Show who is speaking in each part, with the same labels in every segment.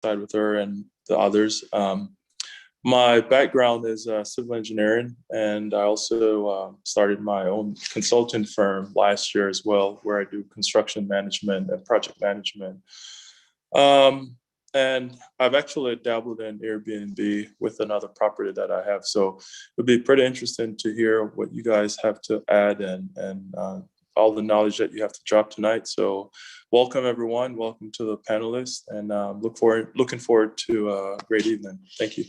Speaker 1: alongside with her and the others. My background is civil engineering, and I also started my own consulting firm last year as well, where I do construction management and project management. And I've actually dabbled in Airbnb with another property that I have. So it'll be pretty interesting to hear what you guys have to add and all the knowledge that you have to drop tonight. So welcome everyone. Welcome to the panelists, and looking forward to a great evening. Thank you.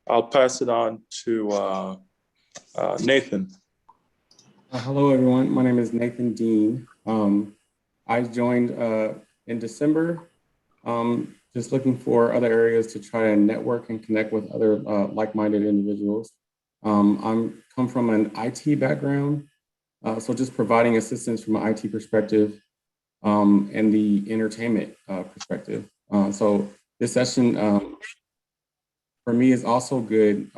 Speaker 1: I'll pass it on to Nathan.
Speaker 2: Hello, everyone. My name is Nathan Dean. I joined in December, just looking for other areas to try to network and connect with other like-minded individuals. I come from an IT background, so just providing assistance from an IT perspective and the entertainment perspective. So this session for me is also good.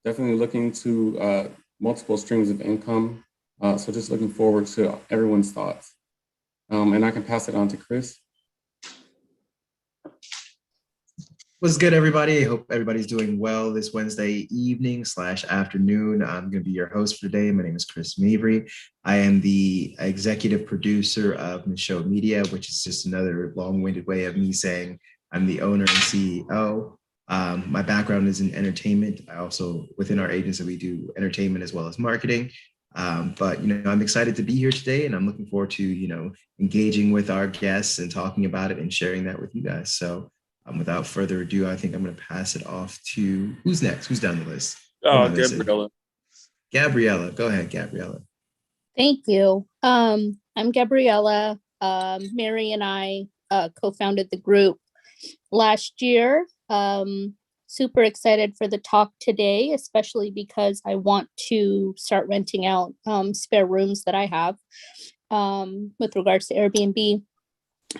Speaker 2: Definitely looking to multiple streams of income. So just looking forward to everyone's thoughts. And I can pass it on to Chris.
Speaker 3: What's good, everybody? I hope everybody's doing well this Wednesday evening / afternoon. I'm going to be your host for today. My name is Chris Mabry. I am the executive producer of Michaud Media, which is just another long-winded way of me saying I'm the owner and CEO. My background is in entertainment. I also, within our agency, we do entertainment as well as marketing. But, I'm excited to be here today, and I'm looking forward to, engaging with our guests and talking about it and sharing that with you guys. So without further ado, I think I'm going to pass it off to, who's next? Who's down the list?
Speaker 1: Gabriella.
Speaker 3: Gabriella, go ahead, Gabriella.
Speaker 4: Thank you. I'm Gabriella. Mary and I co-founded the group last year. Super excited for the talk today, especially because I want to start renting out spare rooms that I have with regards to Airbnb.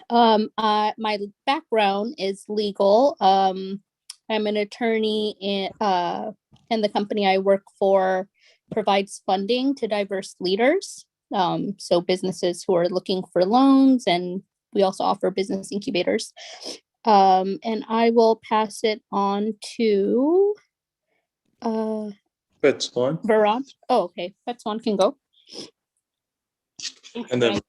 Speaker 4: My background is legal. I'm an attorney and the company I work for provides funding to diverse leaders. So businesses who are looking for loans, and we also offer business incubators. And I will pass it on to
Speaker 1: Betswan.
Speaker 4: Veron. Oh, okay. Betswan can go.
Speaker 1: And then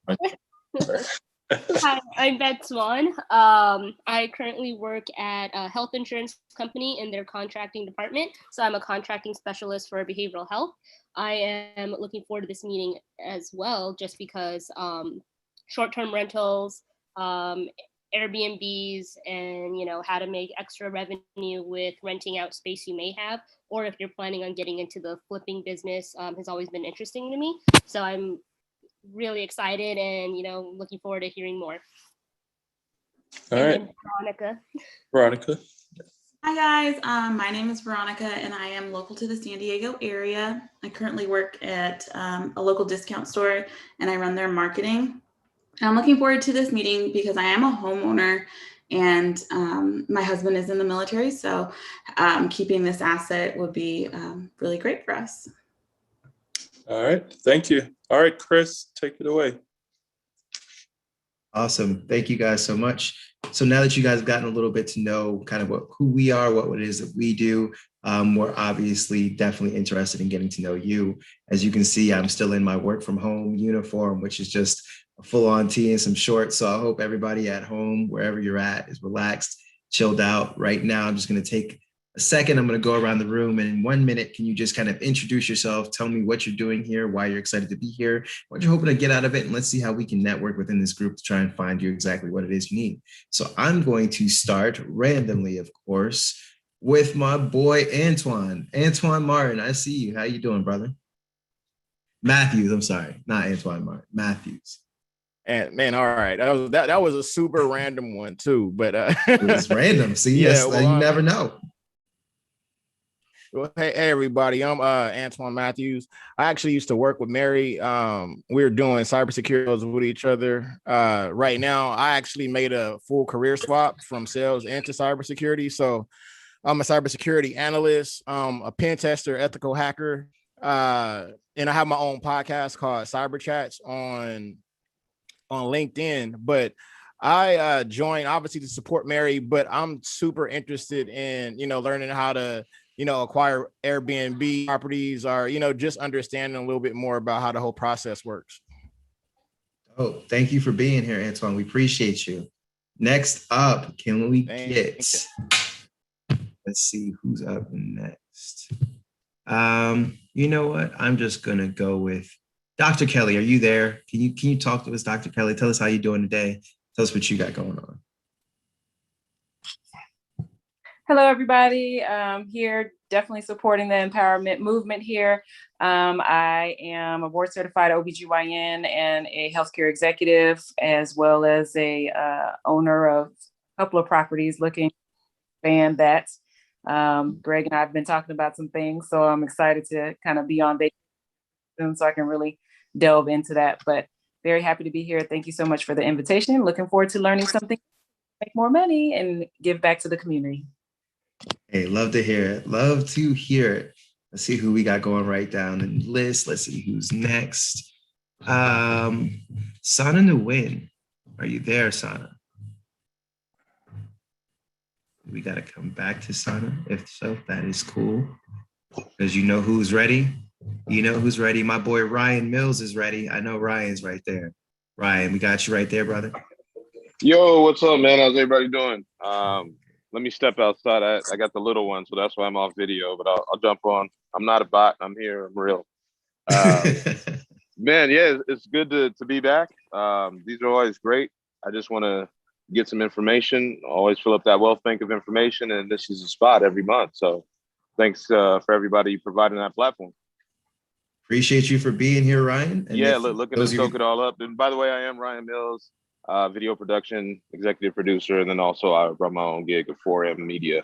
Speaker 5: Hi, I'm Beth Swan. I currently work at a health insurance company in their contracting department. So I'm a contracting specialist for behavioral health. I am looking forward to this meeting as well, just because short-term rentals, Airbnbs, and how to make extra revenue with renting out space you may have, or if you're planning on getting into the flipping business, has always been interesting to me. So I'm really excited and looking forward to hearing more.
Speaker 1: All right, Veronica.
Speaker 6: Hi guys, my name is Veronica and I am local to the San Diego area. I currently work at a local discount store and I run their marketing. I'm looking forward to this meeting because I am a homeowner and my husband is in the military, so keeping this asset would be really great for us.
Speaker 1: All right, thank you. All right, Chris, take it away.
Speaker 3: Awesome. Thank you guys so much. So now that you guys have gotten a little bit to know kind of who we are, what it is that we do, we're obviously definitely interested in getting to know you. As you can see, I'm still in my work from home uniform, which is just a full-on tee and some shorts. So I hope everybody at home, wherever you're at, is relaxed, chilled out. Right now, I'm just going to take a second. I'm going to go around the room, and in 1 minute, can you just kind of introduce yourself, tell me what you're doing here, why you're excited to be here, what you're hoping to get out of it, and let's see how we can network within this group to try and find you exactly what it is you need. So I'm going to start randomly, of course, with my boy Antoine Martin. I see you. How you doing, brother? Matthews. I'm sorry, not Antoine Martin. Matthews.
Speaker 7: And man, all right, that was a super random one too. But
Speaker 3: it was random. See, yeah, yes, well, you never know.
Speaker 7: Well, hey everybody, I'm Antoine Matthews. I actually used to work with Mary. We're doing cybersecurity with each other. Right now, I actually made a full career swap from sales into cybersecurity. So I'm a cybersecurity analyst, a pen tester, ethical hacker, and I have my own podcast called Cyber Chats on on LinkedIn, but I joined obviously to support Mary, but I'm super interested in, learning how to, acquire Airbnb properties, or, just understanding a little bit more about how the whole process works.
Speaker 3: Oh, thank you for being here, Antoine. We appreciate you. Next up, can we get, let's see who's up next. You know what? I'm just gonna go with Dr. Kelly. Are you there? Can you talk to us, Dr. Kelly? Tell us how you're doing today. Tell us what you got going on.
Speaker 8: Hello, everybody. Here, definitely supporting the empowerment movement here. I am a board certified OBGYN and a healthcare executive, as well as a owner of a couple of properties looking to expand that. Greg and I have been talking about some things, so I'm excited to kind of be on vacation so I can really delve into that. But very happy to be here. Thank you so much for the invitation. Looking forward to learning something, make more money, and give back to the community.
Speaker 3: Hey, love to hear it. Love to hear it. Let's see who we got going right down the list. Let's see who's next. Sana Nguyen. Are you there, Sana? We got to come back to Sana. If so, that is cool. Because you know who's ready. You know who's ready. My boy Ryan Mills is ready. I know Ryan's right there. Ryan, we got you right there, brother.
Speaker 9: Yo, what's up, man? How's everybody doing? Let me step outside. I got the little one, so that's why I'm off video, but I'll jump on. I'm not a bot. I'm here. I'm real. Man, yeah, it's good to be back. These are always great. I just want to get some information. Always fill up that wealth bank of information, and this is a spot every month. So thanks for everybody providing that platform.
Speaker 3: Appreciate you for being here, Ryan. And
Speaker 9: yeah, looking to soak it all up. And by the way, I am Ryan Mills. Video production, executive producer, and then also I run my own gig at 4M Media.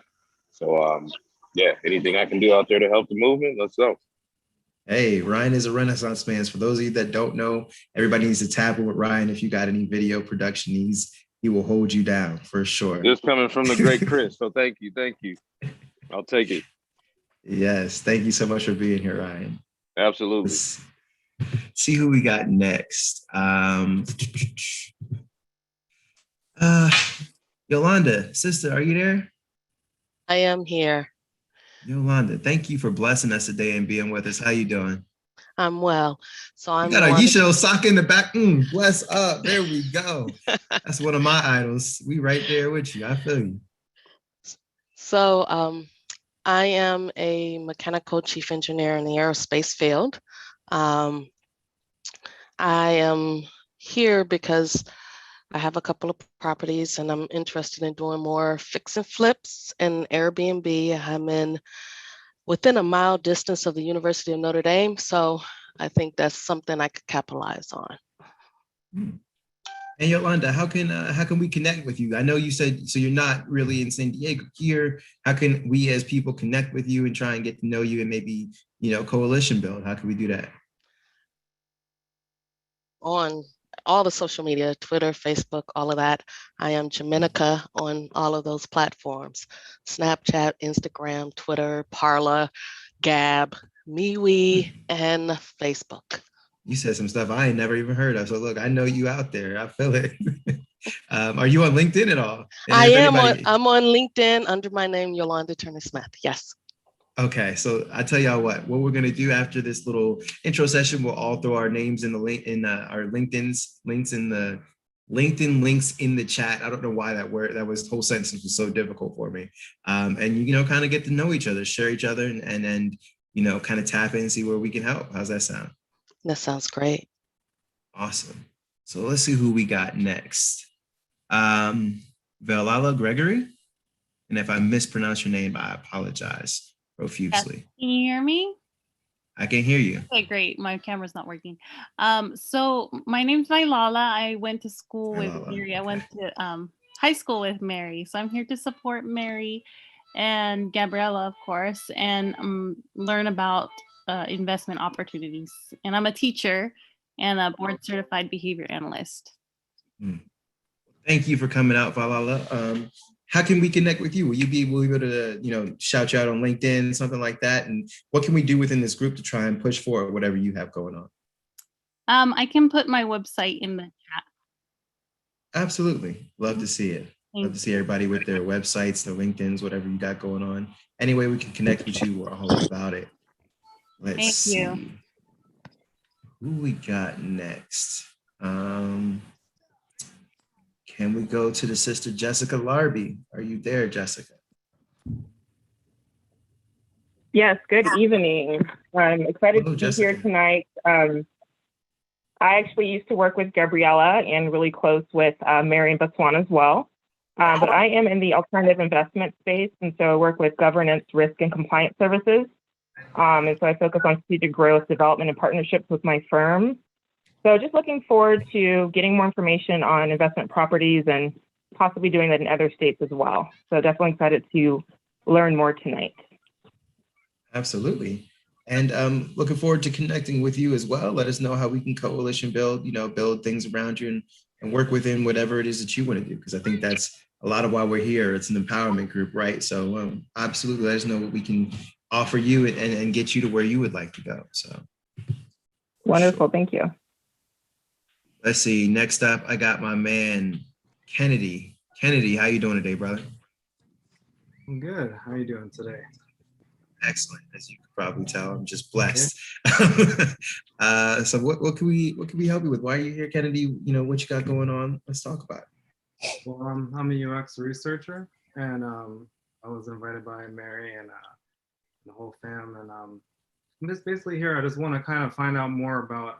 Speaker 9: So yeah, anything I can do out there to help the movement, let's go.
Speaker 3: Hey, Ryan is a Renaissance man. For those of you that don't know, everybody needs to tap in with Ryan. If you got any video production needs, he will hold you down for sure.
Speaker 9: Just coming from the great Chris. So thank you. I'll take it.
Speaker 3: Yes, thank you so much for being here, Ryan.
Speaker 9: Absolutely.
Speaker 3: Let's see who we got next. Yolanda, sister, are you there?
Speaker 10: I am here.
Speaker 3: Yolanda, thank you for blessing us today and being with us. How you doing?
Speaker 10: I'm well. So I'm.
Speaker 3: You got Elisha Osaka in the back. Bless up. There we go. That's one of my idols. We right there with you. I feel you.
Speaker 10: So I am a mechanical chief engineer in the aerospace field. I am here because I have a couple of properties and I'm interested in doing more fix and flips and Airbnb. I'm within a mile distance of the University of Notre Dame. So I think that's something I could capitalize on.
Speaker 3: And Yolanda, how can we connect with you? I know you said, so you're not really in San Diego here. How can we as people connect with you and try and get to know you and maybe, coalition build? How can we do that?
Speaker 10: On all the social media, Twitter, Facebook, all of that. I am Jaminica on all of those platforms. Snapchat, Instagram, Twitter, Parler, Gab, MeWe, and Facebook.
Speaker 3: You said some stuff I ain't never even heard of. So look, I know you out there. I feel it. Are you on LinkedIn at all? And
Speaker 10: I'm on LinkedIn under my name, Yolanda Turner-Smith. Yes.
Speaker 3: Okay, so I tell y'all what we're gonna do after this little intro session. We'll all throw our names in the link in our LinkedIn links in the chat. I don't know why that whole sentence was so difficult for me. And kind of get to know each other, share each other, and then kind of tap in and see where we can help. How's that sound?
Speaker 10: That sounds great.
Speaker 3: Awesome. So let's see who we got next. Velala Gregory, and if I mispronounce your name, I apologize profusely.
Speaker 11: Yes. Can you hear me?
Speaker 3: I can hear you.
Speaker 11: Okay, great. My camera's not working. So my name's Vailala. I went to school with Mary. I went to high school with Mary. So I'm here to support Mary and Gabriella, of course, and learn about investment opportunities. And I'm a teacher and a board certified behavior analyst.
Speaker 3: Thank you for coming out, Valala. How can we connect with you? Will you be able to, shout you out on LinkedIn, something like that? And what can we do within this group to try and push forward whatever you have going on?
Speaker 11: I can put my website in the chat.
Speaker 3: Absolutely. Love to see it. Love to see everybody with their websites, their LinkedIn's, whatever you got going on. Any way we can connect with you, we're all about it. Let's see who we got next. Can we go to the sister Jessica Larby? Are you there, Jessica?
Speaker 12: Yes, good evening. I'm excited
Speaker 3: Hello,
Speaker 12: to be
Speaker 3: Jessica.
Speaker 12: here tonight. I actually used to work with Gabriella and really close with Mary and Botswana as well. But I am in the alternative investment space, and so I work with governance, risk, and compliance services. And so I focus on strategic growth, development, and partnerships with my firm. So just looking forward to getting more information on investment properties and possibly doing that in other states as well. So definitely excited to learn more tonight.
Speaker 3: Absolutely. And looking forward to connecting with you as well. Let us know how we can coalition build, build things around you and work within whatever it is that you want to do. Because I think that's a lot of why we're here. It's an empowerment group, right? So absolutely let us know what we can offer you and get you to where you would like to go. So
Speaker 12: wonderful. Thank you.
Speaker 3: Let's see. Next up, I got my man, Kennedy. Kennedy, how you doing today, brother?
Speaker 13: I'm good. How are you doing today?
Speaker 3: Excellent. As you can probably tell, I'm just blessed. So what can we help you with? Why are you here, Kennedy? What you got going on? Let's talk about it.
Speaker 13: Well, I'm a UX researcher, and I was invited by Mary and the whole fam, and I'm just basically here. I just want to kind of find out more about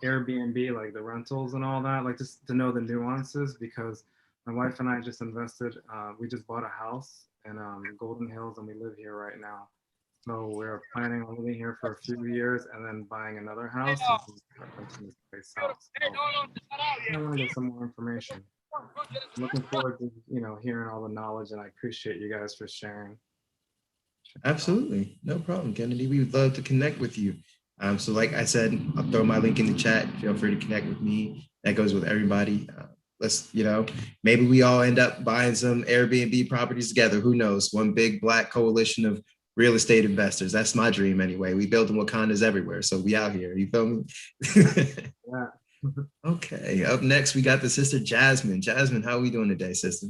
Speaker 13: Airbnb, like the rentals and all that, like just to know the nuances, because my wife and I just invested, we just bought a house in Golden Hills, and we live here right now. So we're planning on living here for a few years and then buying another house. And renting this place out. So I want to get some more information. I'm looking forward to hearing all the knowledge, and I appreciate you guys for sharing.
Speaker 3: Absolutely, no problem, Kennedy. We would love to connect with you. So like I said, I'll throw my link in the chat. Feel free to connect with me. That goes with everybody. Let's, maybe we all end up buying some Airbnb properties together. Who knows? One big Black coalition of real estate investors. That's my dream anyway. We build them Wakandas everywhere. So we out here. You feel me?
Speaker 13: Yeah.
Speaker 3: Okay. Up next, we got the sister Jasmine. Jasmine, how are we doing today, sister?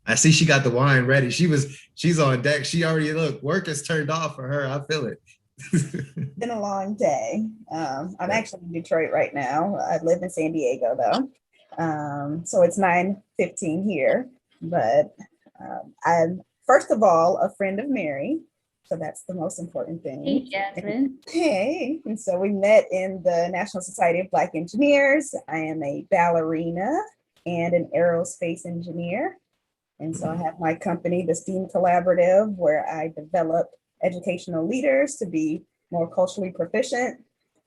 Speaker 3: I see she got the wine ready. She's on deck. She already, look, work is turned off for her. I feel it.
Speaker 14: It's been a long day. I'm actually in Detroit right now. I live in San Diego though. So it's 9:15 here, but I'm first of all a friend of Mary. So that's the most important thing.
Speaker 15: Hey, Jasmine.
Speaker 14: Hey, and so we met in the National Society of Black Engineers. I am a ballerina and an aerospace engineer. And so I have my company, the STEAM Collaborative, where I develop educational leaders to be more culturally proficient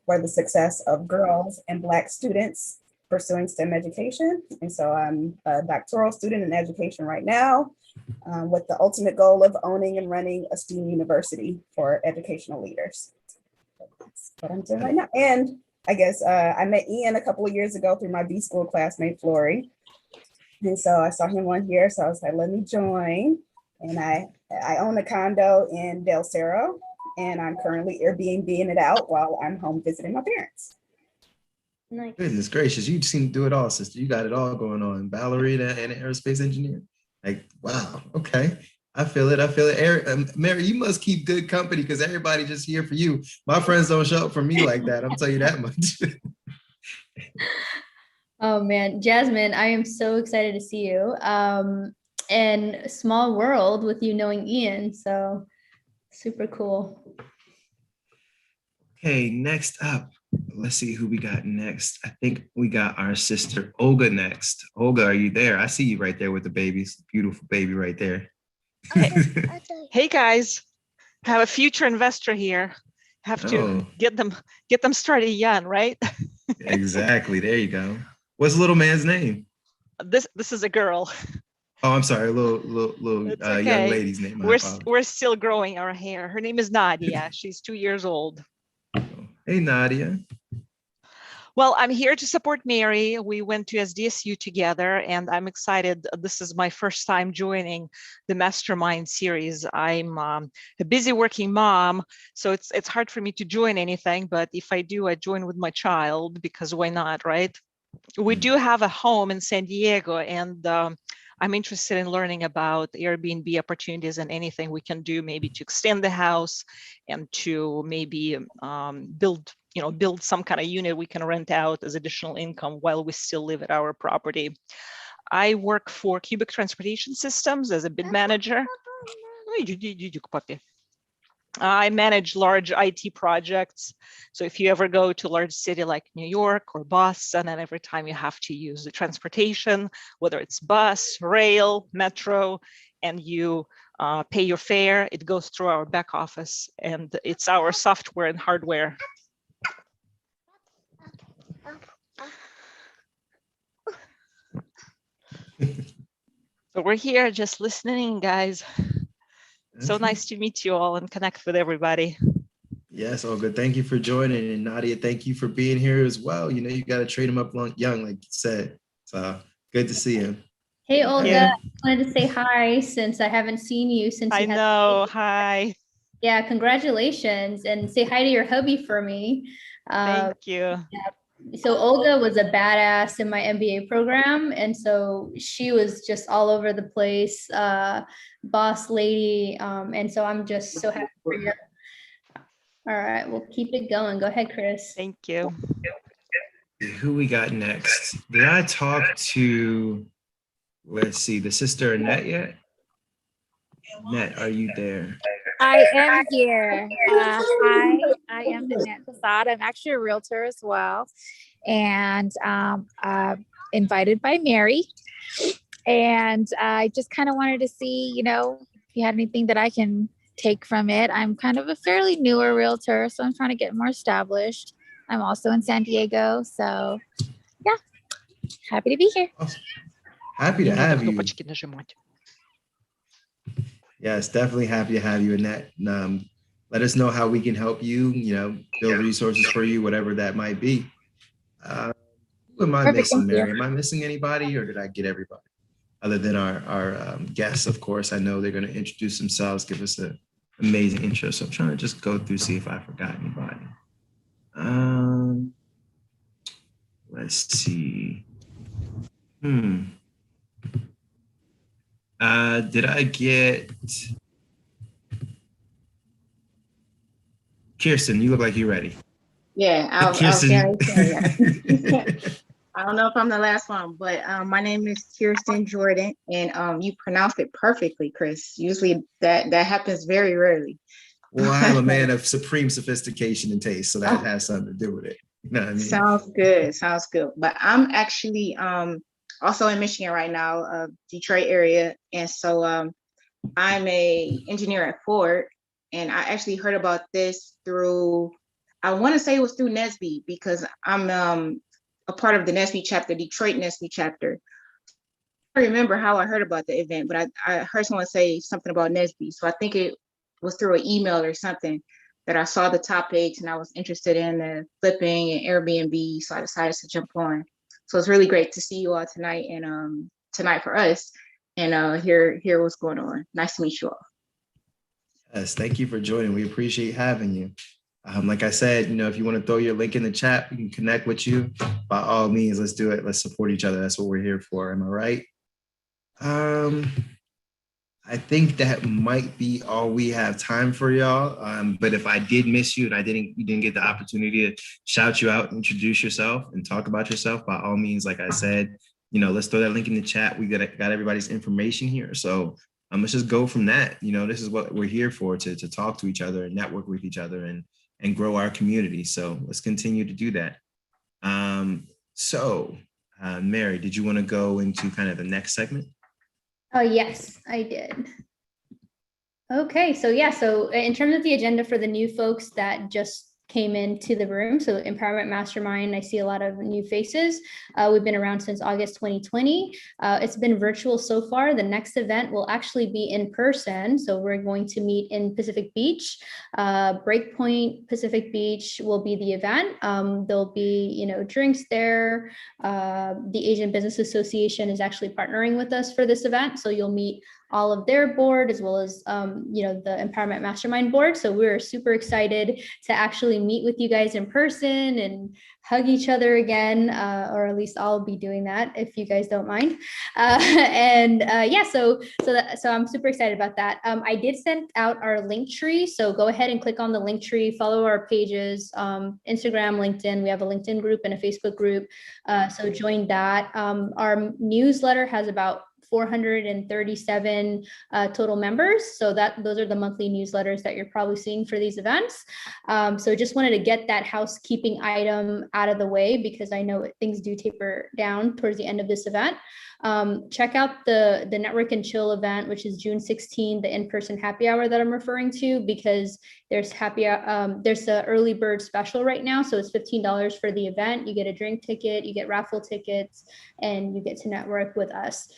Speaker 14: for the success of girls and Black students pursuing STEM education. And so I'm a doctoral student in education right now, with the ultimate goal of owning and running a STEAM university for educational leaders. That's what I'm doing right now. And I guess I met Ian a couple of years ago through my B school classmate, Flory. And so I saw him on here, so I was like, let me join. And I own a condo in Del Cerro, and I'm currently Airbnb-ing it out while I'm home visiting my parents.
Speaker 15: Nice.
Speaker 3: Goodness gracious, you seem to do it all, sister. You got it all going on. Ballerina and an aerospace engineer. Like, wow, okay. I feel it. Mary, you must keep good company because everybody just here for you. My friends don't show up for me like that. I'll tell you that much.
Speaker 15: Oh man, Jasmine, I am so excited to see you. And small world with you knowing Ian, so super cool.
Speaker 3: Okay, next up, let's see who we got next. I think we got our sister Olga next. Olga, are you there? I see you right there with the babies. Beautiful baby right there.
Speaker 16: Hey guys, I have a future investor here. Have to get them started young, right?
Speaker 3: Exactly. There you go. What's the little man's name?
Speaker 16: This is a girl.
Speaker 3: Oh, I'm sorry, a little
Speaker 16: Okay.
Speaker 3: young lady's name.
Speaker 16: We're still growing our hair. Her name is Nadia. She's 2 years old.
Speaker 3: Hey, Nadia.
Speaker 16: Well, I'm here to support Mary. We went to SDSU together, and I'm excited. This is my first time joining the Mastermind series. I'm a busy working mom, so it's hard for me to join anything. But if I do, I join with my child because why not, right? we do have a home in San Diego, and I'm interested in learning about Airbnb opportunities and anything we can do maybe to extend the house and to maybe build some kind of unit we can rent out as additional income while we still live at our property. I work for Cubic Transportation Systems as a bid manager. I manage large IT projects. So if you ever go to a large city like New York or Boston, and every time you have to use the transportation, whether it's bus, rail, metro, and you pay your fare, it goes through our back office, and it's our software and hardware. So we're here just listening, guys. So nice to meet you all and connect with everybody.
Speaker 3: Yes, all good. Thank you for joining. And Nadia, thank you for being here as well. You know, you got to train them up young, like you said. So good to see you.
Speaker 15: Hey, Olga, I wanted to say hi since I haven't seen you since you
Speaker 16: I know. Hi.
Speaker 15: Yeah, congratulations, and say hi to your hubby for me.
Speaker 16: Thank you.
Speaker 15: Yeah. So Olga was a badass in my MBA program, and so she was just all over the place, boss lady, and so I'm just so happy for you. All right, we'll keep it going. Go ahead, Chris.
Speaker 16: Thank you.
Speaker 3: Who we got next? Did I talk to, let's see, the sister Annette yet? Annette, are you there?
Speaker 17: I am here. Hi, I am Annette Fasad. I'm actually a realtor as well, and invited by Mary. And I just kind of wanted to see, you know, if you had anything that I can take from it. I'm kind of a fairly newer realtor, so I'm trying to get more established. I'm also in San Diego, so yeah, happy to be here.
Speaker 3: Awesome. Happy to have you. Yes, definitely happy to have you, Annette. Let us know how we can help you, you know, build resources for you, whatever that might be. Who am I missing, Mary? Am I missing anybody, or did I get everybody? Other than our guests, of course. I know they're going to introduce themselves, give us an amazing intro. So I'm trying to just go through, see if I forgot anybody. Let's see. Did I get Kirsten? You look like you're ready.
Speaker 18: Yeah, I was
Speaker 3: Kirsten.
Speaker 18: I don't know if I'm the last one, but my name is Kirsten Jordan, and you pronounced it perfectly, Chris. Usually that happens very rarely.
Speaker 3: Well, I'm a man of supreme sophistication and taste, so that has something to do with it. You know what I mean?
Speaker 18: Sounds good. Sounds good. But I'm actually also in Michigan right now, Detroit area, and so I'm a engineer at Ford, and I actually heard about this through, I want to say it was through NSBE, because I'm a part of the NSBE chapter, Detroit NSBE chapter. I don't remember how I heard about the event, but I heard someone say something about NSBE. So I think it was through an email or something that I saw the topics, and I was interested in flipping and Airbnb. So I decided to jump on. So it's really great to see you all tonight, and tonight for us, and hear what's going on. Nice to meet you all.
Speaker 3: Yes, thank you for joining. We appreciate having you. Like I said, you know, if you want to throw your link in the chat, we can connect with you. By all means, let's do it. Let's support each other. That's what we're here for. Am I right? I think that might be all we have time for, y'all. But if I did miss you and you didn't get the opportunity to shout you out, introduce yourself, and talk about yourself, by all means, like I said, you know, let's throw that link in the chat. We got everybody's information here. So let's just go from that. You know, this is what we're here for, to talk to each other and network with each other and grow our community. So let's continue to do that. Mary, did you want to go into kind of the next segment?
Speaker 15: Oh, yes, I did. Okay, so yeah, so in terms of the agenda for the new folks that just came into the room, so Empowerment Mastermind, I see a lot of new faces. We've been around since August 2020. It's been virtual so far. The next event will actually be in person. So we're going to meet in Pacific Beach. Breakpoint Pacific Beach will be the event. There'll be, you know, drinks there. The Asian Business Association is actually partnering with us for this event. So you'll meet all of their board as well as the Empowerment Mastermind board. So we're super excited to actually meet with you guys in person and hug each other again, or at least I'll be doing that if you guys don't mind. So I'm super excited about that. I did send out our link tree, so go ahead and click on the link tree, follow our pages, Instagram, LinkedIn. We have a LinkedIn group and a Facebook group, so join that. Our newsletter has about 437 total members. So those are the monthly newsletters that you're probably seeing for these events. So just wanted to get that housekeeping item out of the way because I know things do taper down towards the end of this event. Check out the Network and Chill event, which is June 16, the in-person happy hour that I'm referring to, because there's there's an early bird special right now. So it's $15 for the event. You get a drink ticket, you get raffle tickets, and you get to network with us.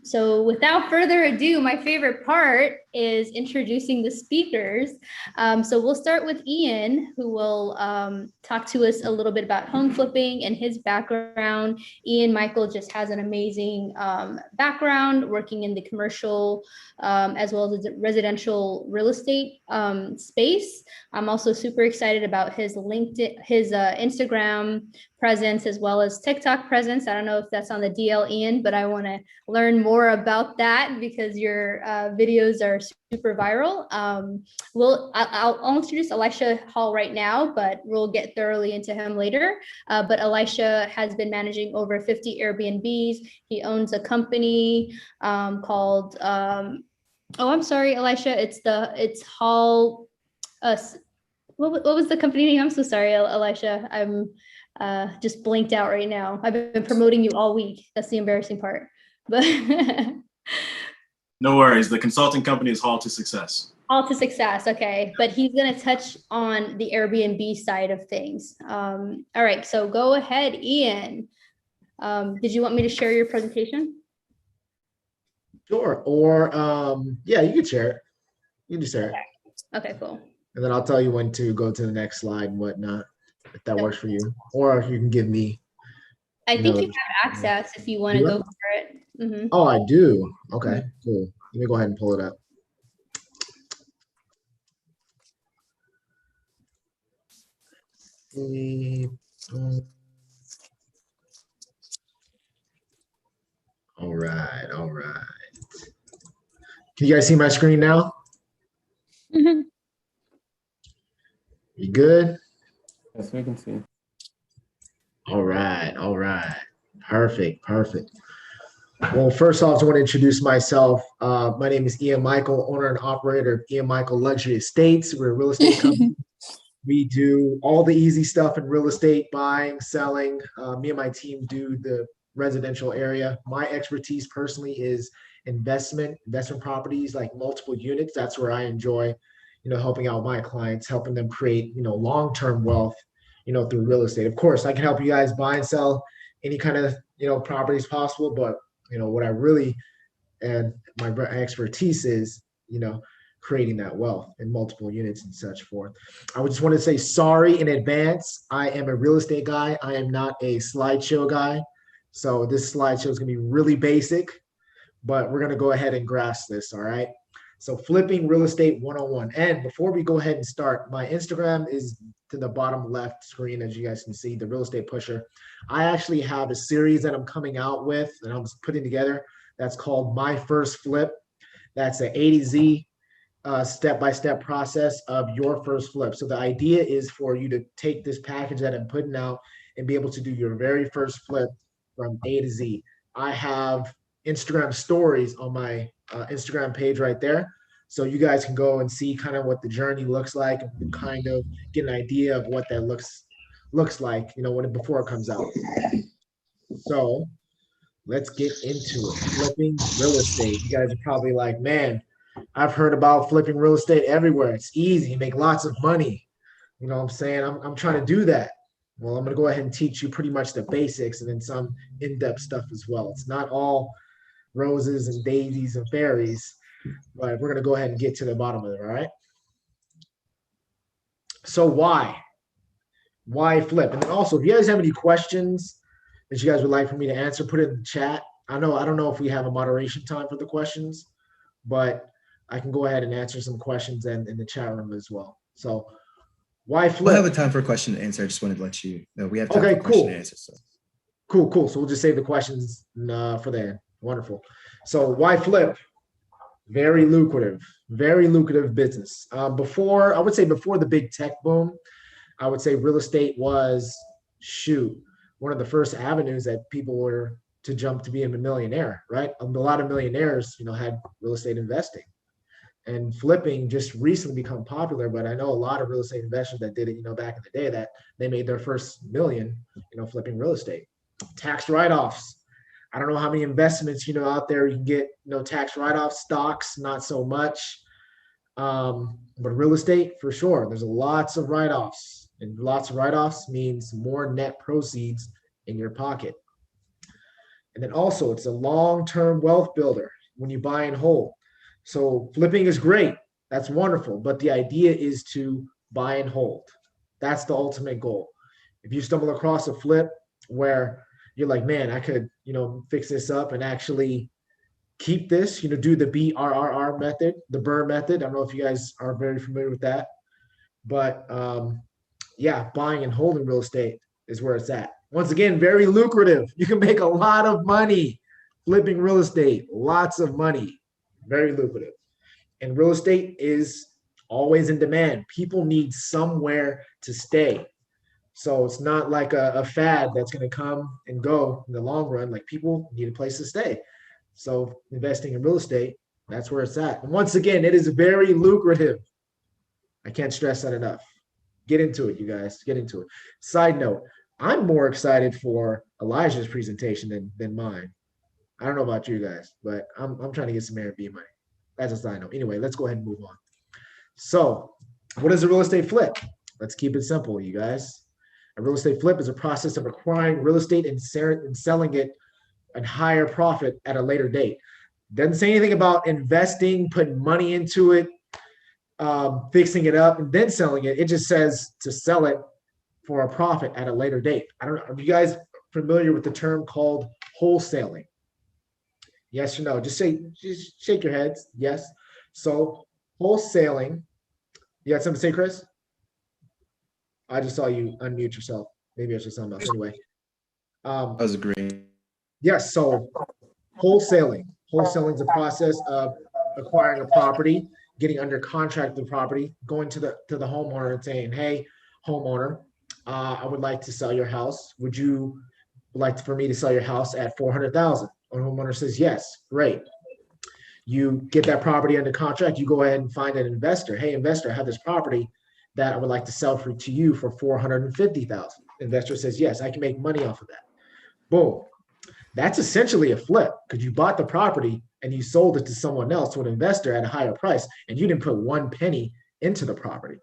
Speaker 15: So without further ado, my favorite part is introducing the speakers. So we'll start with Ian, who will talk to us a little bit about home flipping and his background. Ian Michael just has an amazing background working in the commercial as well as the residential real estate space. I'm also super excited about his LinkedIn, his Instagram presence, as well as TikTok presence. I don't know if that's on the DL, Ian, but I want to learn more about that because your videos are super viral. I'll introduce Elisha Hall right now, but we'll get thoroughly into him later. But Elisha has been managing over 50 Airbnbs. He owns a company called, oh, I'm sorry, Elisha, it's Hall, what was the company name? I'm so sorry, Elisha. I'm just blinked out right now. I've been promoting you all week. That's the embarrassing part. But
Speaker 19: no worries. The consulting company is Hall to Success.
Speaker 15: Hall to Success. Okay. But he's going to touch on the Airbnb side of things. All right. So go ahead, Ian. Did you want me to share your presentation?
Speaker 20: Sure. Or yeah, you can share it. You can just share it.
Speaker 15: Okay, cool.
Speaker 20: And then I'll tell you when to go to the next slide and whatnot, if that works for you. Or if you can give me.
Speaker 15: I think you have access if you want to go for it. Mm-hmm.
Speaker 20: Oh, I do. Okay, cool. Let me go ahead and pull it up. All right, all right. Can you guys see my screen now?
Speaker 15: Mm-hmm.
Speaker 20: You good?
Speaker 2: Yes, we can see.
Speaker 20: All right, all right. Perfect, perfect. Well, first off, I want to introduce myself. My name is Ian Michael, owner and operator of Ian Michael Luxury Estates. We're a real estate company. We do all the easy stuff in real estate, buying, selling. Me and my team do the residential area. My expertise personally is investment properties, like multiple units. That's where I enjoy, helping out my clients, helping them create, long-term wealth, through real estate. Of course, I can help you guys buy and sell any kind of, properties possible, but what I really, and my expertise is, creating that wealth in multiple units and such forth. I would just want to say sorry in advance. I am a real estate guy. I am not a slideshow guy. So this slideshow is going to be really basic, but we're going to go ahead and grasp this. All right. So flipping real estate 101. And before we go ahead and start, my Instagram is to the bottom left screen, as you guys can see, the real estate pusher. I actually have a series that I'm coming out with and I'm putting together. That's called My First Flip. That's an A to Z step-by-step process of your first flip. So the idea is for you to take this package that I'm putting out and be able to do your very first flip from A to Z. I have Instagram stories on my Instagram page right there. So you guys can go and see kind of what the journey looks like and kind of get an idea of what that looks like, before it comes out. So let's get into it. Flipping real estate. You guys are probably like, man, I've heard about flipping real estate everywhere. It's easy. You make lots of money. You know what I'm saying? I'm trying to do that. Well, I'm going to go ahead and teach you pretty much the basics and then some in-depth stuff as well. It's not all roses and daisies and fairies, but we're going to go ahead and get to the bottom of it, all right? So why? Why flip? And then also, if you guys have any questions that you guys would like for me to answer, put it in the chat. I don't know if we have a moderation time for the questions, but I can go ahead and answer some questions in the chat room as well. So why flip?
Speaker 3: We'll have a time for a question and answer. I just wanted to let you know we have time
Speaker 20: Okay,
Speaker 3: for question
Speaker 20: cool.
Speaker 3: and answer. So.
Speaker 20: Cool. So we'll just save the questions for the end. Wonderful. So why flip? Very lucrative business. Before the big tech boom, I would say real estate was one of the first avenues that people were to jump to being a millionaire, right? A lot of millionaires, had real estate investing, and flipping just recently become popular. But I know a lot of real estate investors that did it, back in the day, that they made their first million, flipping real estate. Tax write-offs. I don't know how many investments, out there you can get, tax write-offs. Stocks, not so much. But real estate, for sure, there's lots of write-offs, and lots of write-offs means more net proceeds in your pocket. And then also, it's a long-term wealth builder when you buy and hold. So flipping is great. That's wonderful. But the idea is to buy and hold. That's the ultimate goal. If you stumble across a flip where you're like, man, I could, fix this up and actually keep this, do the BRRR method, the BRRRR method. I don't know if you guys are very familiar with that, but yeah, buying and holding real estate is where it's at. Once again, very lucrative. You can make a lot of money flipping real estate, lots of money, very lucrative. And real estate is always in demand. People need somewhere to stay. So it's not like a fad that's going to come and go in the long run. Like, people need a place to stay. So investing in real estate, that's where it's at. And once again, it is very lucrative. I can't stress that enough. Get into it, you guys. Get into it. Side note, I'm more excited for Elijah's presentation than mine. I don't know about you guys, but I'm trying to get some Airbnb money. That's a side note. Anyway, let's go ahead and move on. So what is a real estate flip? Let's keep it simple, you guys. A real estate flip is a process of acquiring real estate and selling it at higher profit at a later date. Doesn't say anything about investing, putting money into it, fixing it up, and then selling it. It just says to sell it for a profit at a later date. I don't know. Are you guys familiar with the term called wholesaling? Yes or no? Just shake your heads. Yes. So wholesaling. You got something to say, Chris? I just saw you unmute yourself. Maybe I should say something else. Anyway.
Speaker 3: I was agreeing.
Speaker 20: Yes. So wholesaling. Wholesaling is a process of acquiring a property, getting under contract with the property, going to the homeowner and saying, "Hey, homeowner, I would like to sell your house. Would you like for me to sell your house at $400,000?" Or homeowner says, "Yes." Great. You get that property under contract. You go ahead and find an investor. "Hey, investor, I have this property that I would like to sell to you for $450,000. Investor says, "Yes, I can make money off of that." Boom. That's essentially a flip, because you bought the property and you sold it to someone else, to an investor, at a higher price, and you didn't put one penny into the property.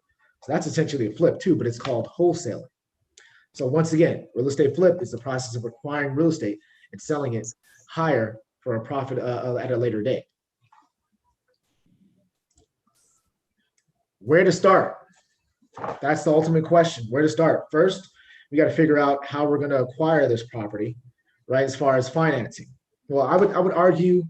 Speaker 20: So that's essentially a flip too, but it's called wholesaling. So once again, real estate flip is the process of acquiring real estate and selling it higher for a profit at a later date. Where to start? That's the ultimate question. Where to start? First, we got to figure out how we're going to acquire this property, right? As far as financing. Well, I would argue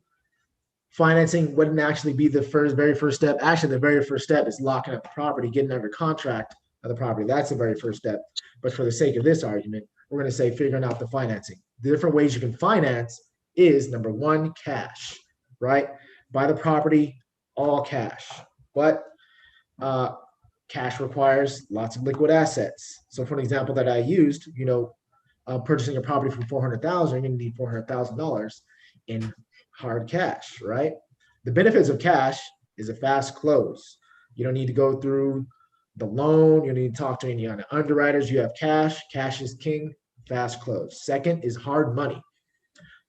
Speaker 20: financing wouldn't actually be the very first step. Actually, the very first step is locking up the property, getting under contract of the property. That's the very first step. But for the sake of this argument, we're going to say figuring out the financing. The different ways you can finance is, number one, cash, right? Buy the property, all cash. But cash requires lots of liquid assets. So for an example that I used, purchasing a property for $400,000, you're going to need $400,000 in hard cash, right? The benefits of cash is a fast close. You don't need to go through the loan. You don't need to talk to any underwriters. You have cash. Cash is king. Fast close. Second is hard money.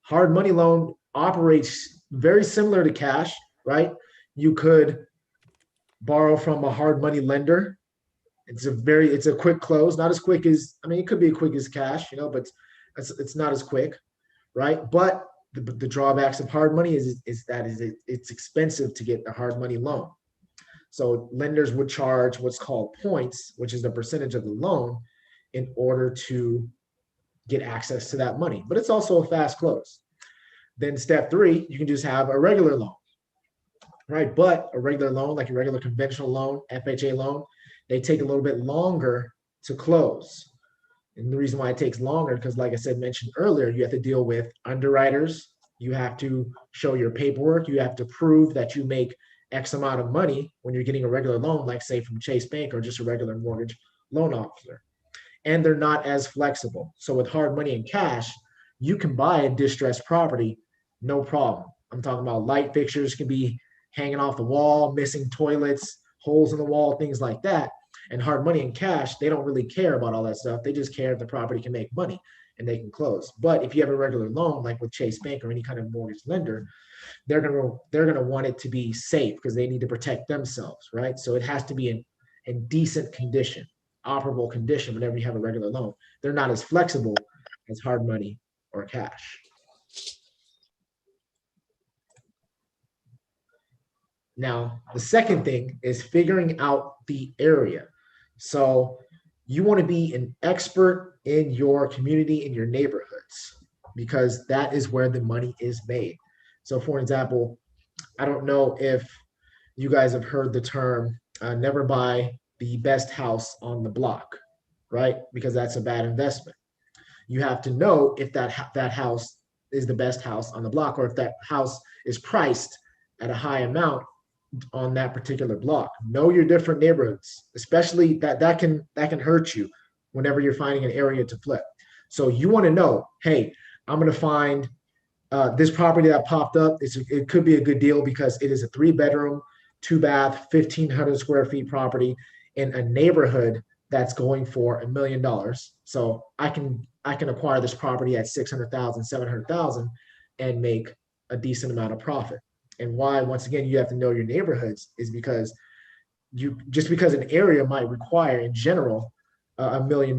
Speaker 20: Hard money loan operates very similar to cash, right? You could borrow from a hard money lender. It's a quick close, not as quick as, it could be as quick as cash, but it's not as quick, right? But the drawbacks of hard money is it's expensive to get a hard money loan. So lenders would charge what's called points, which is the percentage of the loan, in order to get access to that money. But it's also a fast close. Then step 3, you can just have a regular loan, right? But a regular loan, like a regular conventional loan, FHA loan, they take a little bit longer to close. And the reason why it takes longer, because like I said, mentioned earlier, you have to deal with underwriters. You have to show your paperwork. You have to prove that you make X amount of money when you're getting a regular loan, like say from Chase Bank or just a regular mortgage loan officer. And they're not as flexible. So with hard money and cash, you can buy a distressed property, no problem. I'm talking about light fixtures can be hanging off the wall, missing toilets, holes in the wall, things like that. And hard money and cash, they don't really care about all that stuff. They just care if the property can make money and they can close. But if you have a regular loan, like with Chase Bank or any kind of mortgage lender, they're gonna want it to be safe because they need to protect themselves, right? So it has to be in decent condition, operable condition whenever you have a regular loan. They're not as flexible as hard money or cash. Now, the second thing is figuring out the area. So you want to be an expert in your community, in your neighborhoods, because that is where the money is made. So for example, I don't know if you guys have heard the term, never buy the best house on the block, right? Because that's a bad investment. You have to know if that house is the best house on the block, or if that house is priced at a high amount on that particular block. Know your different neighborhoods, especially that can hurt you whenever you're finding an area to flip. So you want to know, hey, I'm going to find this property that popped up. It could be a good deal because it is a 3-bedroom, 2-bath, 1,500 square feet property in a neighborhood that's going for $1 million. So I can acquire this property at 600,000, 700,000 and make a decent amount of profit. And why, once again, you have to know your neighborhoods is because just because an area might require, in general, $1 million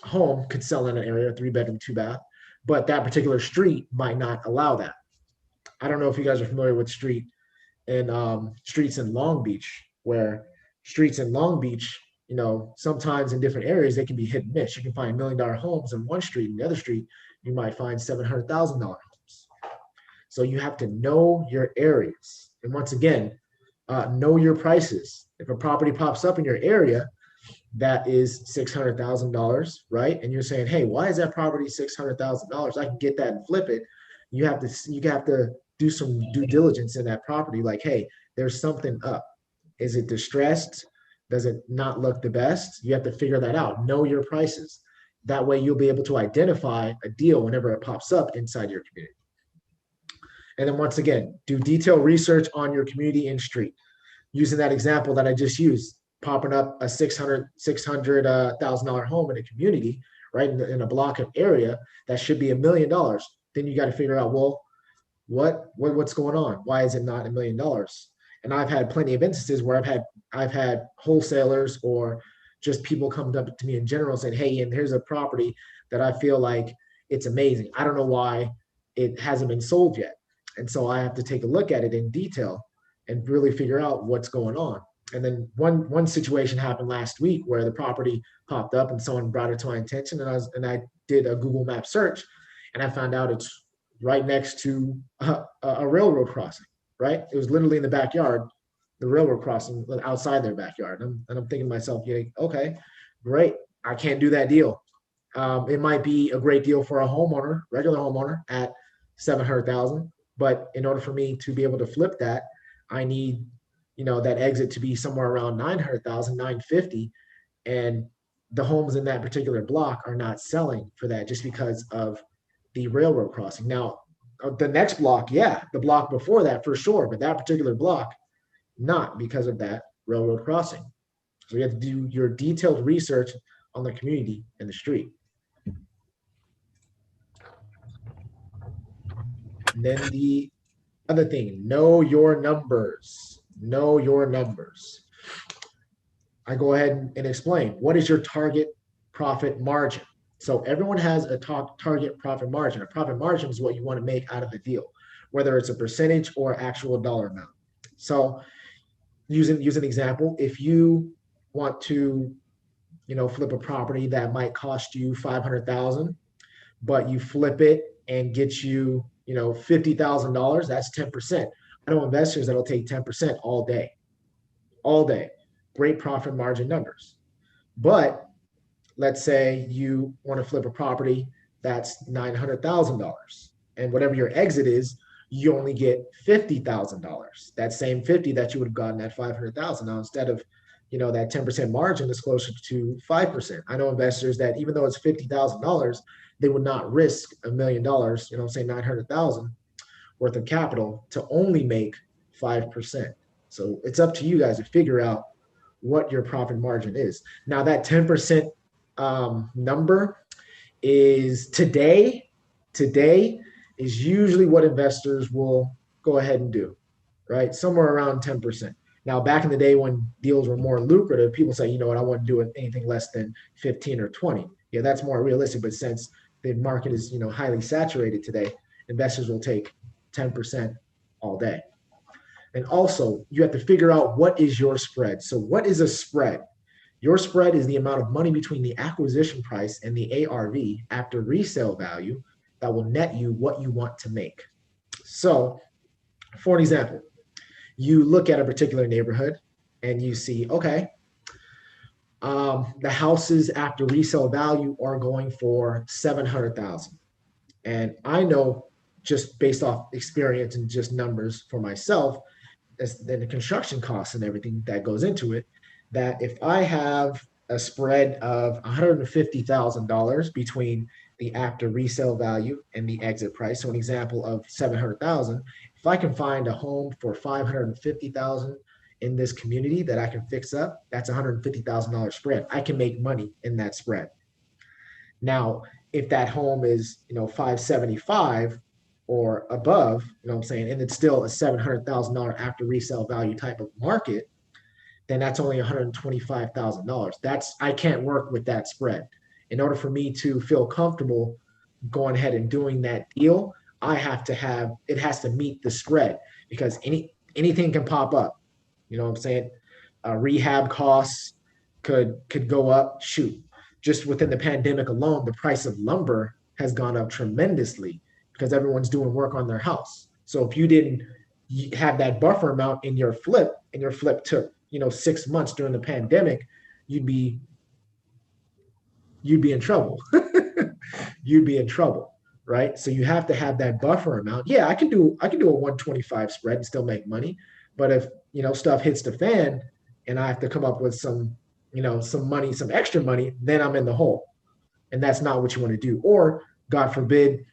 Speaker 20: home could sell in an area, 3-bedroom, 2-bath, but that particular street might not allow that. I don't know if you guys are familiar with streets in Long Beach, where streets in Long Beach, sometimes in different areas, they can be hit and miss. You can find $1 million homes in one street, and the other street, you might find $700,000 homes. So you have to know your areas. And once again, know your prices. If a property pops up in your area that is $600,000, right? And you're saying, hey, why is that property $600,000? I can get that and flip it. You have to do some due diligence in that property. Like, hey, there's something up. Is it distressed? Does it not look the best? You have to figure that out. Know your prices. That way you'll be able to identify a deal whenever it pops up inside your community. And then once again, do detailed research on your community and street. Using that example that I just used, popping up a $600,000 home in a community, right, in a block of area that should be $1 million. Then you got to figure out, well, what's going on? Why is it not $1 million? And I've had plenty of instances where I've had wholesalers or just people coming up to me in general saying, hey, and here's a property that I feel like it's amazing. I don't know why it hasn't been sold yet. And so I have to take a look at it in detail and really figure out what's going on. And then one situation happened last week where the property popped up and someone brought it to my attention, and I did a Google map search, and I found out it's right next to a railroad crossing, right? It was literally in the backyard, the railroad crossing outside their backyard. And I'm thinking to myself, yeah, okay, great. I can't do that deal. It might be a great deal for a homeowner, regular homeowner at 700,000. But in order for me to be able to flip that, I need, that exit to be somewhere around 900,000, 950. And the homes in that particular block are not selling for that just because of the railroad crossing. Now, the next block, yeah, the block before that for sure, but that particular block, not because of that railroad crossing. So you have to do your detailed research on the community and the street. And then the other thing, know your numbers. Know your numbers. I go ahead and explain. What is your target profit margin? So everyone has a target profit margin. A profit margin is what you want to make out of the deal, whether it's a percentage or actual dollar amount. So use an example. If you want to, flip a property that might cost you $500,000, but you flip it and get you, $50,000, that's 10%. I know investors that'll take 10% all day. Great profit margin numbers. But let's say you want to flip a property that's $900,000, and whatever your exit is, you only get $50,000. That same 50 that you would have gotten at 500,000. Now, instead of, that 10% margin is closer to 5%. I know investors that even though it's $50,000, they would not risk $1 million, say 900,000 worth of capital to only make 5%. So it's up to you guys to figure out what your profit margin is. Now that 10% number is today is usually what investors will go ahead and do, right? Somewhere around 10%. Now, back in the day when deals were more lucrative, people say, you know what, I wouldn't do anything less than 15 or 20. Yeah, that's more realistic. But since the market is, highly saturated today, investors will take 10% all day. And also, you have to figure out what is your spread. So what is a spread? Your spread is the amount of money between the acquisition price and the ARV after resale value that will net you what you want to make. So, for an example, you look at a particular neighborhood and you see, okay, the houses after resale value are going for $700,000. And I know, just based off experience and just numbers for myself, then the construction costs and everything that goes into it, that if I have a spread of $150,000 between the after resale value and the exit price, so an example of $700,000, if I can find a home for $550,000 in this community that I can fix up, that's $150,000 spread. I can make money in that spread. Now, if that home is, $575,000 or above, and it's still a $700,000 after resale value type of market, then that's only $125,000. I can't work with that spread. In order for me to feel comfortable going ahead and doing that deal, it has to meet the spread, because anything can pop up. Rehab costs could go up. Shoot, just within the pandemic alone, the price of lumber has gone up tremendously because everyone's doing work on their house. So if you didn't have that buffer amount in your flip, and your flip took 6 months during the pandemic, you'd be in trouble. You'd be in trouble, right? So you have to have that buffer amount. Yeah, I can do a 125 spread and still make money, but if stuff hits the fan and I have to come up with some money, some extra money, then I'm in the hole, and that's not what you want to do. Or God forbid,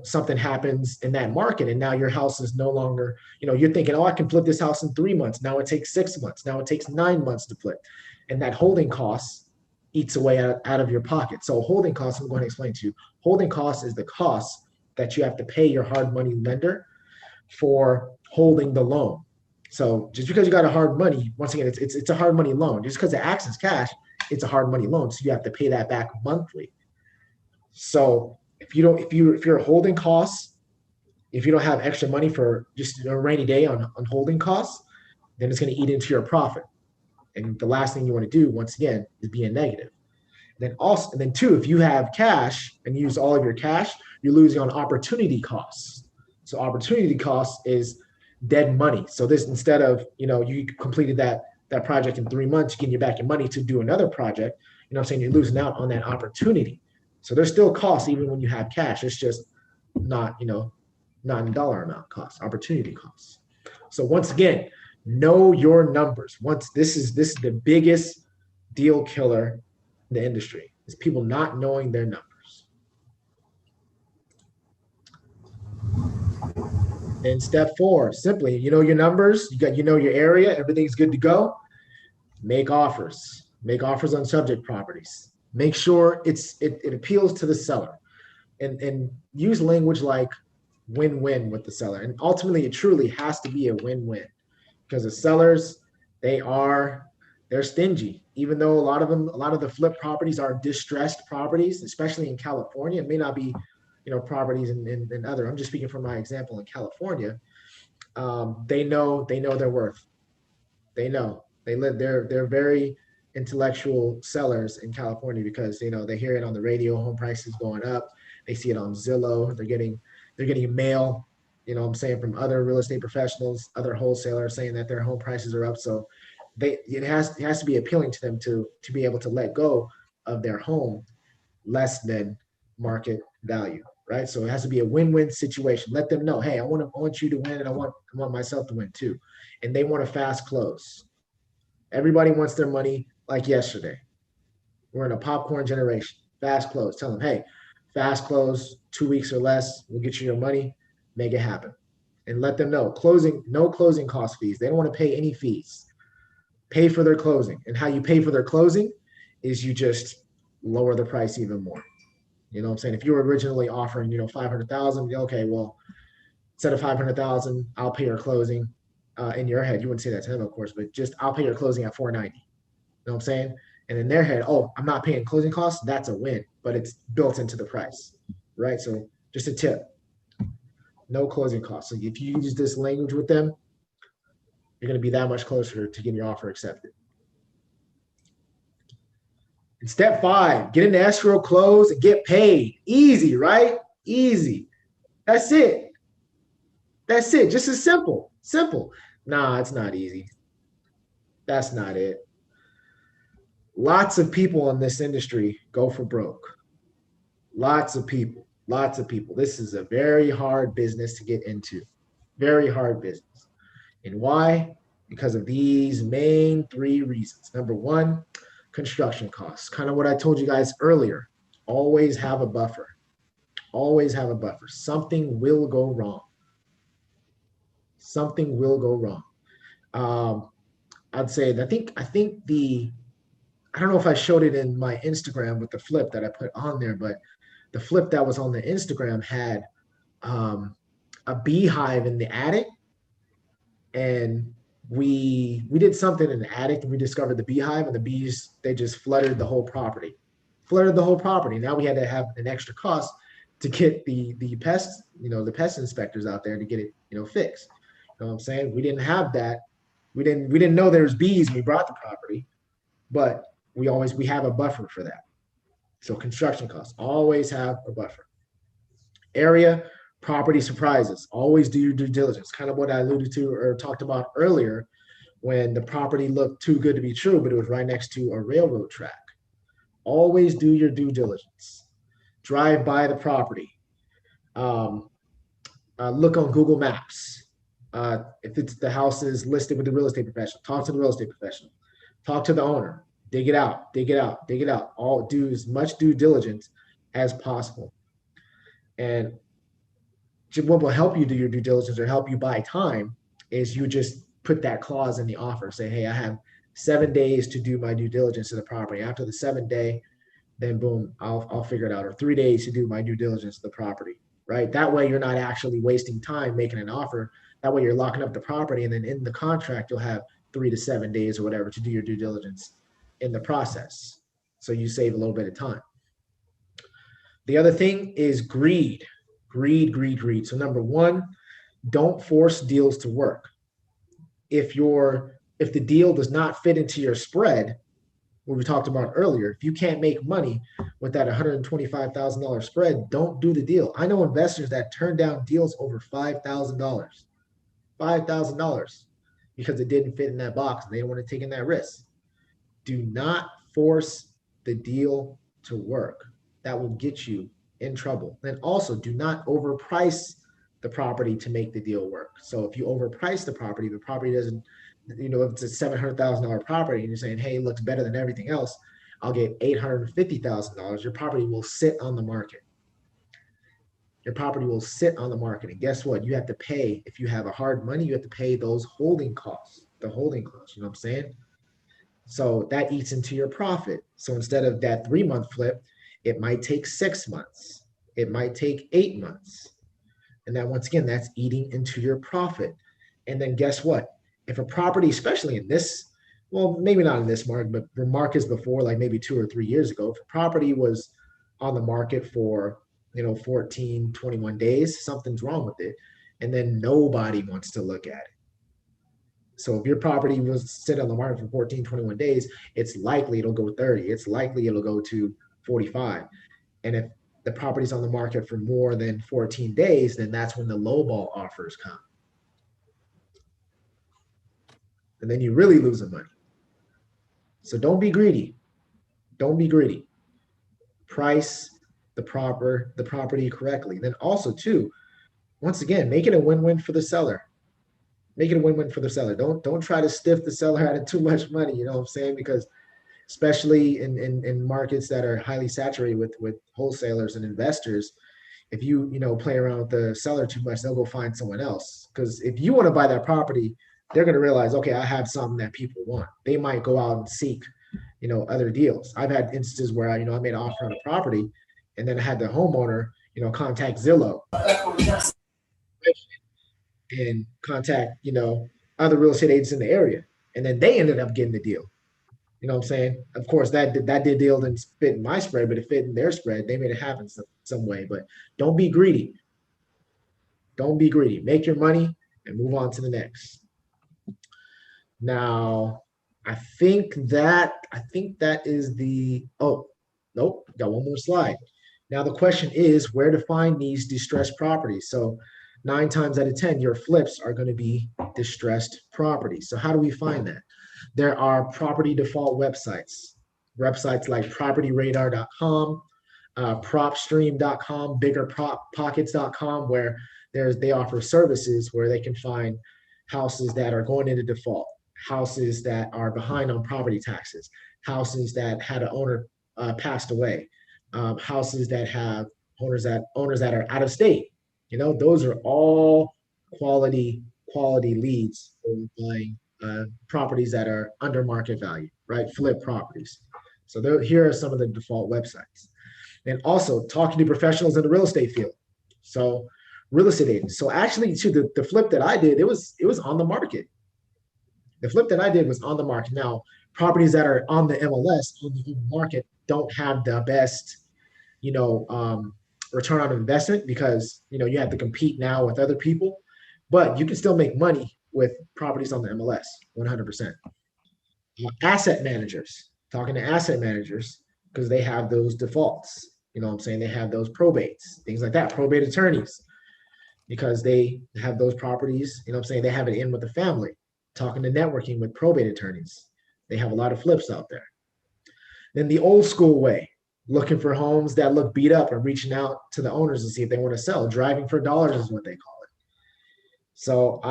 Speaker 20: something happens in that market and now your house is no longer, you're thinking, oh, I can flip this house in 3 months. Now it takes 6 months. Now it takes 9 months to flip. And that holding cost eats away out of your pocket. So holding costs, I'm going to explain to you. Holding costs is the cost that you have to pay your hard money lender for holding the loan. So just because you got a hard money, once again, it's a hard money loan. Just because it acts as cash, it's a hard money loan. So you have to pay that back monthly. So if you're holding costs, if you don't have extra money for just a rainy day on holding costs, then it's going to eat into your profit. And the last thing you want to do, once again, is be in negative. And then two, if you have cash and use all of your cash, you're losing on opportunity costs. So opportunity costs is dead money. So this, instead of, you completed that project in 3 months, getting you back your money to do another project, you're losing out on that opportunity. So there's still costs even when you have cash. It's just not in dollar amount costs, opportunity costs. So once again, know your numbers. This is the biggest deal killer in the industry, is people not knowing their numbers. And step 4, simply, your numbers, you know your area, everything's good to go. Make offers. Make offers on subject properties. Make sure it appeals to the seller, and use language like win-win with the seller. And ultimately, it truly has to be a win-win, because the sellers, they're stingy. Even though a lot of the flip properties are distressed properties, especially in California. It may not be, properties in other. I'm just speaking from my example in California. They know their worth. They're very intellectual sellers in California, because they hear it on the radio, home prices going up. They see it on Zillow. They're getting mail, you know what I'm saying, from other real estate professionals, other wholesalers saying that their home prices are up. So it has to be appealing to them to be able to let go of their home less than market value, right? So it has to be a win-win situation. Let them know, hey, I want you to win, and I want myself to win too. And they want a fast close. Everybody wants their money like yesterday. We're in a popcorn generation. Fast close. Tell them, hey, fast close, 2 weeks or less, we'll get you your money, make it happen. And let them know, no closing cost fees. They don't want to pay any fees. Pay for their closing. And how you pay for their closing is you just lower the price even more. You know what I'm saying? If you were originally offering, 500,000, okay, well, instead of 500,000, I'll pay your closing. In your head, you wouldn't say that to them, of course, but just I'll pay your closing at 490. You know what I'm saying? And in their head, oh, I'm not paying closing costs. That's a win, but it's built into the price, right? So just a tip, no closing costs. So if you use this language with them, you're going to be that much closer to getting your offer accepted. And step 5, get an escrow, close, and get paid. Easy, right? Easy. That's it. That's it. Just as simple. Simple. Nah, it's not easy. That's not it. Lots of people in this industry go for broke. Lots of people. This is a very hard business to get into. Very hard business. And why? Because of these main 3 reasons. Number 1, construction costs. Kind of what I told you guys earlier. Always have a buffer. Always have a buffer. Something will go wrong. Something will go wrong. I'd say, I think I don't know if I showed it in my Instagram with the flip that I put on there, but the flip that was on the Instagram had a beehive in the attic, and we did something in the attic, and we discovered the beehive, and the bees, they just flooded the whole property. Now we had to have an extra cost to get the pests, the pest inspectors out there to get it, fixed. You know what I'm saying? We didn't have that. We didn't know there was bees when we brought the property, but we have a buffer for that. So construction costs, always have a buffer. Area, property surprises, always do your due diligence. Kind of what I alluded to or talked about earlier when the property looked too good to be true, but it was right next to a railroad track. Always do your due diligence. Drive by the property. Look on Google Maps. If it's the house is listed with the real estate professional, talk to the real estate professional. Talk to the owner. Dig it out. All do as much due diligence as possible. And what will help you do your due diligence or help you buy time is you just put that clause in the offer. Say, hey, I have 7 days to do my due diligence of the property. After the 7th day, then boom, I'll figure it out. Or 3 days to do my due diligence of the property, right? That way you're not actually wasting time making an offer. That way you're locking up the property, and then in the contract, you'll have 3 to 7 days or whatever to do your due diligence in the process. So you save a little bit of time. The other thing is greed. So number 1, don't force deals to work. If the deal does not fit into your spread, what we talked about earlier, if you can't make money with that $125,000 spread, don't do the deal. I know investors that turn down deals over $5,000 because it didn't fit in that box and they don't want to take in that risk. Do not force the deal to work. That will get you in trouble. And also, do not overprice the property to make the deal work. So if you overprice the property doesn't, if it's a $700,000 property and you're saying, hey, it looks better than everything else, I'll get $850,000, your property will sit on the market. And guess what? You have to pay, if you have a hard money, you have to pay those holding costs, you know what I'm saying? So that eats into your profit. So instead of that 3-month flip, it might take 6 months. It might take 8 months. And that, once again, that's eating into your profit. And then guess what? If a property, especially in this, well, maybe not in this market, but the markets before, like maybe 2 or 3 years ago, if a property was on the market for, 14, 21 days, something's wrong with it. And then nobody wants to look at it. So if your property was sit on the market for 14, 21 days, it's likely it'll go 30. It's likely it'll go to 45. And if the property's on the market for more than 14 days, then that's when the lowball offers come. And then you really lose the money. So don't be greedy. Don't be greedy. Price the property correctly. Then also too, once again, make it a win-win for the seller. Make it a win-win for the seller. Don't try to stiff the seller out of too much money, you know what I'm saying? Because especially in markets that are highly saturated with wholesalers and investors, if you play around with the seller too much, they'll go find someone else. Because if you want to buy that property, they're going to realize, okay, I have something that people want. They might go out and seek, other deals. I've had instances where I made an offer on a property, and then I had the homeowner, contact Zillow and contact, other real estate agents in the area, and then they ended up getting the deal. You know what I'm saying? Of course, that deal didn't fit in my spread, but it fit in their spread. They made it happen some way. But don't be greedy. Don't be greedy. Make your money and move on to the next. Now, I think that is the, oh, nope, got one more slide. Now the question is where to find these distressed properties. So 9 times out of 10, your flips are going to be distressed properties. So how do we find that? There are property default websites like propertyradar.com, propstream.com, biggerpockets.com, where they offer services where they can find houses that are going into default, houses that are behind on property taxes, houses that had an owner passed away, houses that have owners that are out of state. Those are all quality leads for buying properties that are under market value, right? Flip properties. So here are some of the default websites. And also talking to professionals in the real estate field. So real estate agents. So actually, the flip that I did, it was on the market. The flip that I did was on the market. Now, properties that are on the MLS, on the market, don't have the best, return on investment because, you have to compete now with other people, but you can still make money with properties on the MLS, 100%. Asset managers, talking to asset managers because they have those defaults. You know what I'm saying? They have those probates, things like that, probate attorneys, because they have those properties, you know what I'm saying? They have it in with the family. Talking to networking with probate attorneys. They have a lot of flips out there. Then the old school way, looking for homes that look beat up and reaching out to the owners to see if they want to sell. Driving for dollars is what they call it. So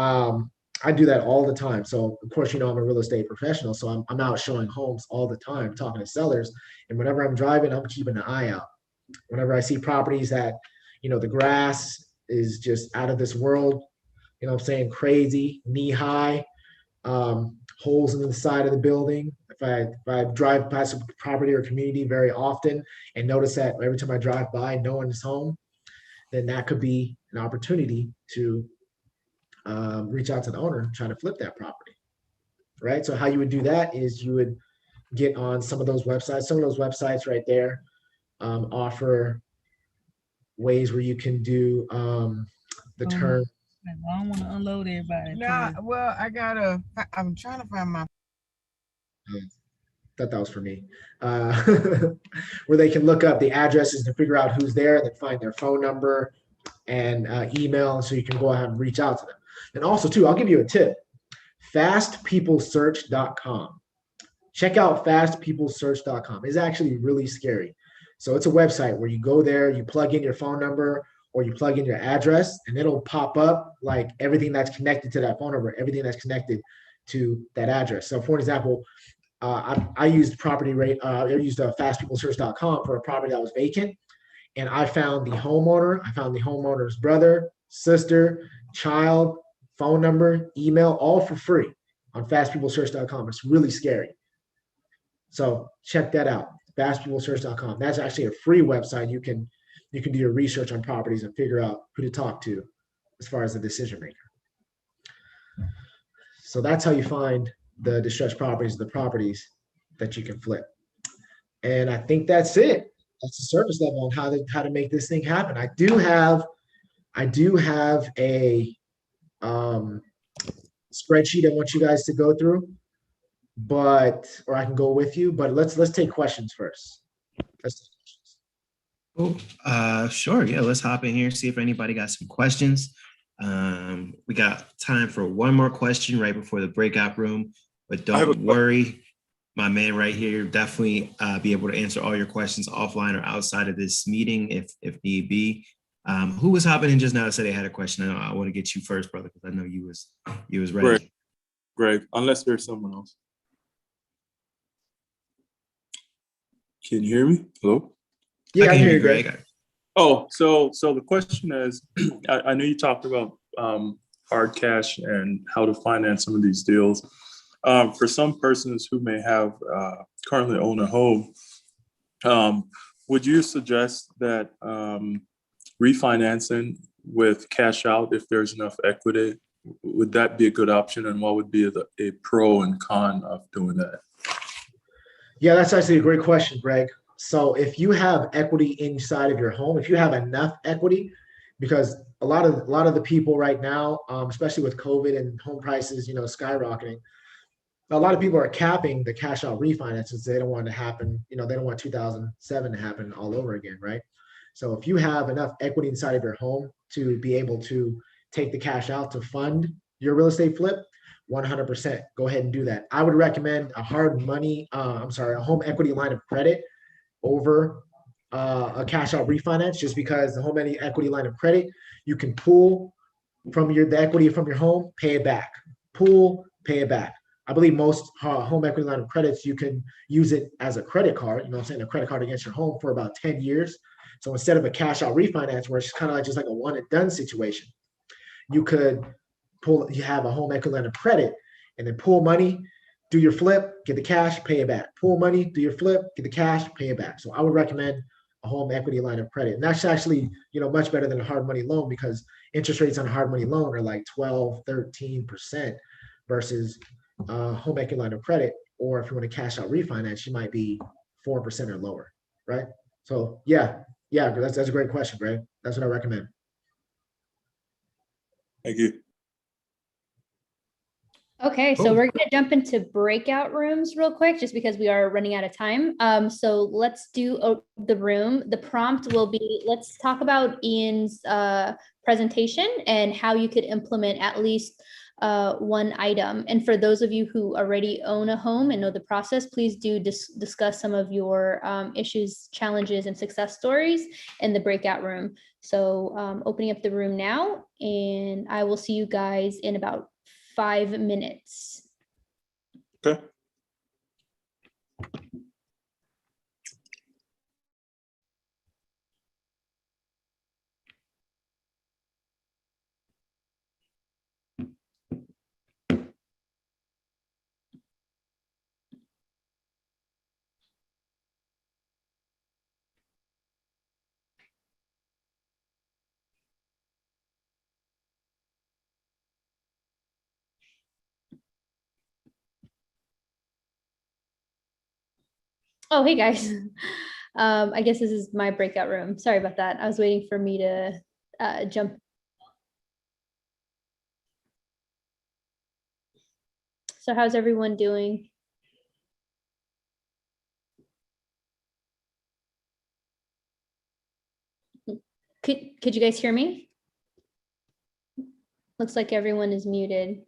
Speaker 20: I do that all the time. So of course, I'm a real estate professional, so I'm out showing homes all the time, talking to sellers. And whenever I'm driving, I'm keeping an eye out. Whenever I see properties that, the grass is just out of this world, you know what I'm saying, crazy, knee high, holes in the side of the building. If I drive past a property or community very often and notice that every time I drive by, no one is home, then that could be an opportunity to reach out to the owner, trying to flip that property, right? So how you would do that is you would get on some of those websites. Some of those websites right there offer ways where you can do the term.
Speaker 21: I don't want to unload everybody. Nah, well, I'm trying to find my.
Speaker 20: Thought that was for me. Where they can look up the addresses and figure out who's there, and then find their phone number and email, so you can go ahead and reach out to them. And also, too, I'll give you a tip. Fastpeoplesearch.com. Check out fastpeoplesearch.com. It's actually really scary. So it's a website where you go there, you plug in your phone number or you plug in your address, and it'll pop up like everything that's connected to that phone number, everything that's connected to that address. So for example, I used fastpeoplesearch.com for a property that was vacant, and I found the homeowner, I found the homeowner's brother, sister, child, phone number, email, all for free on fastpeoplesearch.com. It's really scary. So check that out, fastpeoplesearch.com. That's actually a free website. You can do your research on properties and figure out who to talk to as far as the decision maker. So that's how you find the distressed properties, the properties that you can flip. And I think that's it. That's the surface level on how to make this thing happen. I do have a spreadsheet I want you guys to go through, or I can go with you, but let's take questions first.
Speaker 3: Cool. Sure. Yeah, let's hop in here, see if anybody got some questions. We got time for one more question right before the breakout room, but don't worry. My man right here definitely be able to answer all your questions offline or outside of this meeting if need be. Who was hopping in just now to say they had a question? I want to get you first, brother, because I know you was ready.
Speaker 1: Great. Unless there's someone else. Can you hear me? Hello?
Speaker 20: Yeah, I can hear you, Greg.
Speaker 1: Oh, so the question is, I know you talked about hard cash and how to finance some of these deals. For some persons who may have currently own a home, would you suggest that refinancing with cash out, if there's enough equity, would that be a good option? And what would be a pro and con of doing that?
Speaker 20: Yeah, that's actually a great question, Greg. So if you have equity inside of your home, if you have enough equity, because a lot of the people right now, especially with COVID and home prices, skyrocketing, a lot of people are capping the cash out refinances. They don't want it to happen. They don't want 2007 to happen all over again, right? So if you have enough equity inside of your home to be able to take the cash out to fund your real estate flip, 100% go ahead and do that. I would recommend a home equity line of credit over a cash out refinance, just because the home equity line of credit, you can pull from the equity from your home, pay it back, pay it back. I believe most home equity line of credits, you can use it as a credit card, a credit card against your home for about 10 years. So instead of a cash out refinance, where it's kind of just like a one and done situation, you have a home equity line of credit and then pull money, do your flip, get the cash, pay it back. Pull money, do your flip, get the cash, pay it back. So I would recommend a home equity line of credit. And that's actually, much better than a hard money loan, because interest rates on a hard money loan are like 12, 13% versus home equity line of credit. Or if you want to cash out refinance, you might be 4% or lower, right? So yeah, that's a great question, Greg. That's what I recommend.
Speaker 1: Thank you.
Speaker 15: Okay, so we're going to jump into breakout rooms real quick, just because we are running out of time. So let's do the room. The prompt will be, let's talk about Ian's presentation and how you could implement at least one item. And for those of you who already own a home and know the process, please do discuss some of your issues, challenges, and success stories in the breakout room. So opening up the room now, and I will see you guys in about 5 minutes.
Speaker 1: Okay.
Speaker 15: Oh, hey guys. I guess this is my breakout room. Sorry about that. I was waiting for me to jump. So how's everyone doing? Could you guys hear me? Looks like everyone is muted.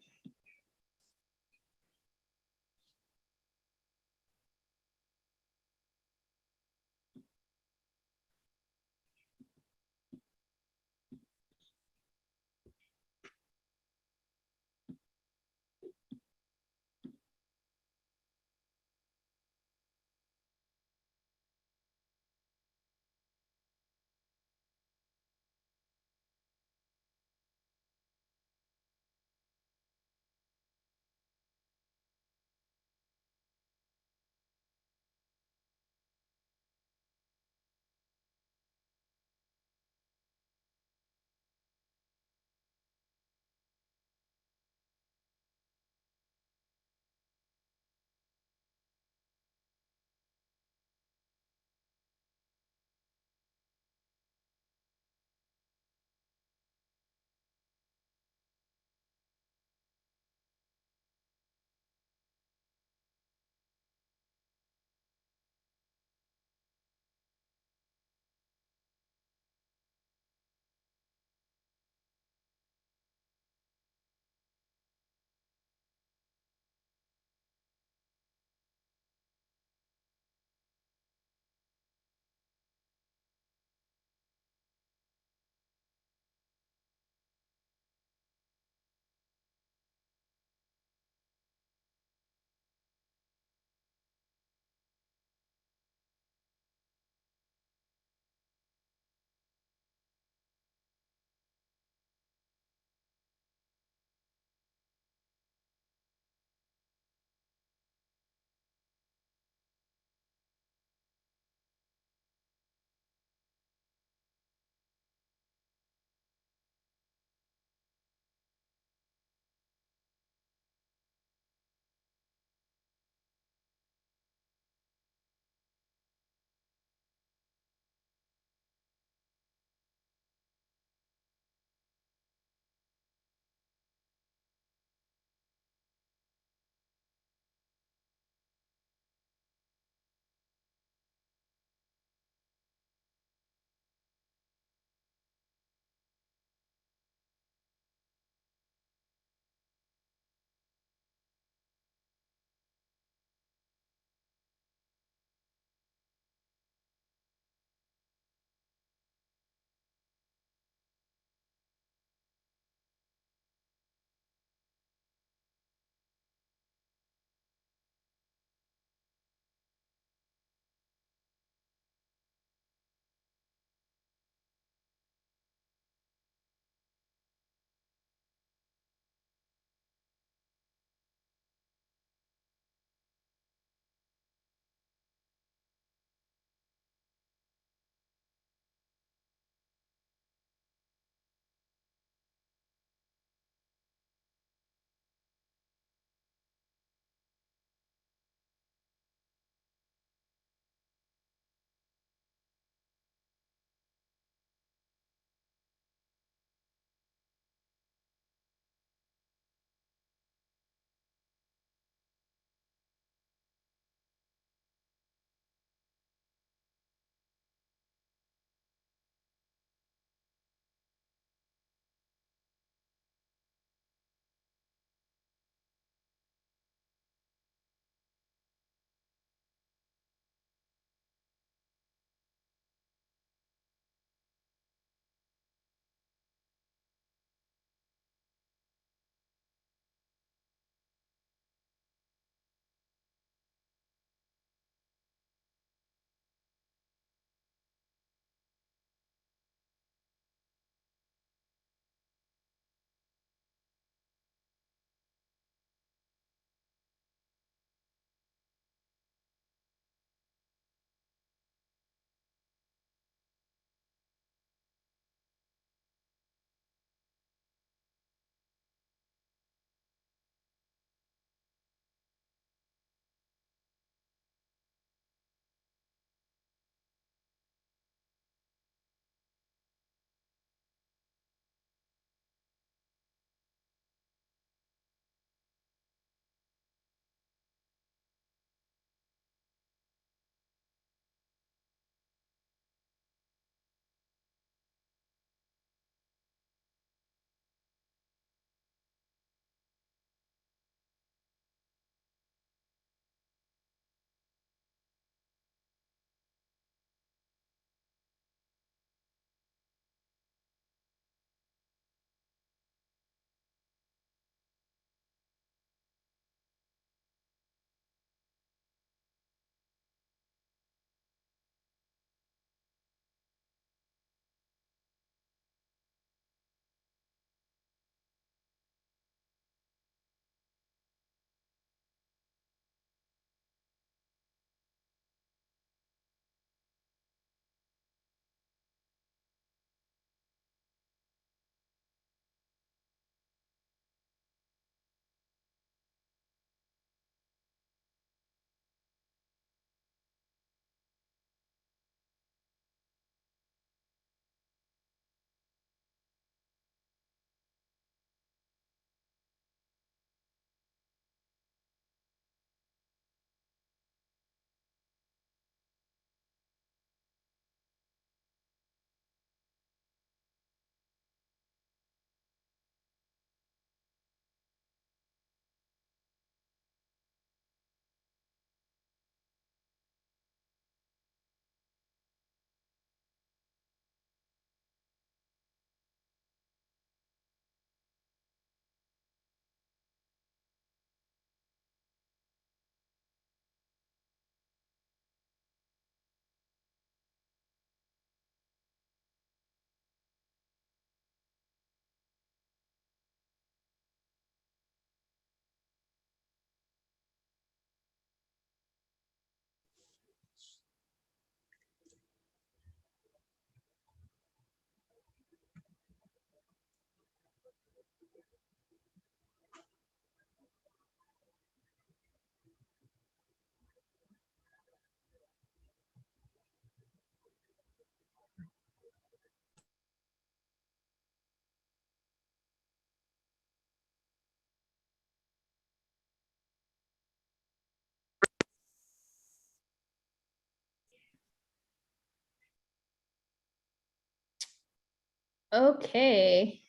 Speaker 15: Okay.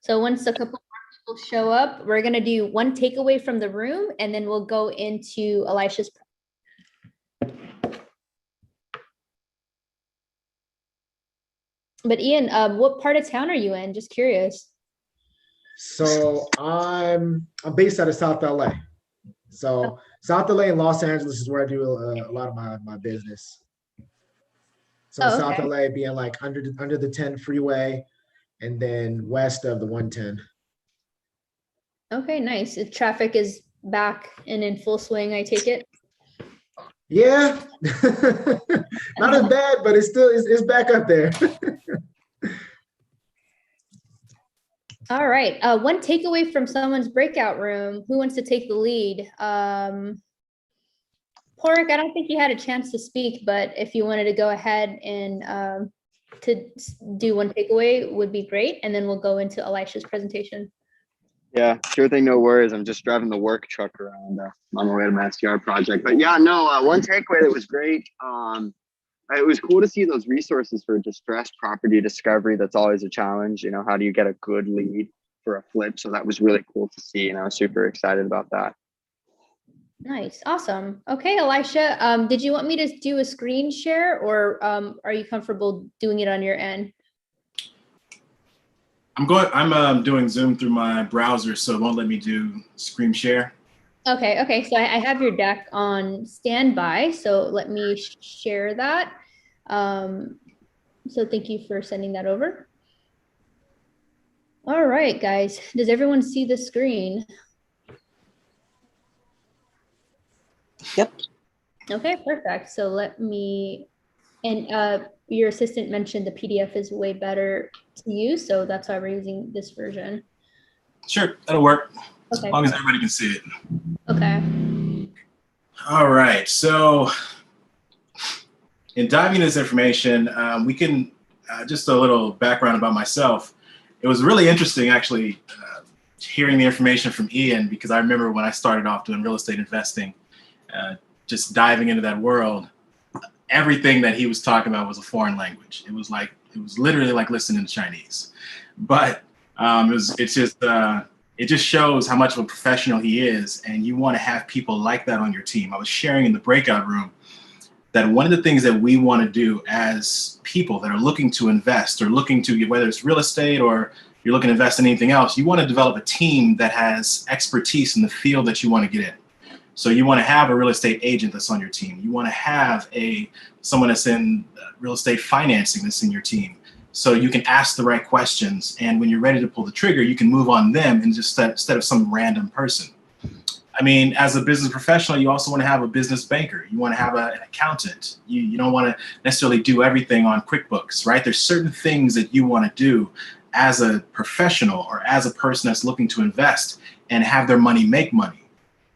Speaker 15: So once a couple more people show up, we're gonna do one takeaway from the room, and then we'll go into Elisha's. But Ian, what part of town are you in? Just curious.
Speaker 20: So I'm based out of South LA. So South LA and Los Angeles is where I do a lot of my business. So
Speaker 15: Oh,
Speaker 20: South
Speaker 15: okay.
Speaker 20: LA being like under the 10 freeway, and then west of the 110.
Speaker 15: Okay, nice. If traffic is back and in full swing, I take it.
Speaker 20: Yeah, not as bad, but it's back up there.
Speaker 15: All right. One takeaway from someone's breakout room. Who wants to take the lead? Porrick, I don't think you had a chance to speak, but if you wanted to go ahead and to do one takeaway would be great. And then we'll go into Elisha's presentation.
Speaker 4: Yeah, sure thing. No worries. I'm just driving the work truck around on my way to my SDR project. But yeah, no, one takeaway that was great. It was cool to see those resources for distressed property discovery. That's always a challenge. You know, how do you get a good lead for a flip? So that was really cool to see, and I was super excited about that.
Speaker 15: Nice. Awesome. Okay, Elisha, did you want me to do a screen share, or are you comfortable doing it on your end?
Speaker 19: I'm doing Zoom through my browser, so it won't let me do screen share.
Speaker 15: Okay. So I have your deck on standby, so let me share that. So thank you for sending that over. All right, guys, does everyone see the screen?
Speaker 4: Yep.
Speaker 15: Okay, perfect. So let me, and your assistant mentioned the PDF is way better to use, so that's why we're using this version.
Speaker 19: Sure, that'll work.
Speaker 15: Okay.
Speaker 19: As long as everybody can see it.
Speaker 15: Okay.
Speaker 19: All right, so in diving into this information, we can, just a little background about myself. It was really interesting actually hearing the information from Ian, because I remember when I started off doing real estate investing, just diving into that world, everything that he was talking about was a foreign language. It was literally like listening to Chinese. But it just shows how much of a professional he is, and you want to have people like that on your team. I was sharing in the breakout room that one of the things that we want to do as people that are looking to invest or looking to, whether it's real estate or you're looking to invest in anything else, you want to develop a team that has expertise in the field that you want to get in. So you want to have a real estate agent that's on your team. You want to have someone that's in real estate financing that's in your team. So you can ask the right questions, and when you're ready to pull the trigger, you can move on them and just instead of some random person. I mean, as a business professional, you also want to have a business banker. You want to have an accountant. You don't want to necessarily do everything on QuickBooks, right? There's certain things that you want to do as a professional or as a person that's looking to invest and have their money make money,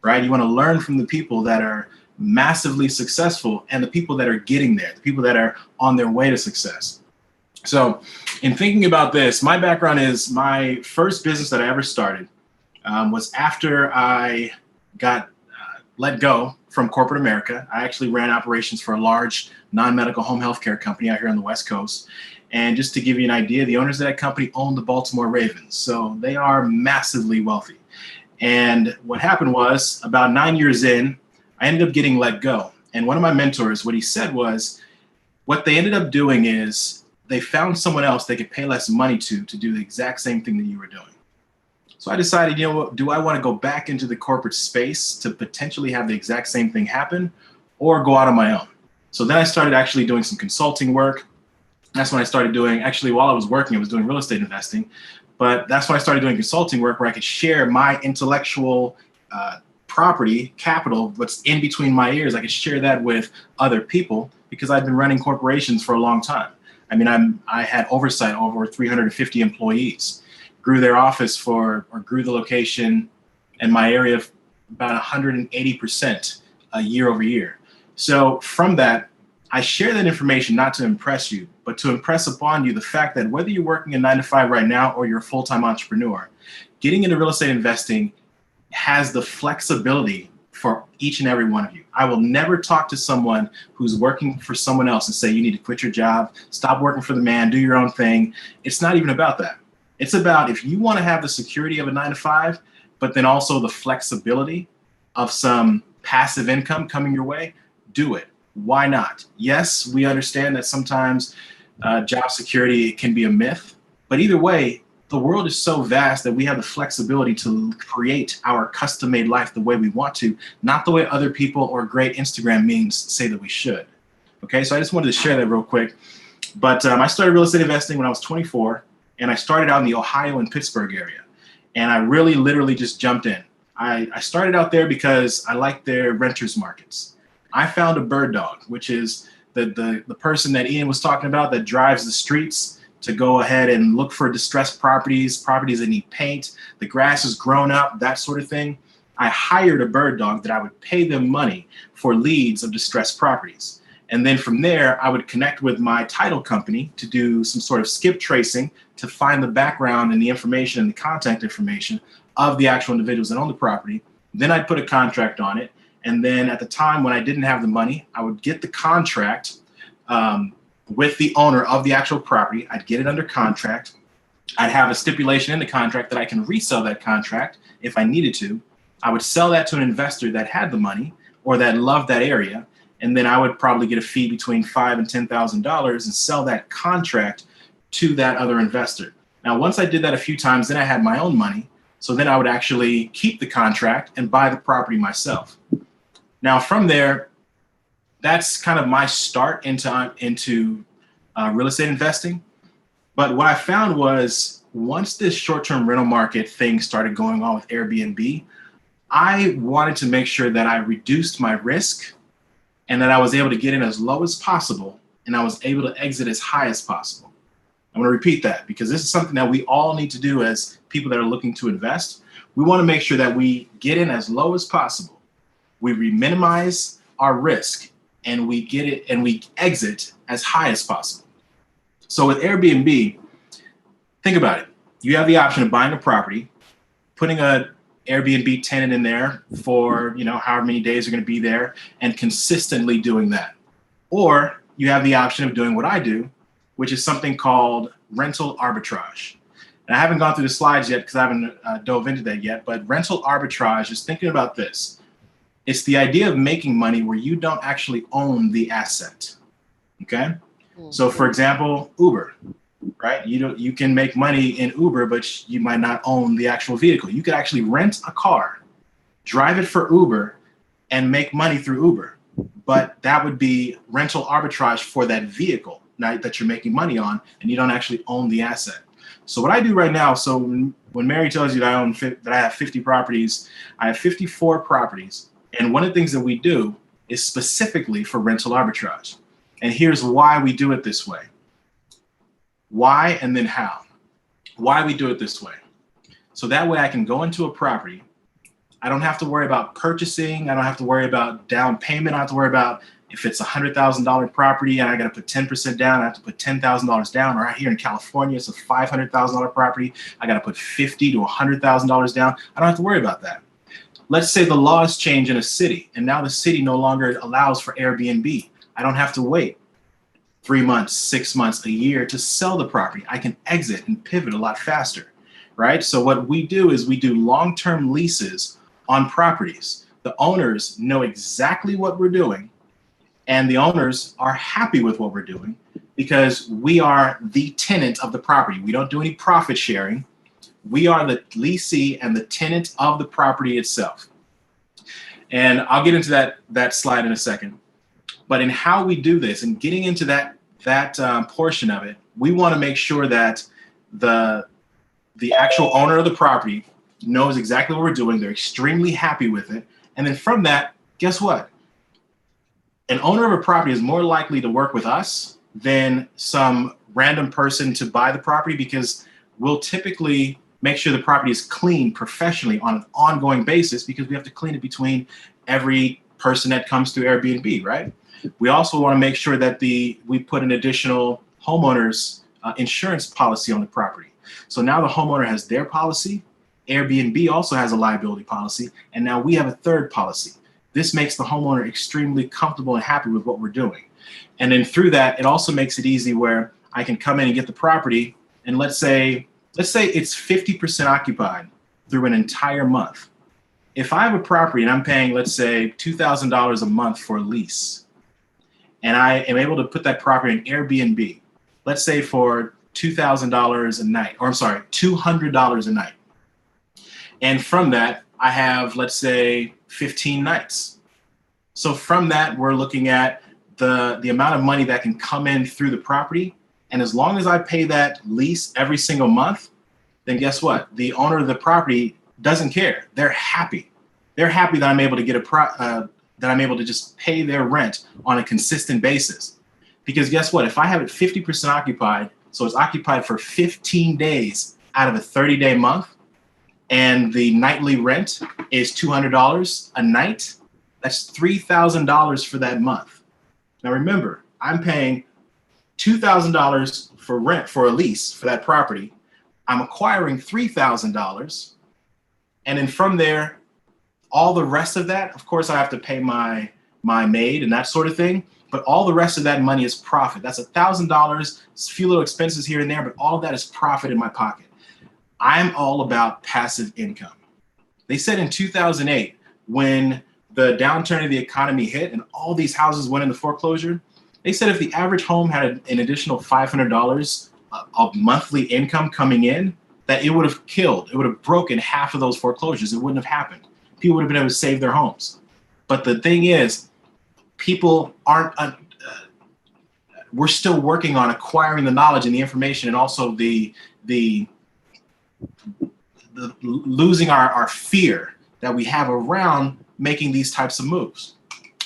Speaker 19: right? You want to learn from the people that are massively successful and the people that are getting there, the people that are on their way to success. So in thinking about this, my background is my first business that I ever started was after I got let go from corporate America. I actually ran operations for a large non-medical home healthcare company out here on the West Coast. And just to give you an idea, the owners of that company own the Baltimore Ravens. So they are massively wealthy. And what happened was, about 9 years in, I ended up getting let go. And one of my mentors, what he said was, what they ended up doing is they found someone else they could pay less money to do the exact same thing that you were doing. So I decided, you know what, do I want to go back into the corporate space to potentially have the exact same thing happen, or go out on my own? So then I started actually doing some consulting work. That's when I started doing, actually while I was working, I was doing real estate investing. But that's when I started doing consulting work where I could share my intellectual property, capital, what's in between my ears. I could share that with other people because I've been running corporations for a long time. I mean, I had oversight over 350 employees. grew their office or grew the location in my area about 180% year over year. So from that, I share that information not to impress you, but to impress upon you the fact that whether you're working a 9-to-5 right now or you're a full-time entrepreneur, getting into real estate investing has the flexibility for each and every one of you. I will never talk to someone who's working for someone else and say, you need to quit your job, stop working for the man, do your own thing. It's not even about that. It's about if you want to have the security of a 9-to-5, but then also the flexibility of some passive income coming your way, do it. Why not? Yes, we understand that sometimes job security can be a myth, but either way, the world is so vast that we have the flexibility to create our custom-made life the way we want to, not the way other people or great Instagram memes say that we should. Okay, so I just wanted to share that real quick. But I started real estate investing when I was 24, and I started out in the Ohio and Pittsburgh area. And I really literally just jumped in. I started out there because I liked their renters markets. I found a bird dog, which is the person that Ian was talking about that drives the streets to go ahead and look for distressed properties that need paint, the grass has grown up, that sort of thing. I hired a bird dog that I would pay them money for leads of distressed properties. And then from there, I would connect with my title company to do some sort of skip tracing to find the background and the information and the contact information of the actual individuals that own the property. Then I'd put a contract on it. And then at the time when I didn't have the money, I would get the contract with the owner of the actual property. I'd get it under contract. I'd have a stipulation in the contract that I can resell that contract if I needed to. I would sell that to an investor that had the money or that loved that area. And then I would probably get a fee between $5,000 and $10,000 and sell that contract to that other investor. Now, once I did that a few times, then I had my own money. So then I would actually keep the contract and buy the property myself. Now, from there, that's kind of my start into real estate investing. But what I found was once this short-term rental market thing started going on with Airbnb, I wanted to make sure that I reduced my risk and that I was able to get in as low as possible and I was able to exit as high as possible. I'm going to repeat that because this is something that we all need to do as people that are looking to invest. We want to make sure that we get in as low as possible. We minimize our risk and we get it and we exit as high as possible. So with Airbnb, think about it. You have the option of buying a property, putting a Airbnb tenant in there for, however many days you're going to be there and consistently doing that. Or you have the option of doing what I do, which is something called rental arbitrage. And I haven't gone through the slides yet because I haven't dove into that yet, but rental arbitrage is thinking about this. It's the idea of making money where you don't actually own the asset, okay? So for example, Uber, right? You can make money in Uber, but you might not own the actual vehicle. You could actually rent a car, drive it for Uber, and make money through Uber. But that would be rental arbitrage for that vehicle that you're making money on, and you don't actually own the asset. So what I do right now, so when Mary tells you that I have 50 properties, I have 54 properties. And one of the things that we do is specifically for rental arbitrage. And here's why we do it this way. Why and then how. Why we do it this way. So that way I can go into a property. I don't have to worry about purchasing. I don't have to worry about down payment. I don't have to worry about if it's a $100,000 property and I got to put 10% down, I have to put $10,000 down. Or here in California, it's a $500,000 property. I got to put $50,000 to $100,000 down. I don't have to worry about that. Let's say the laws change in a city and now the city no longer allows for Airbnb. I don't have to wait 3 months, 6 months, a year to sell the property. I can exit and pivot a lot faster, right? So what we do is we do long-term leases on properties. The owners know exactly what we're doing and the owners are happy with what we're doing because we are the tenant of the property. We don't do any profit sharing. We are the leasee and the tenant of the property itself. And I'll get into that slide in a second. But in how we do this and getting into that portion of it, we want to make sure that the actual owner of the property knows exactly what we're doing. They're extremely happy with it. And then from that, guess what? An owner of a property is more likely to work with us than some random person to buy the property because we'll typically make sure the property is cleaned professionally on an ongoing basis, because we have to clean it between every person that comes through Airbnb, right? We also want to make sure that we put an additional homeowner's insurance policy on the property. So now the homeowner has their policy, Airbnb also has a liability policy, and now we have a third policy. This makes the homeowner extremely comfortable and happy with what we're doing. And then through that, it also makes it easy where I can come in and get the property, and let's say it's 50% occupied through an entire month. If I have a property and I'm paying, let's say, $2,000 a month for a lease, and I am able to put that property in Airbnb, let's say for $2,000 a night, or I'm sorry, $200 a night. And from that, I have, let's say, 15 nights. So from that, we're looking at the amount of money that can come in through the property. And as long as I pay that lease every single month, then guess what? The owner of the property doesn't care. They're happy. They're happy that I'm able to get that I'm able to just pay their rent on a consistent basis. Because guess what? If I have it 50% occupied, so it's occupied for 15 days out of a 30-day month, and the nightly rent is $200 a night, that's $3,000 for that month. Now remember, I'm paying $2,000 for rent for a lease for that property. I'm acquiring $3,000. And then from there, all the rest of that, of course, I have to pay my maid and that sort of thing. But all the rest of that money is profit. That's $1,000, a few little expenses here and there, but all of that is profit in my pocket. I'm all about passive income. They said in 2008, when the downturn of the economy hit and all these houses went into foreclosure, they said if the average home had an additional $500 of monthly income coming in, that it would have broken half of those foreclosures. It wouldn't have happened. People would have been able to save their homes. But the thing is, people aren't, we're still working on acquiring the knowledge and the information, and also the losing our fear that we have around making these types of moves.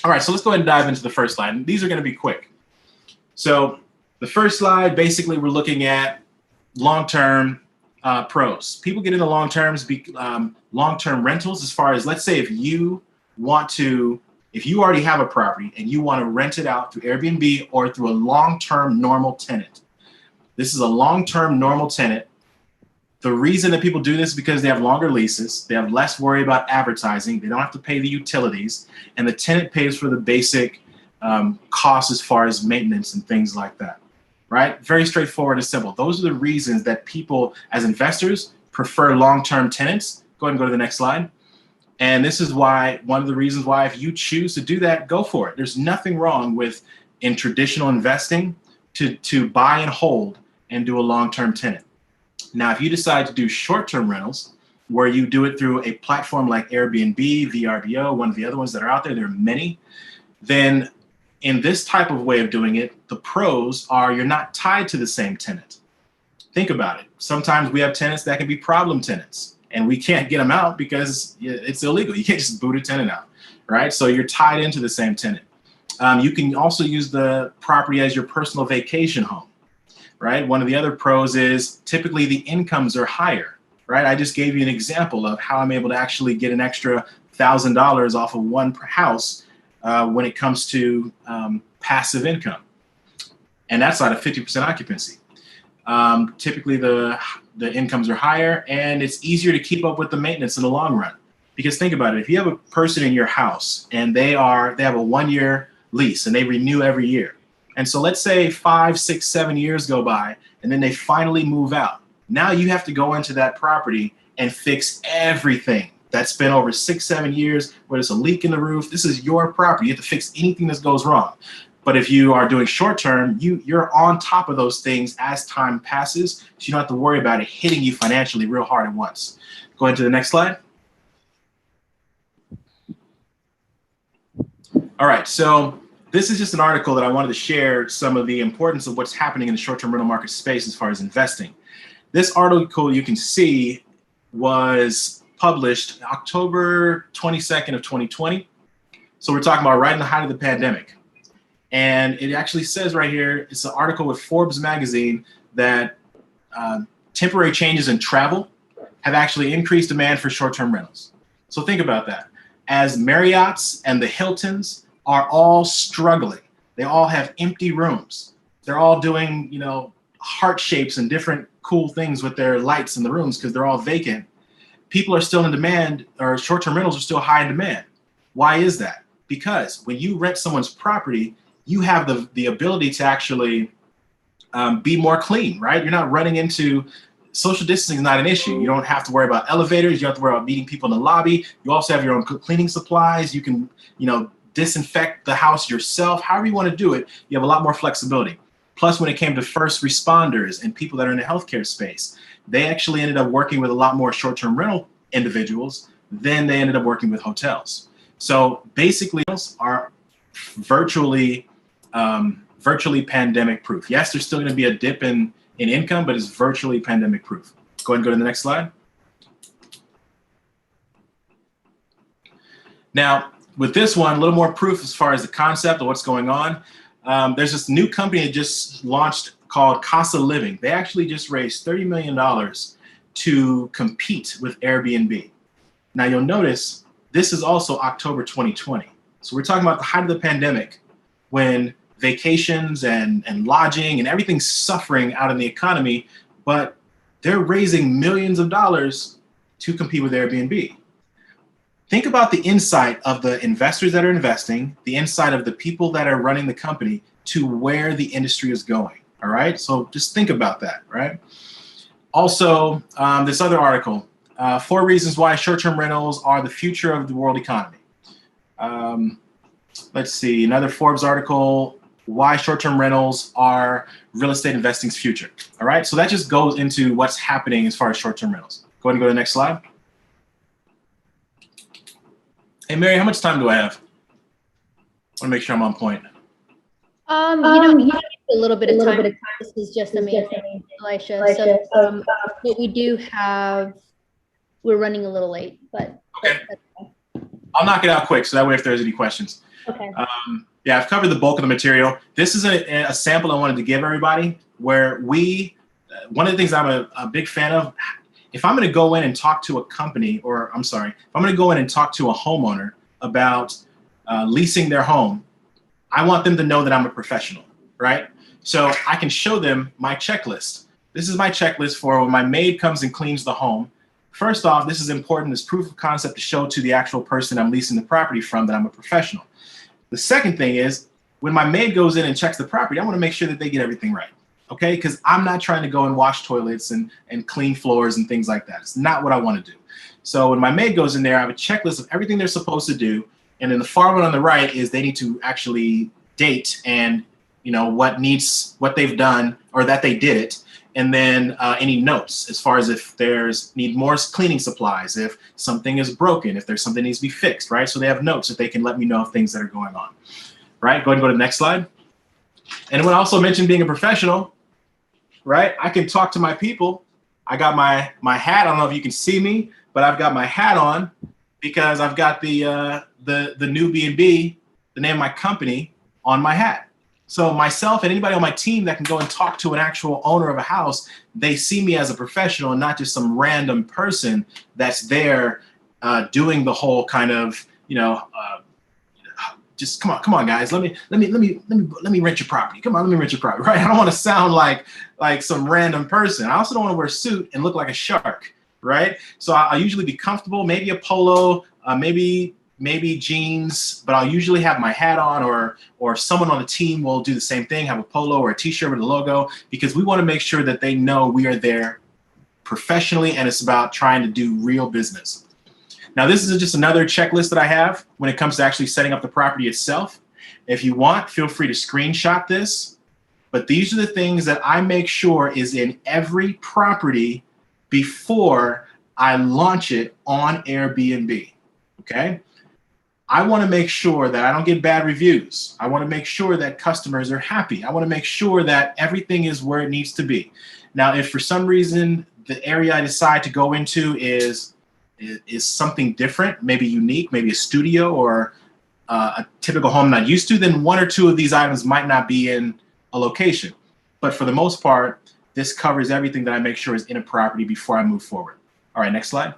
Speaker 19: All right, so let's go ahead and dive into the first slide. And these are going to be quick. So the first slide, basically, we're looking at long-term pros. People get into long-term rentals as far as, let's say, if you already have a property and you want to rent it out through Airbnb or through a long-term normal tenant. This is a long-term normal tenant. The reason that people do this is because they have longer leases, they have less worry about advertising, they don't have to pay the utilities, and the tenant pays for the basic costs as far as maintenance and things like that, right? Very straightforward and simple. Those are the reasons that people, as investors, prefer long-term tenants. Go ahead and go to the next slide. And this is why, one of the reasons why, if you choose to do that, go for it. There's nothing wrong with, in traditional investing, to buy and hold and do a long-term tenant. Now, if you decide to do short-term rentals, where you do it through a platform like Airbnb, VRBO, one of the other ones that are out there, there are many, then in this type of way of doing it, the pros are you're not tied to the same tenant. Think about it. Sometimes we have tenants that can be problem tenants, and we can't get them out because it's illegal. You can't just boot a tenant out, right? So you're tied into the same tenant. You can also use the property as your personal vacation home. Right? One of the other pros is typically the incomes are higher, right? I just gave you an example of how I'm able to actually get an extra $1,000 off of one house when it comes to passive income. And that's at a 50% occupancy. Typically the incomes are higher, and it's easier to keep up with the maintenance in the long run. Because think about it, if you have a person in your house and they have a 1-year lease and they renew every year, and so let's say 5, 6, 7 years go by, and then they finally move out. Now you have to go into that property and fix everything that's been over 6, 7 years, whether it's a leak in the roof. This is your property. You have to fix anything that goes wrong. But if you are doing short term, you're on top of those things as time passes, so you don't have to worry about it hitting you financially real hard at once. Go ahead to the next slide. All right, so this is just an article that I wanted to share some of the importance of what's happening in the short-term rental market space as far as investing. This article, you can see, was published October 22nd of 2020. So we're talking about right in the height of the pandemic. And it actually says right here, it's an article with Forbes magazine that temporary changes in travel have actually increased demand for short-term rentals. So think about that. As Marriott's and the Hiltons are all struggling, they all have empty rooms. They're all doing, you know, heart shapes and different cool things with their lights in the rooms because they're all vacant. People are still in demand, or short-term rentals are still high in demand. Why is that? Because when you rent someone's property, you have the ability to actually be more clean, right? You're not running into, social distancing is not an issue. You don't have to worry about elevators. You don't have to worry about meeting people in the lobby. You also have your own cleaning supplies. You can, you know, disinfect the house yourself. However you want to do it, you have a lot more flexibility. Plus, when it came to first responders and people that are in the healthcare space, they actually ended up working with a lot more short-term rental individuals than they ended up working with hotels. So basically, are virtually pandemic proof. Yes, there's still going to be a dip in income, but it's virtually pandemic proof. Go ahead and go to the next slide. Now, with this one, a little more proof as far as the concept of what's going on. There's this new company that just launched called Casa Living. They actually just raised $30 million to compete with Airbnb. Now you'll notice this is also October 2020. So we're talking about the height of the pandemic when vacations and lodging and everything's suffering out in the economy, but they're raising millions of dollars to compete with Airbnb. Think about the insight of the investors that are investing, the insight of the people that are running the company to where the industry is going, all right? So just think about that, right? Also, this other article, 4 reasons why short-term rentals are the future of the world economy. Let's see, another Forbes article, why short-term rentals are real estate investing's future, all right? So that just goes into what's happening as far as short-term rentals. Go ahead and go to the next slide. Hey, Mary, how much time do I have? I want to make sure I'm on point.
Speaker 15: You know, you have a little bit of time. This is just amazing, Elisha. So what we do have, we're running a little late, but
Speaker 19: okay. I'll knock it out quick, so that way if there's any questions.
Speaker 15: Okay.
Speaker 19: Yeah, I've covered the bulk of the material. This is a sample I wanted to give everybody where one of the things I'm a big fan of, if I'm going to go in and talk to a company, or I'm sorry, if I'm going to go in and talk to a homeowner about leasing their home, I want them to know that I'm a professional, right? So I can show them my checklist. This is my checklist for when my maid comes and cleans the home. First off, this is important as proof of concept to show to the actual person I'm leasing the property from that I'm a professional. The second thing is when my maid goes in and checks the property, I want to make sure that they get everything right. Okay, because I'm not trying to go and wash toilets and clean floors and things like that. It's not what I want to do. So when my maid goes in there, I have a checklist of everything they're supposed to do. And then the far one on the right is they need to actually date and, you know, what they've done or that they did it. And then any notes as far as if need more cleaning supplies, if something is broken, if there's something that needs to be fixed, right? So they have notes that they can let me know of things that are going on, right? Go ahead and go to the next slide. And when I also mentioned being a professional, right? I can talk to my people. I got my hat. I don't know if you can see me, but I've got my hat on because I've got the new B&B, the name of my company, on my hat. So myself and anybody on my team that can go and talk to an actual owner of a house, they see me as a professional and not just some random person that's there doing the whole kind of, you know, just come on, guys. Let me rent your property. Come on, let me rent your property. Right? I don't want to sound like some random person. I also don't want to wear a suit and look like a shark. Right? So I usually be comfortable, maybe a polo, maybe jeans, but I'll usually have my hat on, or someone on the team will do the same thing, have a polo or a t-shirt with a logo, because we want to make sure that they know we are there professionally and it's about trying to do real business. Now, this is just another checklist that I have when it comes to actually setting up the property itself. If you want, feel free to screenshot this, but these are the things that I make sure is in every property before I launch it on Airbnb, okay? I want to make sure that I don't get bad reviews. I want to make sure that customers are happy. I want to make sure that everything is where it needs to be. Now, if for some reason the area I decide to go into is something different, maybe unique, maybe a studio or a typical home I'm not used to, then 1 or 2 of these items might not be in a location. But for the most part, this covers everything that I make sure is in a property before I move forward. All right, next slide.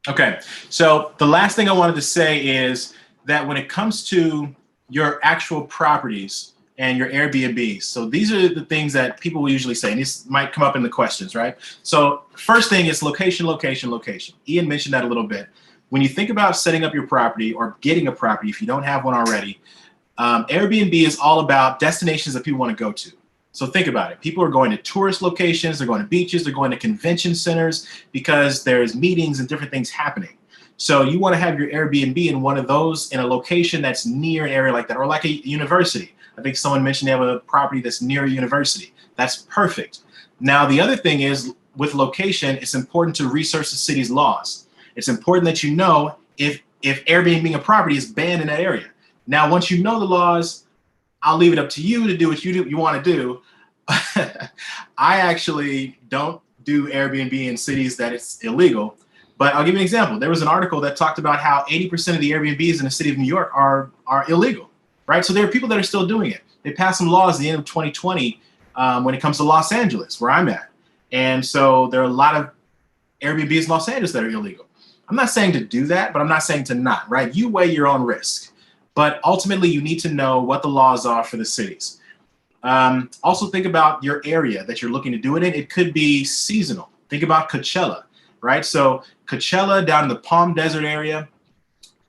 Speaker 19: Okay, so the last thing I wanted to say is that when it comes to your actual properties and your Airbnb, so these are the things that people will usually say, and this might come up in the questions, right? So first thing is location, location, location. Ian mentioned that a little bit. When you think about setting up your property or getting a property, if you don't have one already, Airbnb is all about destinations that people want to go to. So think about it. People are going to tourist locations, they're going to beaches, they're going to convention centers because there's meetings and different things happening. So you want to have your Airbnb in one of those in a location that's near an area like that, or like a university. I think someone mentioned they have a property that's near a university. That's perfect. Now, the other thing is with location, it's important to research the city's laws. It's important that you know if Airbnb a property is banned in that area. Now, once you know the laws, I'll leave it up to you to do what you want to do. I actually don't do Airbnb in cities that it's illegal, but I'll give you an example. There was an article that talked about how 80% of the Airbnbs in the city of New York are illegal, right? So there are people that are still doing it. They passed some laws at the end of 2020 when it comes to Los Angeles, where I'm at. And so there are a lot of Airbnbs in Los Angeles that are illegal. I'm not saying to do that, but I'm not saying to not, right? You weigh your own risk. But ultimately, you need to know what the laws are for the cities. Also think about your area that you're looking to do it in. It could be seasonal. Think about Coachella, right? So Coachella down in the Palm Desert area.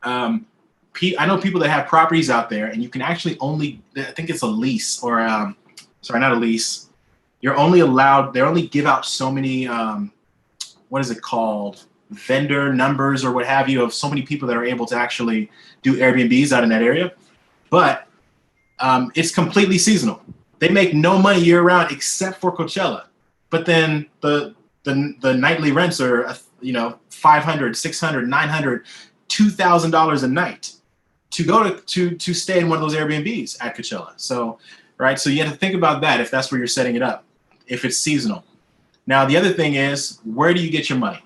Speaker 19: I know people that have properties out there, and you can actually only, I think it's a lease or, sorry, not a lease. You're only allowed, they only give out so many, what is it called? Vendor numbers or what have you of so many people that are able to actually do Airbnbs out in that area. But it's completely seasonal. They make no money year round except for Coachella. But then the nightly rents are, $500, $600, $900, $2,000 a night to go to stay in one of those Airbnbs at Coachella. So, right. So you have to think about that if that's where you're setting it up, if it's seasonal. Now, the other thing is, where do you get your money?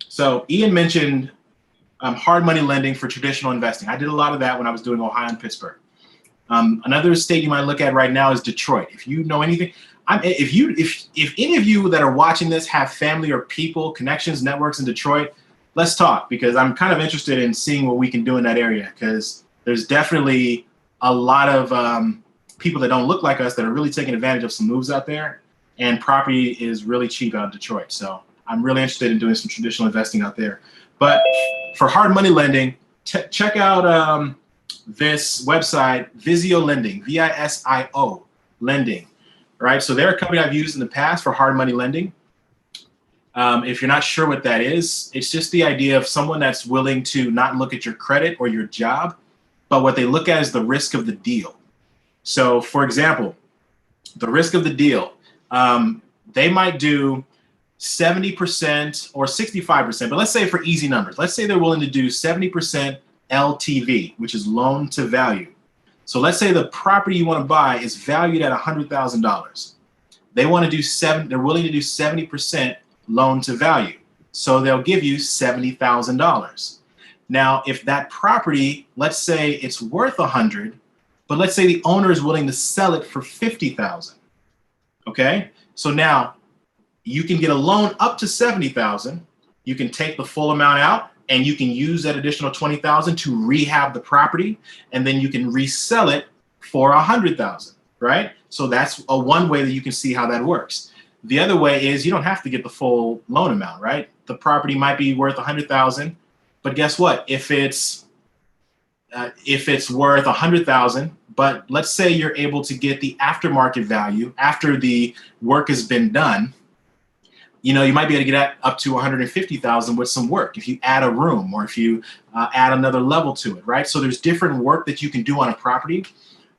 Speaker 19: So Ian mentioned hard money lending for traditional investing. I did a lot of that when I was doing Ohio and Pittsburgh. Another state you might look at right now is Detroit. If you know anything, if any of you that are watching this have family or people, connections, networks in Detroit, let's talk, because I'm kind of interested in seeing what we can do in that area, because there's definitely a lot of people that don't look like us that are really taking advantage of some moves out there, and property is really cheap out of Detroit. So I'm really interested in doing some traditional investing out there. But for hard money lending, check out this website, Visio Lending, VISIO Lending, right? So they're a company I've used in the past for hard money lending. If you're not sure what that is, it's just the idea of someone that's willing to not look at your credit or your job, but what they look at is the risk of the deal. So for example, the risk of the deal, they might do 70% or 65%, but let's say for easy numbers, let's say they're willing to do 70% LTV, which is loan to value. So let's say the property you want to buy is valued at $100,000. They're willing to do 70% loan to value. So they'll give you $70,000. Now, if that property, let's say it's worth 100, but let's say the owner is willing to sell it for 50,000. Okay. So now you can get a loan up to 70,000. You can take the full amount out and you can use that additional 20,000 to rehab the property, and then you can resell it for 100,000, right? So that's one way that you can see how that works. The other way is you don't have to get the full loan amount, right? The property might be worth 100,000, but guess what? If it's worth 100,000, but let's say you're able to get the aftermarket value after the work has been done, you might be able to get up to 150,000 with some work if you add a room or if you add another level to it, right? So there's different work that you can do on a property,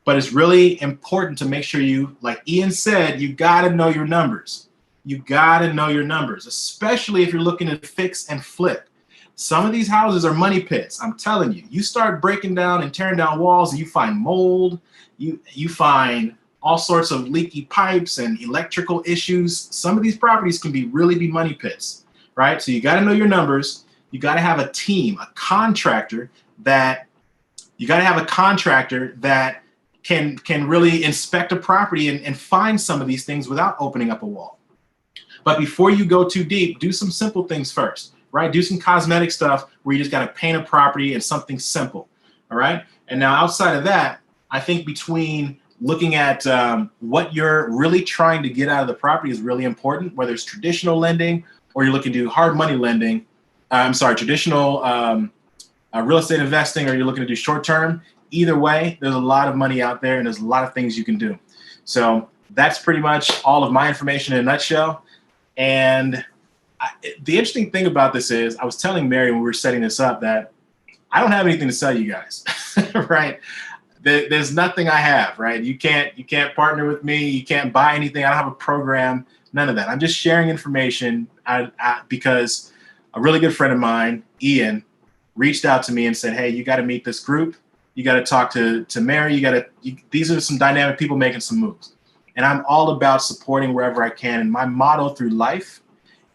Speaker 19: but it's really important to make sure you, like Ian said, you got to know your numbers. You got to know your numbers, especially if you're looking to fix and flip. Some of these houses are money pits. I'm telling you, you start breaking down and tearing down walls and you find mold, you find all sorts of leaky pipes and electrical issues. Some of these properties can really be money pits, right? So you got to know your numbers. You got to have a team, a contractor that can really inspect a property and find some of these things without opening up a wall. But before you go too deep, do some simple things first, right? Do some cosmetic stuff where you just got to paint a property and something simple, all right? And now outside of that, I think between looking at what you're really trying to get out of the property is really important, whether it's traditional lending or you're looking to do hard money lending, traditional real estate investing, or you're looking to do short term. Either way, there's a lot of money out there and there's a lot of things you can do. So that's pretty much all of my information in a nutshell. And the interesting thing about this is, I was telling Mary when we were setting this up that I don't have anything to sell you guys, right? There's nothing I have, right? You can't partner with me. You can't buy anything. I don't have a program, none of that. I'm just sharing information because a really good friend of mine, Ian, reached out to me and said, hey, you got to meet this group. You got to talk to Mary. These are some dynamic people making some moves. And I'm all about supporting wherever I can. And my motto through life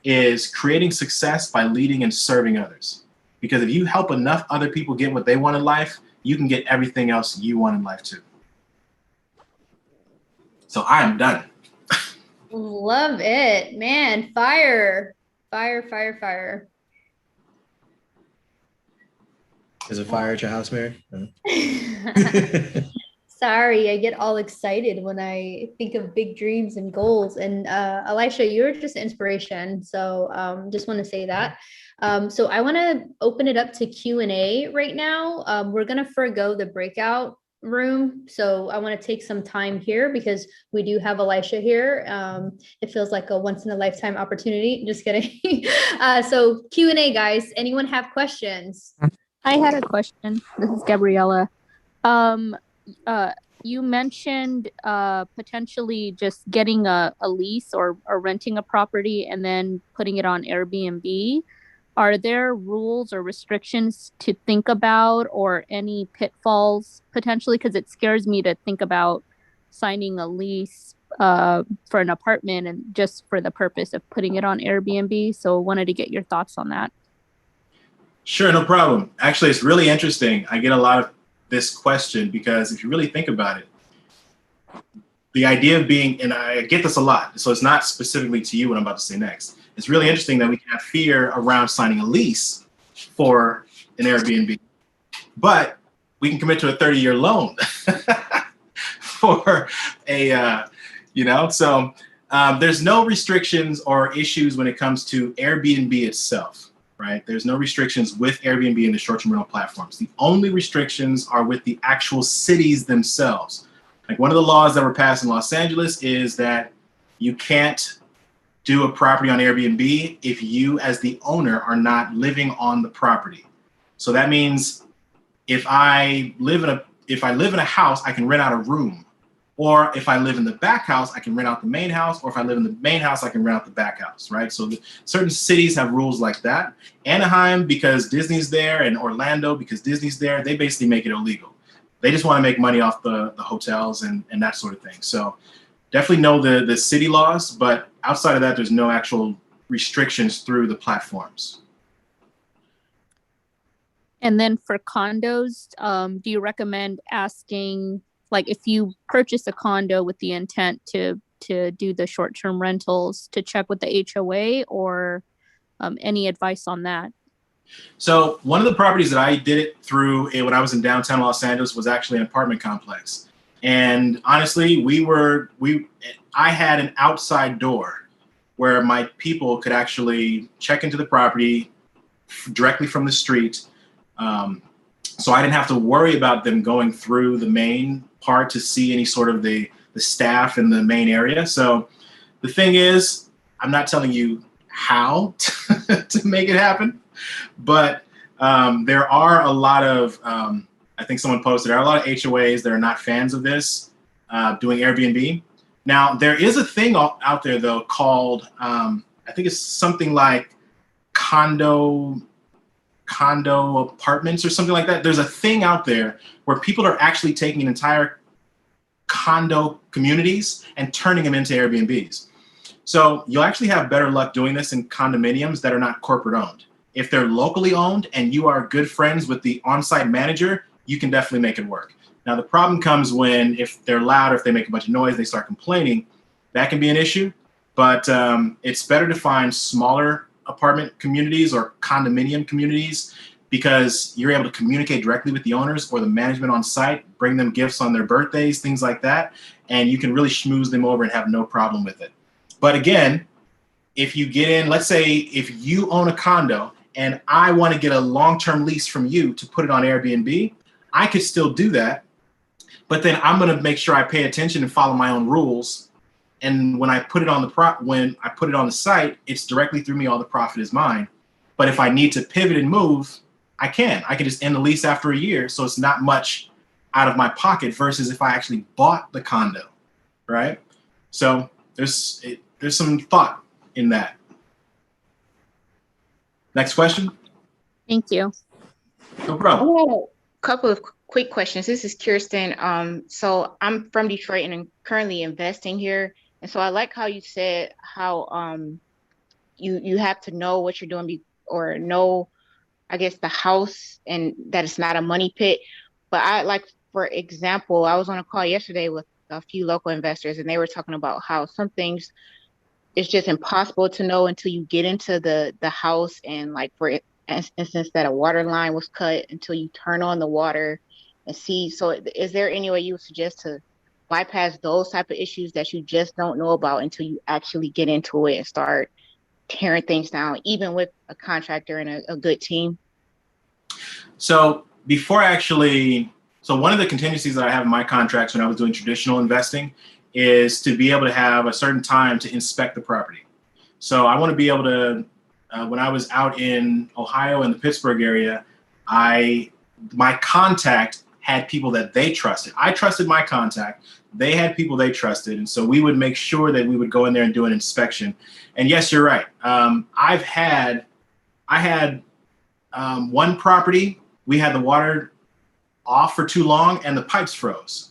Speaker 19: is creating success by leading and serving others. Because if you help enough other people get what they want in life, you can get everything else you want in life too. So I am done.
Speaker 15: Love it, man. Fire.
Speaker 3: Is it fire at your house, Mary?
Speaker 15: Sorry, I get all excited when I think of big dreams and goals. And Elisha, you're just inspiration. So just want to say that. So I want to open it up to Q&A right now. We're going to forego the breakout room. So I want to take some time here because we do have Elisha here. It feels like a once in a lifetime opportunity. Just kidding. So Q&A, guys. Anyone have questions?
Speaker 17: I had a question. This is Gabriella. You mentioned potentially just getting a lease or renting a property and then putting it on Airbnb. Are there rules or restrictions to think about or any pitfalls potentially? Because it scares me to think about signing a lease for an apartment and just for the purpose of putting it on Airbnb. So wanted to get your thoughts on that.
Speaker 19: Sure, no problem. Actually, it's really interesting. I get a lot of this question because if you really think about it, the idea of being, and I get this a lot, so it's not specifically to you what I'm about to say next. It's really interesting that we can have fear around signing a lease for an Airbnb, but we can commit to a 30-year loan for a, so there's no restrictions or issues when it comes to Airbnb itself. Right? There's no restrictions with Airbnb and the short-term rental platforms. The only restrictions are with the actual cities themselves. Like one of the laws that were passed in Los Angeles is that you can't do a property on Airbnb if you as the owner are not living on the property. So that means if I live in a house, I can rent out a room. Or if I live in the back house, I can rent out the main house. Or if I live in the main house, I can rent out the back house, right? So certain cities have rules like that. Anaheim, because Disney's there, and Orlando, because Disney's there, they basically make it illegal. They just want to make money off the hotels and that sort of thing. So definitely know the city laws, but outside of that, there's no actual restrictions through the platforms.
Speaker 17: And then for condos, do you recommend asking, like if you purchase a condo with the intent to do the short-term rentals, to check with the HOA, or any advice on that?
Speaker 19: So one of the properties that I did it through when I was in downtown Los Angeles was actually an apartment complex. And honestly, I had an outside door where my people could actually check into the property directly from the street. So I didn't have to worry about them going through the main part to see any sort of the staff in the main area. So the thing is, I'm not telling you how to make it happen, but there are a lot of, I think someone posted, there are a lot of HOAs that are not fans of this, doing Airbnb. Now, there is a thing out there though called, I think it's something like condo apartments or something like that. There's a thing out there where people are actually taking entire condo communities and turning them into Airbnbs. So you'll actually have better luck doing this in condominiums that are not corporate owned. If they're locally owned and you are good friends with the on-site manager, you can definitely make it work. Now, the problem comes when if they're loud or if they make a bunch of noise, they start complaining, that can be an issue. but it's better to find smaller apartment communities or condominium communities because you're able to communicate directly with the owners or the management on site, bring them gifts on their birthdays, things like that, and you can really schmooze them over and have no problem with it. But again, if you get in, let's say if you own a condo and I want to get a long-term lease from you to put it on Airbnb, I could still do that, but then I'm going to make sure I pay attention and follow my own rules. And when I put it on the site, it's directly through me. All the profit is mine. But if I need to pivot and move, I can just end the lease after a year. So it's not much out of my pocket versus if I actually bought the condo, right? So there's some thought in that. Next question.
Speaker 17: Thank you.
Speaker 19: No problem.
Speaker 18: I had a couple of quick questions. This is Kirsten. So I'm from Detroit and I'm currently investing here. And so I like how you said how you have to know what you're doing or know, I guess, the house and that it's not a money pit. But for example, I was on a call yesterday with a few local investors and they were talking about how some things it's just impossible to know until you get into the house, and like for instance that a water line was cut until you turn on the water and see. So is there any way you would suggest to bypass those type of issues that you just don't know about until you actually get into it and start tearing things down, even with a contractor and a good team?
Speaker 19: So one of the contingencies that I have in my contracts when I was doing traditional investing is to be able to have a certain time to inspect the property. So I want to be able to, when I was out in Ohio and the Pittsburgh area, my contact had people that they trusted. I trusted my contact. They had people they trusted. And so we would make sure that we would go in there and do an inspection. And yes, you're right. I had one property, we had the water off for too long and the pipes froze.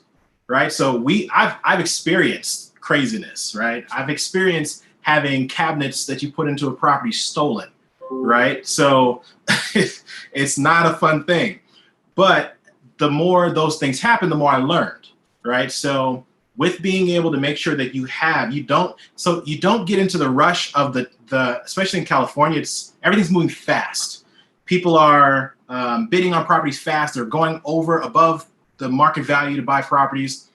Speaker 19: Right. So I've experienced craziness, right? I've experienced having cabinets that you put into a property stolen, right? So it's not a fun thing. But the more those things happen, the more I learned, right? So with being able to make sure that you don't get into the rush of the especially in California, everything's moving fast. People are bidding on properties fast. They're going above the market value to buy properties.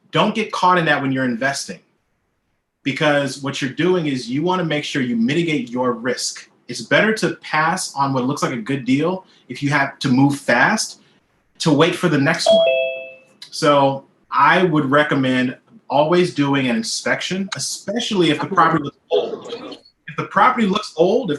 Speaker 19: Don't get caught in that when you're investing, because what you're doing is you want to make sure you mitigate your risk. It's better to pass on what looks like a good deal if you have to move fast to wait for the next one. So I would recommend always doing an inspection, especially if the property looks old. If the property looks old,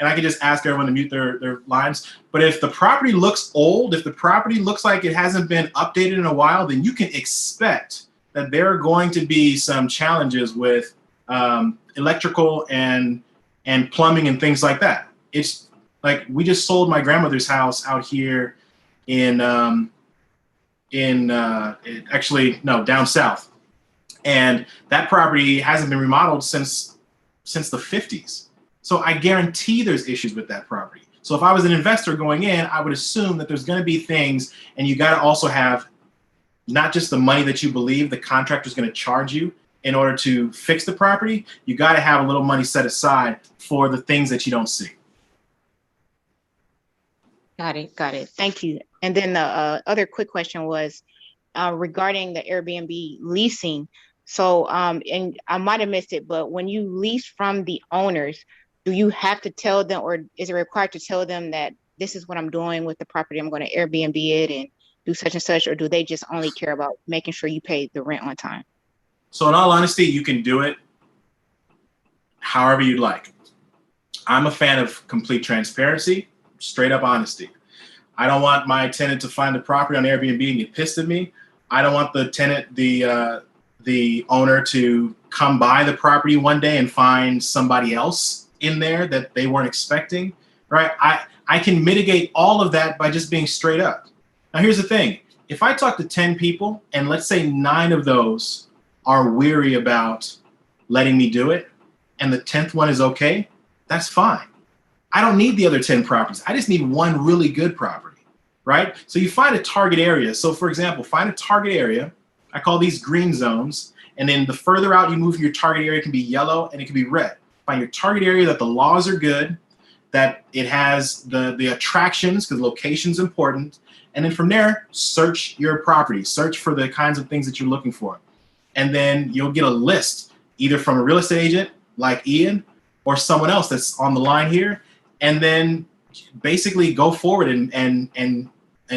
Speaker 19: and I can just ask everyone to mute their lines, but if the property looks old, if the property looks like it hasn't been updated in a while, then you can expect that there are going to be some challenges with electrical and plumbing and things like that. It's like we just sold my grandmother's house out here down south. And that property hasn't been remodeled since the 50s. So I guarantee there's issues with that property. So if I was an investor going in, I would assume that there's going to be things, and you got to also have not just the money that you believe the contractor's going to charge you in order to fix the property. You got to have a little money set aside for the things that you don't see.
Speaker 18: Got it. Thank you. And then the other quick question was regarding the Airbnb leasing. So, and I might have missed it, but when you lease from the owners, do you have to tell them, or is it required to tell them that this is what I'm doing with the property? I'm going to Airbnb it and do such and such, or do they just only care about making sure you pay the rent on time?
Speaker 19: So in all honesty, you can do it however you'd like. I'm a fan of complete transparency, straight up honesty. I don't want my tenant to find the property on Airbnb and get pissed at me. I don't want the tenant, the owner to come by the property one day and find somebody else in there that they weren't expecting, right? I can mitigate all of that by just being straight up. Now, here's the thing. If I talk to 10 people and let's say 9 of those are weary about letting me do it and the 10th one is okay, that's fine. I don't need the other 10 properties. I just need one really good property, right? So you find a target area. So for example, find a target area. I call these green zones. And then the further out you move, your target area can be yellow and it can be red. Find your target area that the laws are good, that it has the attractions, because location's important. And then from there, search your property, search for the kinds of things that you're looking for. And then you'll get a list either from a real estate agent like Ian or someone else that's on the line here. And then basically go forward and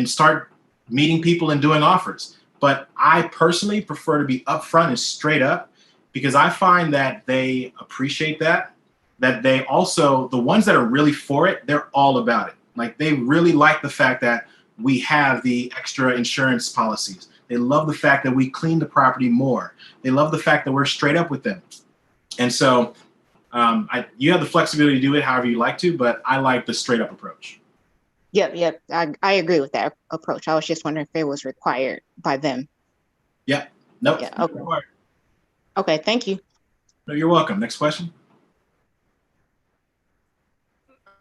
Speaker 19: start meeting people and doing offers. But I personally prefer to be upfront and straight up, because I find that they appreciate that they also, the ones that are really for it, they're all about it. Like, they really like the fact that we have the extra insurance policies. They love the fact that we clean the property more. They love the fact that we're straight up with them. And so you have the flexibility to do it however you like to, but I like the straight up approach.
Speaker 18: Yep. I agree with that approach. I was just wondering if it was required by them.
Speaker 19: Yep. Nope.
Speaker 18: Yeah. Okay. Okay. Thank you.
Speaker 19: No, you're welcome. Next question.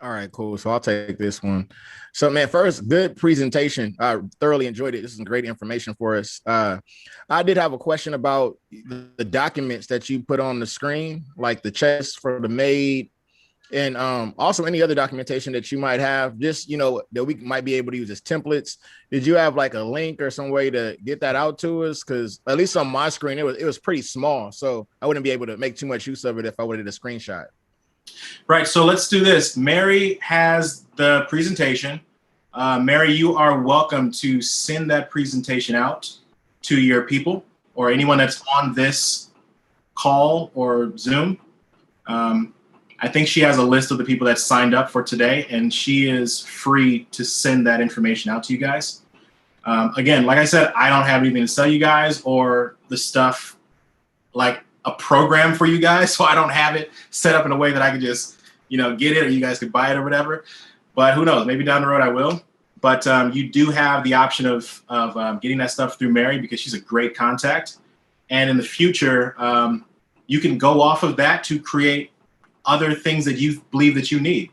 Speaker 7: All right, cool. So I'll take this one. So, man, first, good presentation. I thoroughly enjoyed it. This is some great information for us. I did have a question about the documents that you put on the screen, like the checks for the maid, and also any other documentation that you might have, just, that we might be able to use as templates. Did you have like a link or some way to get that out to us? Because at least on my screen, it was pretty small, so I wouldn't be able to make too much use of it if I would have did a screenshot.
Speaker 19: Right, so let's do this. Mary has the presentation. Mary, you are welcome to send that presentation out to your people or anyone that's on this call or Zoom. I think she has a list of the people that signed up for today, and she is free to send that information out to you guys. Again, like I said, I don't have anything to sell you guys or the stuff like a program for you guys, so I don't have it set up in a way that I could just, get it, or you guys could buy it or whatever. But who knows? Maybe down the road I will. But you do have the option of getting that stuff through Mary, because she's a great contact. And in the future, you can go off of that to create other things that you believe that you need.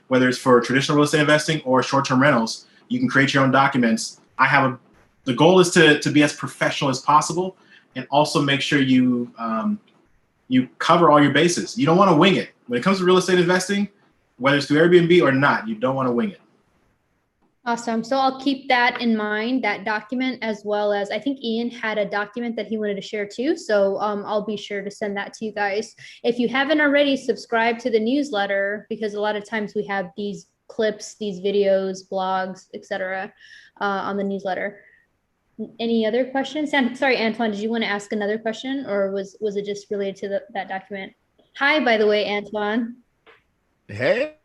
Speaker 19: Whether it's for traditional real estate investing or short-term rentals, you can create your own documents. The goal is to be as professional as possible, and also make sure you cover all your bases. You don't want to wing it. When it comes to real estate investing, whether it's through Airbnb or not, you don't want to wing it.
Speaker 15: Awesome. So I'll keep that in mind, that document, as well as I think Ian had a document that he wanted to share too. So I'll be sure to send that to you guys. If you haven't already, subscribe to the newsletter, because a lot of times we have these clips, these videos, blogs, etc. On the newsletter. Any other questions? Sorry, Antoine, did you want to ask another question, or was it just related to that document? Hi, by the way, Antoine.
Speaker 7: Hey.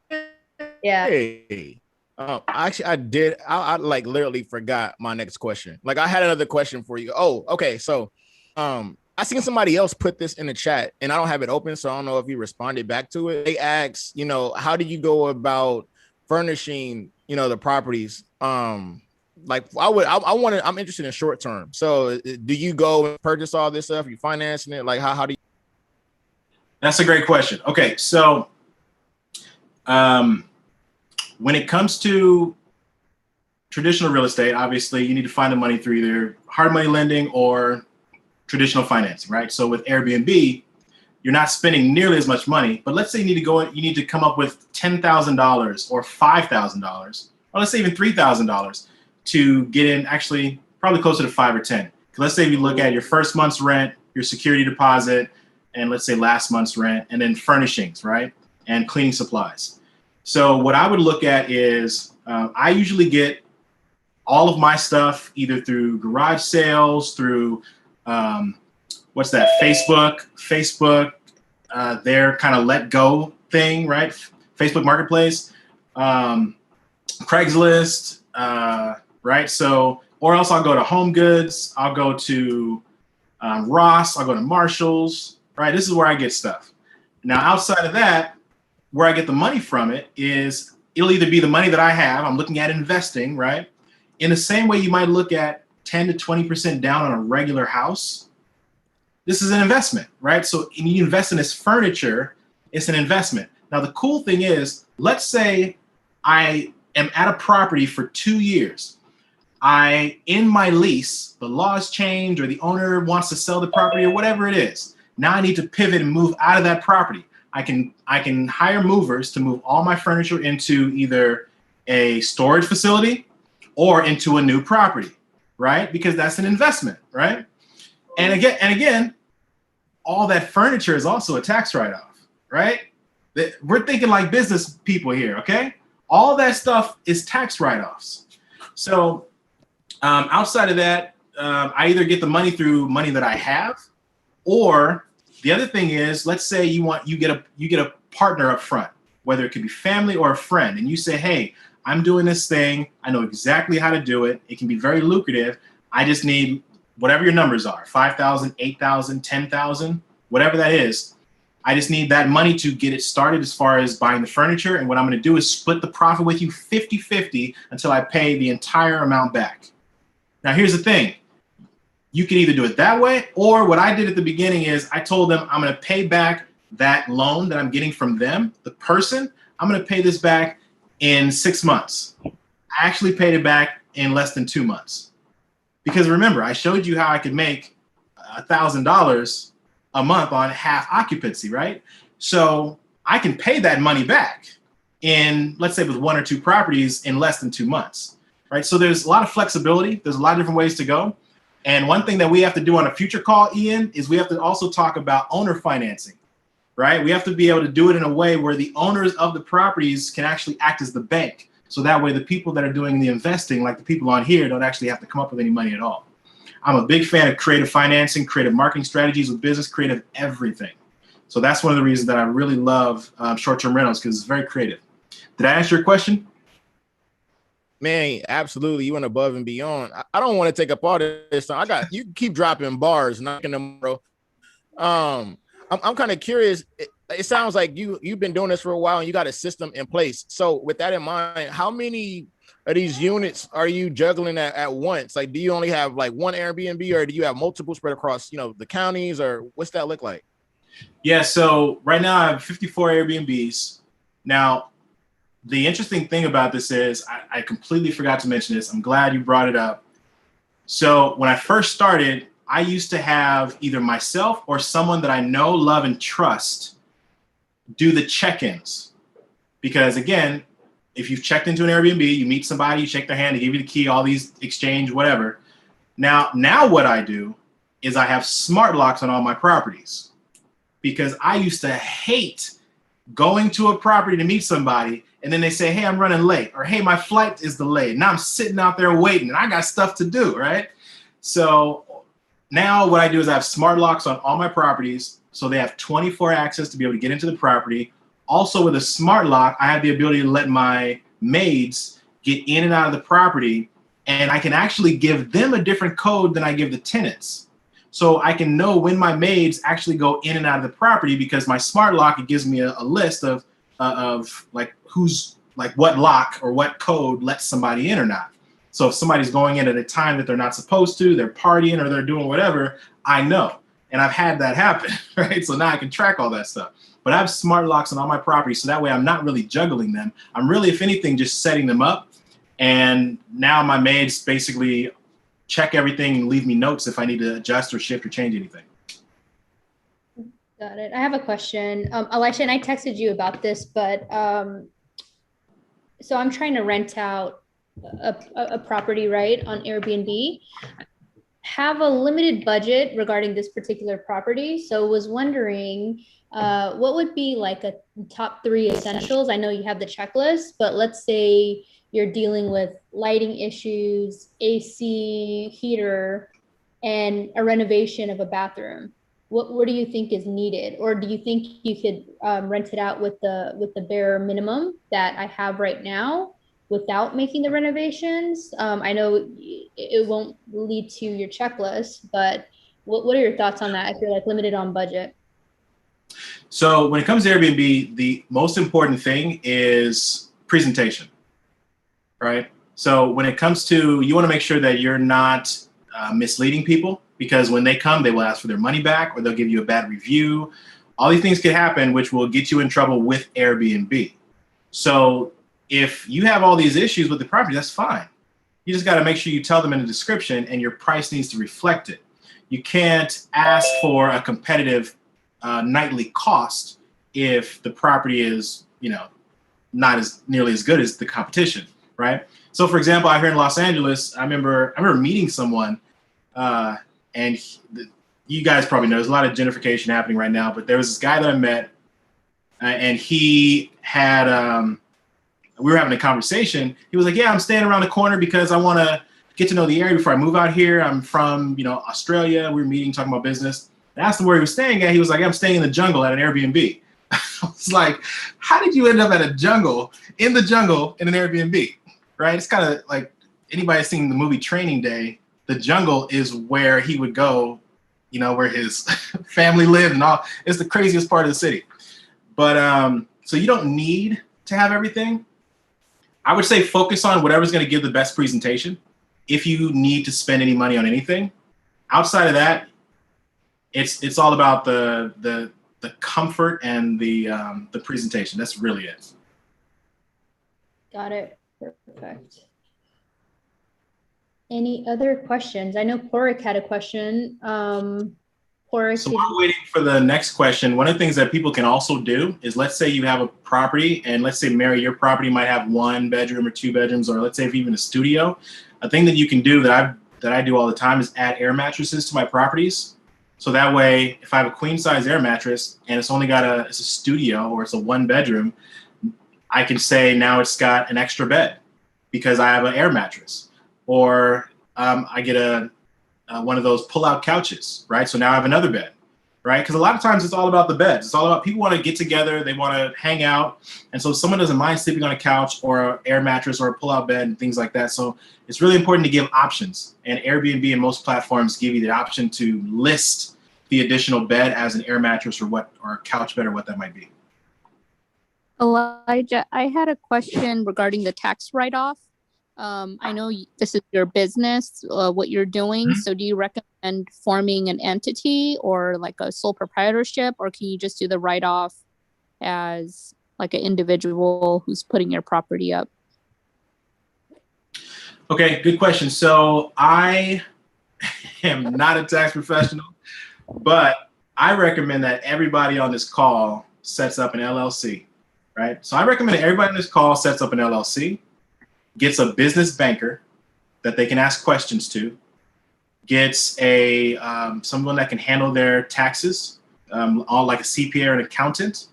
Speaker 15: Yeah.
Speaker 7: Hey. Actually, I did. I like literally forgot my next question. Like, I had another question for you. Oh, okay. So, I seen somebody else put this in the chat, and I don't have it open, so I don't know if you responded back to it. They asked, how do you go about furnishing, the properties? I'm interested in short term. So do you go and purchase all this stuff? You financing it? Like, how do you?
Speaker 19: That's a great question. Okay. So when it comes to traditional real estate, obviously you need to find the money through either hard money lending or traditional financing, right? So with Airbnb, you're not spending nearly as much money, but let's say you need to come up with $10,000 or $5,000, or let's say even $3,000 to get in, actually probably closer to 5 or 10. Let's say you look at your first month's rent, your security deposit, and let's say last month's rent, and then furnishings, right? And cleaning supplies. So what I would look at is I usually get all of my stuff either through garage sales, through Facebook, their kind of let go thing, right? Facebook Marketplace, Craigslist, right? So, or else I'll go to Home Goods, I'll go to Ross, I'll go to Marshall's, right? This is where I get stuff. Now, outside of that, where I get the money from it is, it'll either be the money that I have, I'm looking at investing, right? In the same way you might look at 10 to 20% down on a regular house, this is an investment, right? So when you invest in this furniture, it's an investment. Now, the cool thing is, let's say I am at a property for 2 years. in my lease, the laws change or the owner wants to sell the property or whatever it is. Now I need to pivot and move out of that property. I can hire movers to move all my furniture into either a storage facility or into a new property, right? Because that's an investment, right? And again, all that furniture is also a tax write-off, right? We're thinking like business people here, okay? All that stuff is tax write-offs. So outside of that, I either get the money through money that I have, or the other thing is, let's say you get a partner up front, whether it could be family or a friend, and you say, hey, I'm doing this thing. I know exactly how to do it. It can be very lucrative. I just need whatever your numbers are, 5,000, 8,000, 10,000, whatever that is. I just need that money to get it started as far as buying the furniture. And what I'm going to do is split the profit with you 50-50 until I pay the entire amount back. Now, here's the thing. You can either do it that way, or what I did at the beginning is I told them I'm going to pay back that loan that I'm getting from them, the person. I'm going to pay this back in 6 months. I actually paid it back in less than 2 months. Because remember, I showed you how I could make $1,000 a month on half occupancy, right? So I can pay that money back in, let's say with 1 or 2 properties in less than 2 months, right? So there's a lot of flexibility. There's a lot of different ways to go. And one thing that we have to do on a future call, Ian, is we have to also talk about owner financing, right? We have to be able to do it in a way where the owners of the properties can actually act as the bank. So that way the people that are doing the investing, like the people on here, don't actually have to come up with any money at all. I'm a big fan of creative financing, creative marketing strategies with business, creative everything. So that's one of the reasons that I really love short-term rentals, because it's very creative. Did I answer your question?
Speaker 7: Man, absolutely. You went above and beyond. I don't want to take up all this time. You keep dropping bars, knocking them, bro. I'm kind of curious. It sounds like you've been doing this for a while and you got a system in place. So with that in mind, how many of these units are you juggling at once? Like, do you only have like one Airbnb, or do you have multiple spread across, the counties, or what's that look like?
Speaker 19: Yeah. So right now I have 54 Airbnbs. Now, the interesting thing about this is I completely forgot to mention this. I'm glad you brought it up. So when I first started, I used to have either myself or someone that I know, love, and trust do the check-ins. Because again, if you've checked into an Airbnb, you meet somebody, you shake their hand, they give you the key, all these exchange, whatever. Now what I do is I have smart locks on all my properties, because I used to hate going to a property to meet somebody and then they say, hey, I'm running late, or hey, my flight is delayed. Now I'm sitting out there waiting and I got stuff to do, right? So now what I do is I have smart locks on all my properties, so they have 24 access to be able to get into the property. Also with a smart lock, I have the ability to let my maids get in and out of the property, and I can actually give them a different code than I give the tenants. So I can know when my maids actually go in and out of the property, because my smart lock, it gives me a list of like who's like what lock or what code lets somebody in or not. So if somebody's going in at a time that they're not supposed to, they're partying or they're doing whatever, I know. And I've had that happen, right? So now I can track all that stuff. But I have smart locks on all my properties, so that way I'm not really juggling them. I'm really, if anything, just setting them up. And now my maids basically check everything and leave me notes if I need to adjust or shift or change anything.
Speaker 15: Got it. I have a question. Elisha, and I texted you about this, but so I'm trying to rent out a property, right, on Airbnb. Have a limited budget regarding this particular property. So was wondering what would be like a top 3 essentials? I know you have the checklist, but let's say you're dealing with lighting issues, AC, heater, and a renovation of a bathroom. What do you think is needed? Or do you think you could rent it out with the bare minimum that I have right now without making the renovations? I know it won't lead to your checklist, but what are your thoughts on that if you're like limited on budget?
Speaker 19: So when it comes to Airbnb, the most important thing is presentation, right? So when it comes to, you want to make sure that you're not misleading people, because when they come, they will ask for their money back, or they'll give you a bad review. All these things could happen, which will get you in trouble with Airbnb. So if you have all these issues with the property, that's fine. You just got to make sure you tell them in the description, and your price needs to reflect it. You can't ask for a competitive nightly cost if the property is, not as nearly as good as the competition, right? So, for example, out here in Los Angeles, I remember meeting someone, and you guys probably know there's a lot of gentrification happening right now. But there was this guy that I met, and he had. We were having a conversation. He was like, "Yeah, I'm staying around the corner because I want to get to know the area before I move out here. I'm from, Australia." We were meeting, talking about business. I asked him where he was staying at. He was like, "I'm staying in the jungle at an Airbnb." I was like, "How did you end up at in the jungle, in an Airbnb?" Right? It's kind of like anybody seen the movie Training Day. The jungle is where he would go, where his family lived and all. It's the craziest part of the city. But so you don't need to have everything. I would say focus on whatever's going to give the best presentation. If you need to spend any money on anything, outside of that, it's all about the comfort and the presentation. That's really it.
Speaker 15: Got it. Perfect. Any other questions? I know Porrick had a question. Porrick,
Speaker 19: so while waiting for the next question, one of the things that people can also do is, let's say you have a property, and let's say, Mary, your property might have 1 bedroom or 2 bedrooms, or let's say if even a studio. A thing that you can do that I do all the time is add air mattresses to my properties. So that way, if I have a queen size air mattress and it's only got it's a studio or it's a 1 bedroom, I can say now it's got an extra bed because I have an air mattress. Or I get one of those pull-out couches, right? So now I have another bed, right? Because a lot of times it's all about the beds. It's all about people want to get together, they want to hang out, and so someone doesn't mind sleeping on a couch or an air mattress or a pull-out bed and things like that. So it's really important to give options, and Airbnb and most platforms give you the option to list the additional bed as an air mattress or a couch bed or what that might be.
Speaker 5: Elijah, I had a question regarding the tax write-off. I know this is your business, what you're doing. So do you recommend forming an entity or like a sole proprietorship, or can you just do the write-off as like an individual who's putting your property up?
Speaker 19: Okay, good question. So I am not a tax professional, but I recommend that everybody on this call sets up an LLC, right? So I recommend that everybody on this call sets up an LLC, gets a business banker that they can ask questions to, gets someone that can handle their taxes, all like a CPA or an accountant,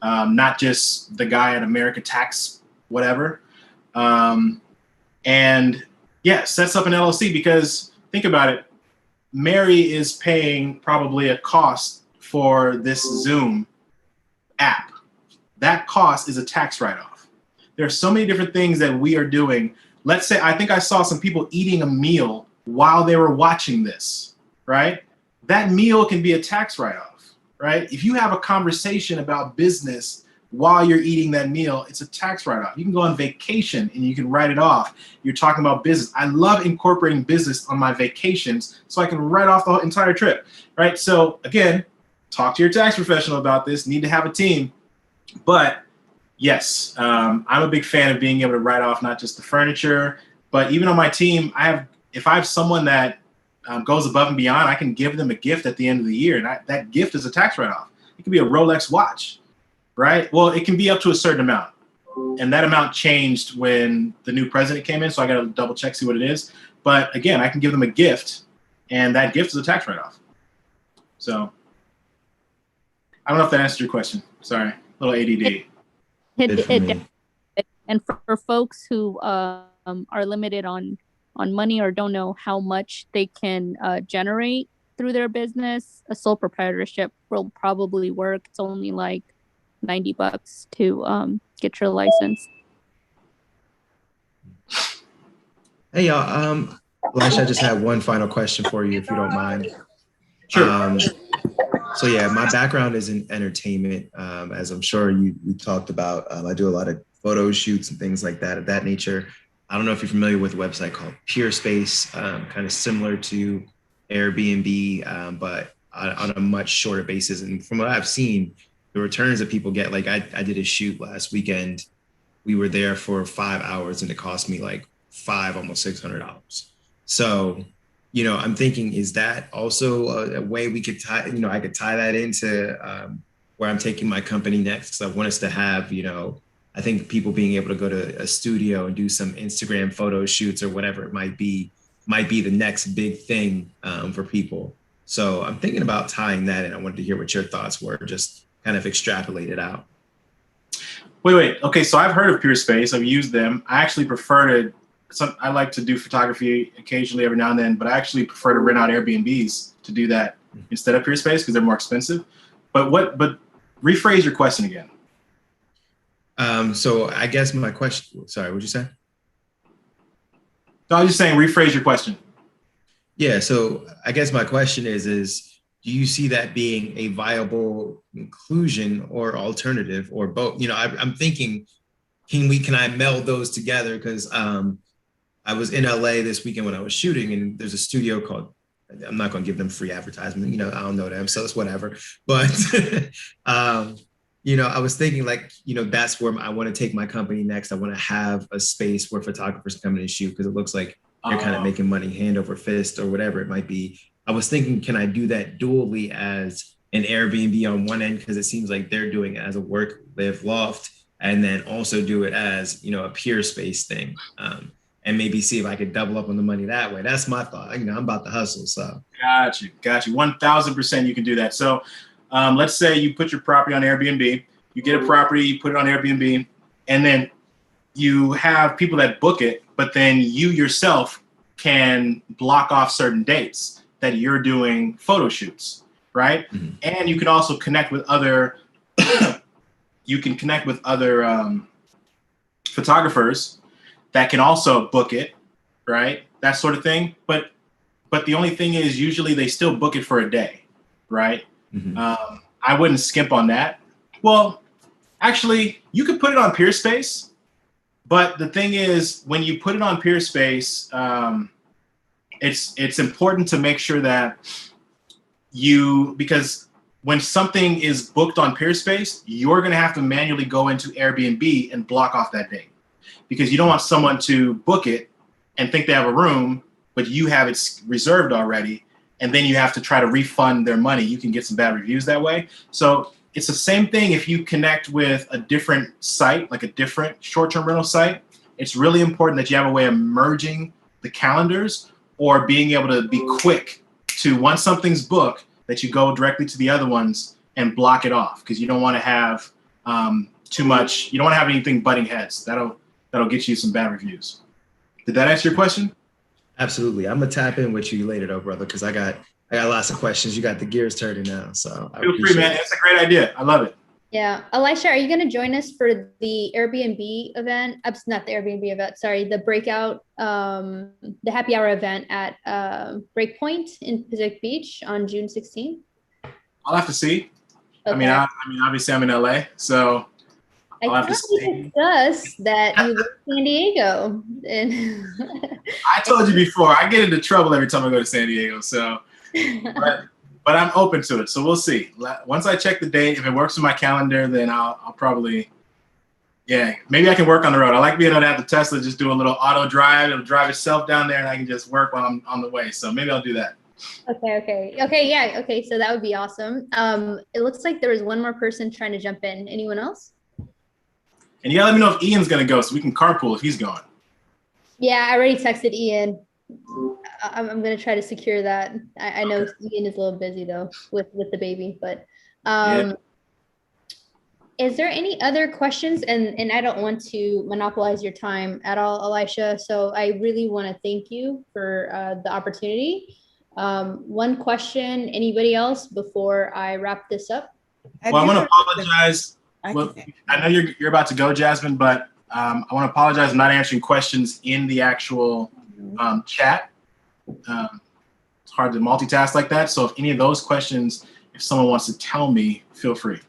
Speaker 19: not just the guy at America Tax, whatever. And yeah, sets up an LLC, because think about it, Mary is paying probably a cost for this Zoom app. That cost is a tax write-off. There are so many different things that we are doing. Let's say, I think I saw some people eating a meal while they were watching this, right? That meal can be a tax write-off, right? If you have a conversation about business while you're eating that meal, it's a tax write-off. You can go on vacation and you can write it off. You're talking about business. I love incorporating business on my vacations so I can write off the entire trip, right? So again, talk to your tax professional about this. Need to have a team, but yes, I'm a big fan of being able to write off not just the furniture, but even on my team, if I have someone that goes above and beyond, I can give them a gift at the end of the year, and that gift is a tax write-off. It could be a Rolex watch, right? Well, it can be up to a certain amount, and that amount changed when the new president came in, so I got to double check, see what it is. But again, I can give them a gift, and that gift is a tax write-off. So I don't know if that answered your question. Sorry, a little ADD.
Speaker 5: And for folks who are limited on money or don't know how much they can generate through their business, a sole proprietorship will probably work. It's only like $90 to get your license.
Speaker 3: Hey y'all, Elisha, I just had one final question for you, if you don't mind. Sure. So yeah, my background is in entertainment. As I'm sure you talked about, I do a lot of photo shoots and things like that of that nature. I don't know if you're familiar with a website called Pure Space, kind of similar to Airbnb, but on a much shorter basis. And from what I've seen, the returns that people get, like I did a shoot last weekend. We were there for 5 hours and it cost me like $500, almost $600. So, I'm thinking, is that also a way we could tie, I could tie that into where I'm taking my company next? Because I want us to have, I think people being able to go to a studio and do some Instagram photo shoots or whatever it might be the next big thing for people. So I'm thinking about tying that in. I wanted to hear what your thoughts were, just kind of extrapolate it out.
Speaker 19: Wait. Okay, so I've heard of Peerspace. I've used them. I actually prefer I like to do photography occasionally every now and then, but I actually prefer to rent out Airbnbs to do that instead of Peerspace because they're more expensive. But rephrase your question again.
Speaker 3: So I guess my question, sorry, what'd you say?
Speaker 19: No, I was just saying, rephrase your question.
Speaker 3: Yeah, so I guess my question is do you see that being a viable inclusion or alternative or both? I'm thinking, can I meld those together? Because I was in LA this weekend when I was shooting, and there's a studio called, I'm not going to give them free advertisement, I don't know them, so it's whatever. But, I was thinking that's where I want to take my company next. I want to have a space where photographers come in and shoot because it looks like they're kind of making money hand over fist or whatever it might be. I was thinking, can I do that dually as an Airbnb on one end? Because it seems like they're doing it as a work, live, loft, and then also do it as, a Peerspace thing. And maybe see if I could double up on the money that way. That's my thought. I'm about to hustle, so.
Speaker 19: Got you. 1000% you can do that. So let's say you put your property on Airbnb, you get a property, you put it on Airbnb, and then you have people that book it, but then you yourself can block off certain dates that you're doing photo shoots, right? Mm-hmm. And you can also connect with other, photographers that can also book it, right? That sort of thing. But the only thing is usually they still book it for a day, right? Mm-hmm. I wouldn't skimp on that. Well, actually, you could put it on Peerspace, but the thing is when you put it on Peerspace, it's important to make sure that because when something is booked on Peerspace, you're going to have to manually go into Airbnb and block off that date. Because you don't want someone to book it and think they have a room, but you have it reserved already, and then you have to try to refund their money. You can get some bad reviews that way. So it's the same thing if you connect with a different site, like a different short-term rental site. It's really important that you have a way of merging the calendars or being able to be quick to, once something's booked, that you go directly to the other ones and block it off, because you don't want to have too much. You don't want to have anything butting heads. That'll get you some bad reviews. Did that answer your question?
Speaker 3: Absolutely. I'm gonna tap in with you later though, brother, because I got lots of questions. You got the gears turning now. So
Speaker 19: feel free, man. It's a great idea. I love it.
Speaker 15: Yeah. Elisha, are you gonna join us for the Airbnb event? Not the Airbnb event, sorry, the breakout, the happy hour event at Breakpoint in Pacific Beach on June 16th?
Speaker 19: I'll have to see.
Speaker 15: Okay.
Speaker 19: I mean, obviously I'm in LA, so
Speaker 15: I thought we discussed that you live in San Diego. And
Speaker 19: I told you before, I get into trouble every time I go to San Diego. So, but I'm open to it. So we'll see. Once I check the date, if it works in my calendar, then I'll probably, maybe I can work on the road. I like being able to have the Tesla just do a little auto drive. It'll drive itself down there and I can just work while I'm on the way. So maybe I'll do that.
Speaker 15: Okay. Yeah. Okay. So that would be awesome. It looks like there was one more person trying to jump in. Anyone else?
Speaker 19: And you gotta let me know if Ian's gonna go so we can carpool if he's going.
Speaker 15: Yeah, I already texted Ian. I'm gonna try to secure that. I know Ian is a little busy though with the baby, but is there any other questions? And I don't want to monopolize your time at all, Elisha. So I really want to thank you for the opportunity. One question, anybody else before I wrap this up?
Speaker 19: Well, I want to apologize. Well, I know you're about to go, Jasmine, but I want to apologize for not answering questions in the actual chat. It's hard to multitask like that. So if any of those questions, if someone wants to tell me, feel free.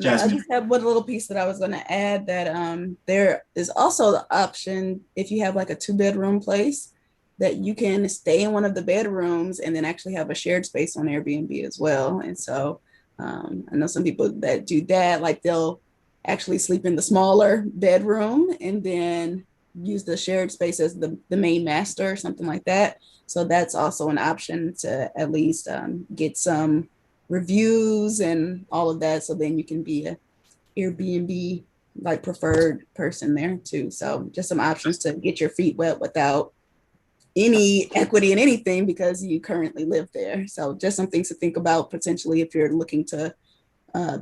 Speaker 6: Jasmine. I just have one little piece that I was going to add, that there is also the option, if you have like a 2-bedroom place, that you can stay in one of the bedrooms and then actually have a shared space on Airbnb as well. And so I know some people that do that, like they'll actually sleep in the smaller bedroom and then use the shared space as the main master or something like that. So that's also an option to at least get some reviews and all of that. So then you can be a Airbnb like preferred person there too. So just some options to get your feet wet without any equity in anything because you currently live there. So just some things to think about potentially if you're looking to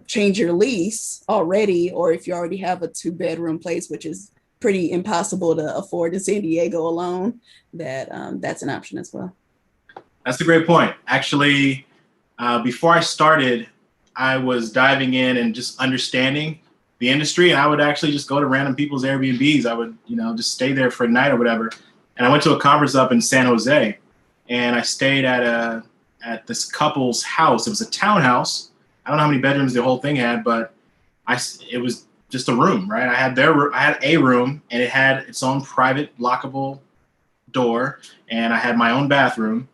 Speaker 6: change your lease already, or if you already have a 2-bedroom place, which is pretty impossible to afford in San Diego alone, that's an option as well.
Speaker 19: That's a great point. Actually, before I started, I was diving in and just understanding the industry, and I would actually just go to random people's Airbnbs. I would, just stay there for a night or whatever. And I went to a conference up in San Jose, and I stayed at this couple's house. It was a townhouse. I don't know how many bedrooms the whole thing had, but it was just a room, right? I had a room, and it had its own private lockable door, and I had my own bathroom,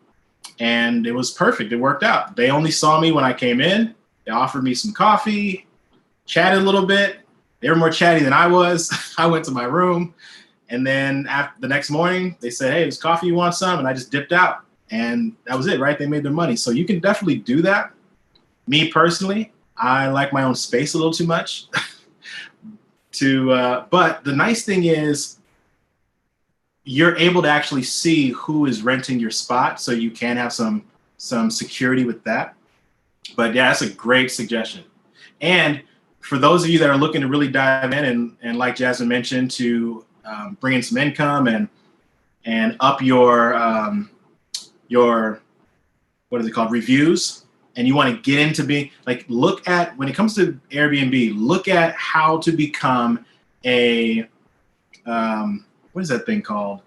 Speaker 19: and it was perfect. It worked out. They only saw me when I came in. They offered me some coffee, chatted a little bit. They were more chatty than I was. I went to my room, and then after the next morning, they said, "Hey, there's coffee. You want some?" And I just dipped out, and that was it, right? They made their money. So you can definitely do that. Me personally, I like my own space a little too much. But the nice thing is you're able to actually see who is renting your spot, so you can have some security with that. But yeah, that's a great suggestion. And for those of you that are looking to really dive in and like Jasmine mentioned, to bring in some income and up your what is it called, reviews, and you want to get into being like, look at, when it comes to Airbnb, look at how to become a what is that thing called?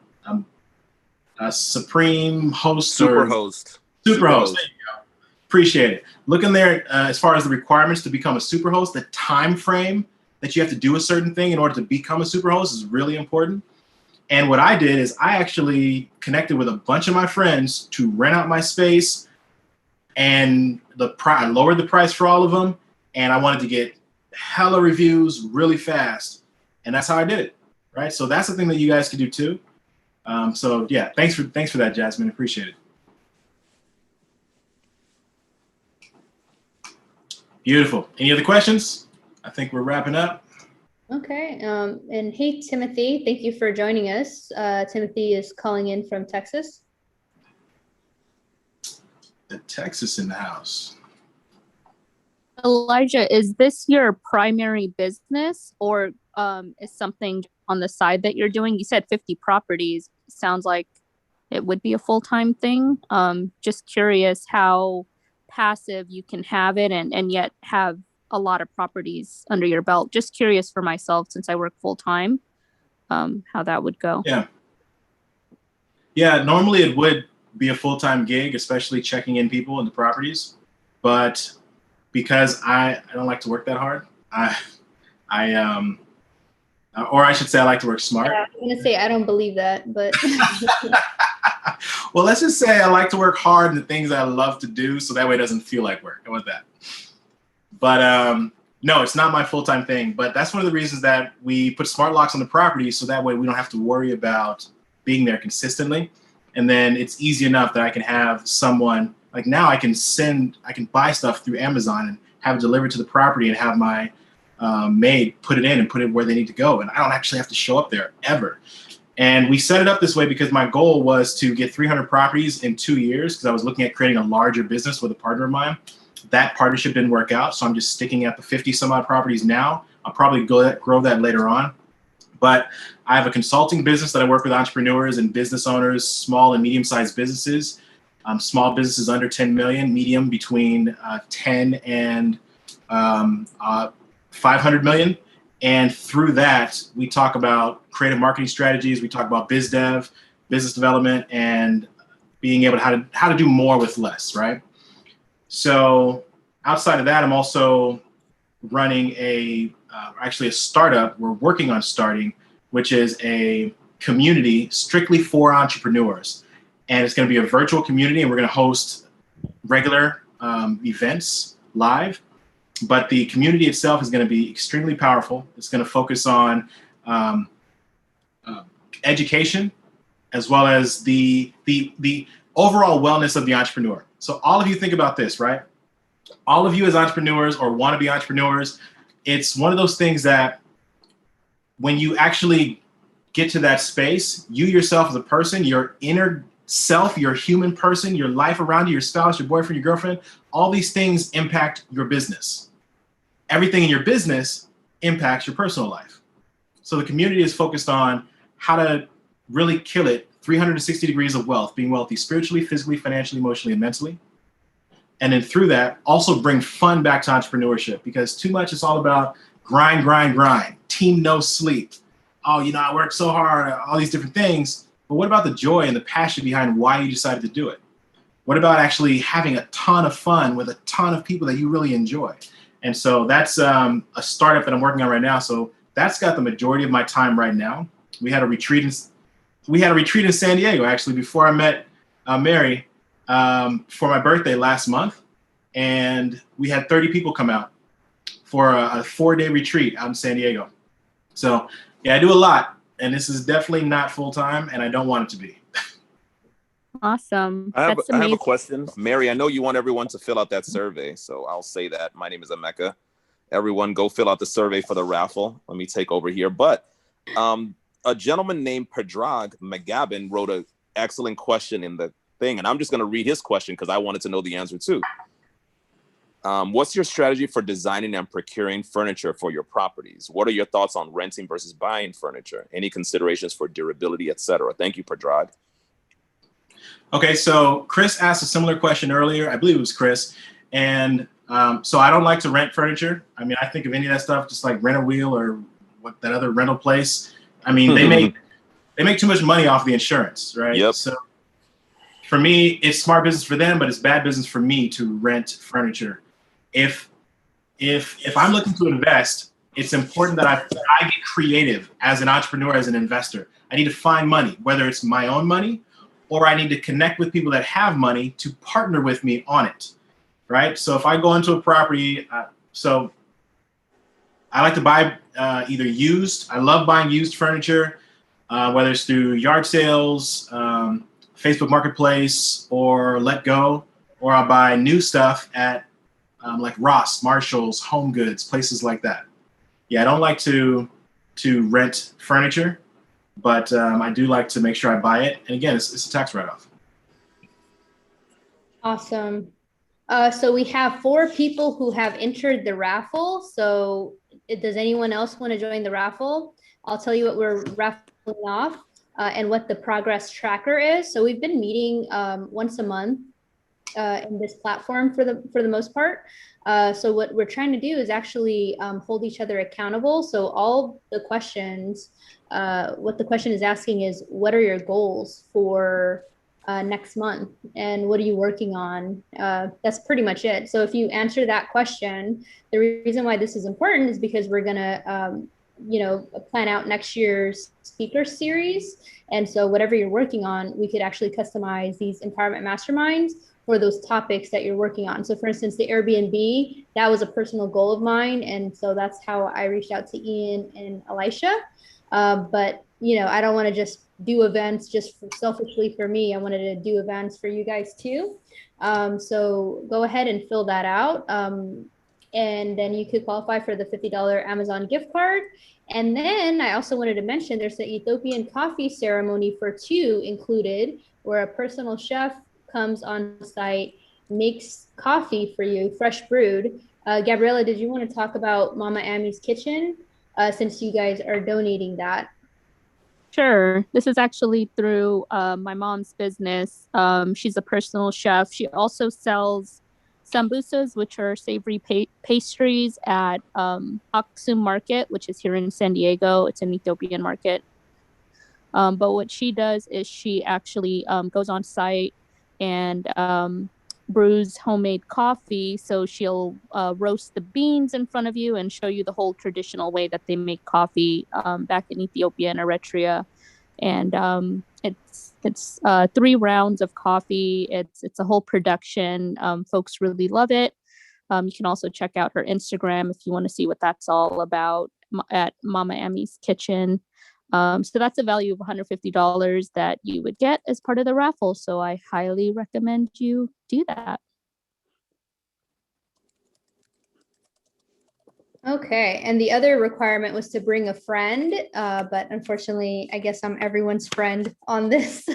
Speaker 19: A supreme host or
Speaker 8: Superhost.
Speaker 19: Superhost. There you go. Appreciate it. Look in there as far as the requirements to become a superhost. The time frame that you have to do a certain thing in order to become a superhost is really important. And what I did is I actually connected with a bunch of my friends to rent out my space, and I lowered the price for all of them, and I wanted to get hella reviews really fast, and that's how I did it, right? So that's the thing that you guys can do too. So yeah, thanks for that, Jasmine. Appreciate it. Beautiful. Any other questions? I think we're wrapping up.
Speaker 15: Okay. And hey, Timothy, thank you for joining us. Timothy is calling in from Texas.
Speaker 19: The Texas in the house.
Speaker 5: Elijah, is this your primary business, or is something on the side that you're doing? You said 50 properties. Sounds like it would be a full-time thing. Just curious how passive you can have it and yet have a lot of properties under your belt. Just curious for myself, since I work full-time, how that would go.
Speaker 19: Yeah, normally it would be a full-time gig, especially checking in people in the properties. But because I don't like to work that hard, or I should say I like to work smart.
Speaker 15: Yeah, I'm gonna say I don't believe that, but
Speaker 19: well, let's just say I like to work hard in the things I love to do, so that way it doesn't feel like work. How about that? But no, it's not my full-time thing. But that's one of the reasons that we put smart locks on the property, so that way we don't have to worry about being there consistently. And then it's easy enough that I can have someone, like now I can buy stuff through Amazon and have it delivered to the property and have my maid put it in and put it where they need to go. And I don't actually have to show up there ever. And we set it up this way because my goal was to get 300 properties in 2 years, because I was looking at creating a larger business with a partner of mine. That partnership didn't work out, so I'm just sticking at the 50 some odd properties now. I'll probably grow that later on. But I have a consulting business that I work with entrepreneurs and business owners, small and medium-sized businesses. Small businesses under 10 million, medium between 10 and 500 million. And through that, we talk about creative marketing strategies. We talk about biz dev, business development, and being able to how to do more with less, right? So outside of that, I'm also running actually a startup we're working on starting, which is a community strictly for entrepreneurs. And it's going to be a virtual community, and we're going to host regular events live. But the community itself is going to be extremely powerful. It's going to focus on education, as well as the overall wellness of the entrepreneur. So all of you think about this, right? All of you as entrepreneurs or want to be entrepreneurs, it's one of those things that when you actually get to that space, you yourself as a person, your inner self, your human person, your life around you, your spouse, your boyfriend, your girlfriend, all these things impact your business. Everything in your business impacts your personal life. So the community is focused on how to really kill it 360 degrees of wealth, being wealthy spiritually, physically, financially, emotionally, and mentally. And then through that, also bring fun back to entrepreneurship, because too much is all about grind, grind, grind, team no sleep. Oh, you know, I worked so hard, all these different things. But what about the joy and the passion behind why you decided to do it? What about actually having a ton of fun with a ton of people that you really enjoy? And so that's a startup that I'm working on right now. So that's got the majority of my time right now. We had a retreat in San Diego, actually, before I met Mary, for my birthday last month. And we had 30 people come out for a 4-day retreat out in San Diego. So yeah, I do a lot, and this is definitely not full-time, and I don't want it to be.
Speaker 5: Awesome.
Speaker 8: I have a question. Mary, I know you want everyone to fill out that survey, so I'll say that. My name is Emeka. Everyone go fill out the survey for the raffle. Let me take over here. But a gentleman named Predrag McGavin wrote an excellent question in the thing, and I'm just going to read his question because I wanted to know the answer too. What's your strategy for designing and procuring furniture for your properties? What are your thoughts on renting versus buying furniture? Any considerations for durability, etc.? Thank you, Predrag.
Speaker 19: Okay, so Chris asked a similar question earlier. I believe it was Chris. And so I don't like to rent furniture. I mean, I think of any of that stuff just like Rent a Wheel or what that other rental place. I mean, they make too much money off the insurance, right?
Speaker 8: Yep.
Speaker 19: So for me, it's smart business for them, but it's bad business for me to rent furniture. If I'm looking to invest, it's important that I get creative as an entrepreneur, as an investor. I need to find money, whether it's my own money or I need to connect with people that have money to partner with me on it, right? So if I go into a property, so I like to buy either used. I love buying used furniture, whether it's through yard sales, Facebook Marketplace, or Let Go, or I'll buy new stuff at like Ross, Marshall's, Home Goods, places like that. Yeah, I don't like to rent furniture, but I do like to make sure I buy it. And again, it's a tax write-off.
Speaker 15: Awesome. So we have 4 people who have entered the raffle. So does anyone else want to join the raffle? I'll tell you what we're raffling off and what the progress tracker is. So we've been meeting once a month in this platform for the most part. So what we're trying to do is actually hold each other accountable. So all the questions, what the question is asking is, what are your goals for next month? And what are you working on? That's pretty much it. So if you answer that question, the reason why this is important is because we're gonna plan out next year's speaker series. And so whatever you're working on, we could actually customize these empowerment masterminds for those topics that you're working on. So for instance, the Airbnb, that was a personal goal of mine. And so that's how I reached out to Ian and Elisha. But I don't want to just do events just selfishly for me. I wanted to do events for you guys too. So go ahead and fill that out. And then you could qualify for the $50 Amazon gift card. And then I also wanted to mention there's the Ethiopian coffee ceremony for 2 included, where a personal chef comes on site, makes coffee for you, fresh brewed. Gabriella, did you want to talk about Mama Amy's Kitchen since you guys are donating that?
Speaker 5: Sure. This is actually through my mom's business. She's a personal chef. She also sells sambusas, which are savory pastries at Aksum Market, which is here in San Diego. It's an Ethiopian market. But what she does is she actually goes on site and brews homemade coffee. So she'll roast the beans in front of you and show you the whole traditional way that they make coffee back in Ethiopia and Eritrea. And it's 3 rounds of coffee. It's a whole production. Folks really love it. You can also check out her Instagram if you want to see what that's all about at Mama Amy's Kitchen. So that's a value of $150 that you would get as part of the raffle. So I highly recommend you do that.
Speaker 15: Okay, and the other requirement was to bring a friend, but unfortunately, I guess I'm everyone's friend on this.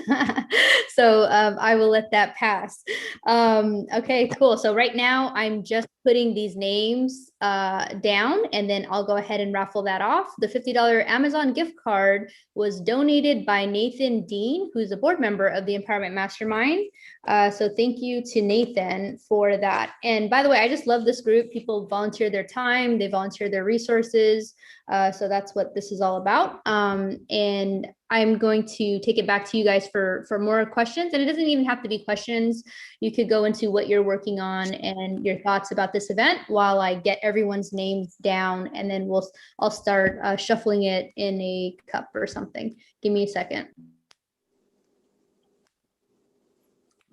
Speaker 15: So I will let that pass. Okay, cool. So right now I'm just putting these names down, and then I'll go ahead and raffle that off. The $50 Amazon gift card was donated by Nathan Dean, who's a board member of the Empowerment Mastermind. So thank you to Nathan for that. And by the way, I just love this group. People volunteer their time, they volunteer their resources. So that's what this is all about. And I'm going to take it back to you guys for more questions. And it doesn't even have to be questions. You could go into what you're working on and your thoughts about this event while I get everyone's names down, and then I'll start shuffling it in a cup or something. Give me a second.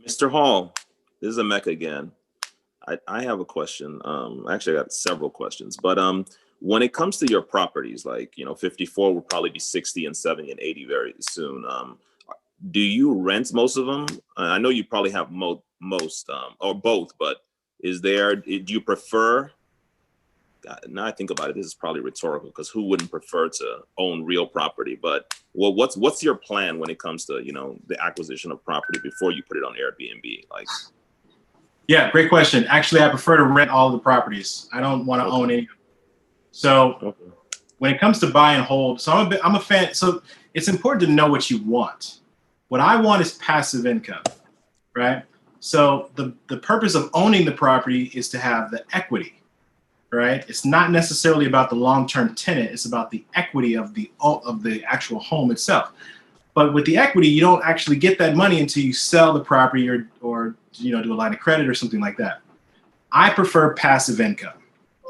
Speaker 8: Mr. Hall, this is Emeka again. I have a question. Actually, I got several questions, but when it comes to your properties, like, 54 will probably be 60 and 70 and 80 very soon. Do you rent most of them? I know you probably have most or both, but do you prefer? God, now I think about it, this is probably rhetorical, because who wouldn't prefer to own real property? But what's your plan when it comes to the acquisition of property before you put it on Airbnb? Like,
Speaker 19: yeah, great question. Actually, I prefer to rent all the properties. I don't want to own any. So when it comes to buy and hold, so I'm a fan. So it's important to know what you want. What I want is passive income, right? So the purpose of owning the property is to have the equity, right? It's not necessarily about the long-term tenant. It's about the equity of the actual home itself. But with the equity, you don't actually get that money until you sell the property or do a line of credit or something like that. I prefer passive income,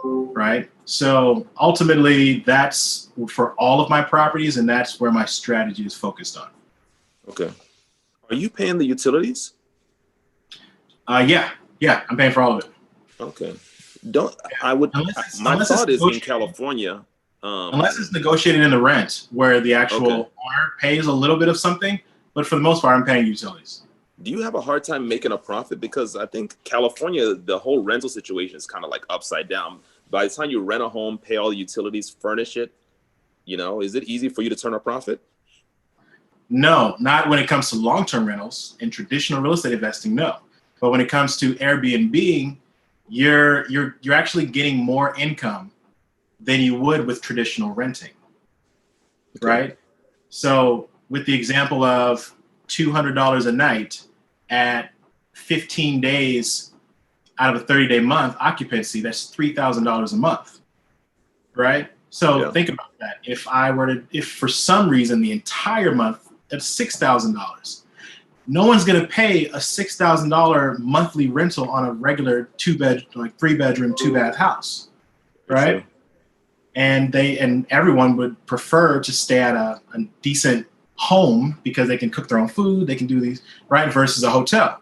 Speaker 19: right? So ultimately, that's for all of my properties, and that's where my strategy is focused on.
Speaker 8: Okay. Are you paying the utilities?
Speaker 19: Yeah, I'm paying for all of it.
Speaker 8: Okay. My thought is in California.
Speaker 19: Unless it's negotiated in the rent, where the actual owner pays a little bit of something, but for the most part, I'm paying utilities.
Speaker 8: Do you have a hard time making a profit? Because I think California, the whole rental situation is kind of like upside down. By the time you rent a home, pay all the utilities, furnish it, is it easy for you to turn a profit?
Speaker 19: No, not when it comes to long-term rentals. In traditional real estate investing, no. But when it comes to Airbnb, you're actually getting more income than you would with traditional renting, right? So with the example of $200 a night at 15 days out of a 30-day month occupancy, that's $3,000 a month, right? So think about that. If for some reason the entire month, that's $6,000. No one's going to pay a $6,000 monthly rental on a regular 3-bedroom, 2-bath house, right? Sure. And everyone would prefer to stay at a decent home because they can cook their own food, they can do these, right? Versus a hotel.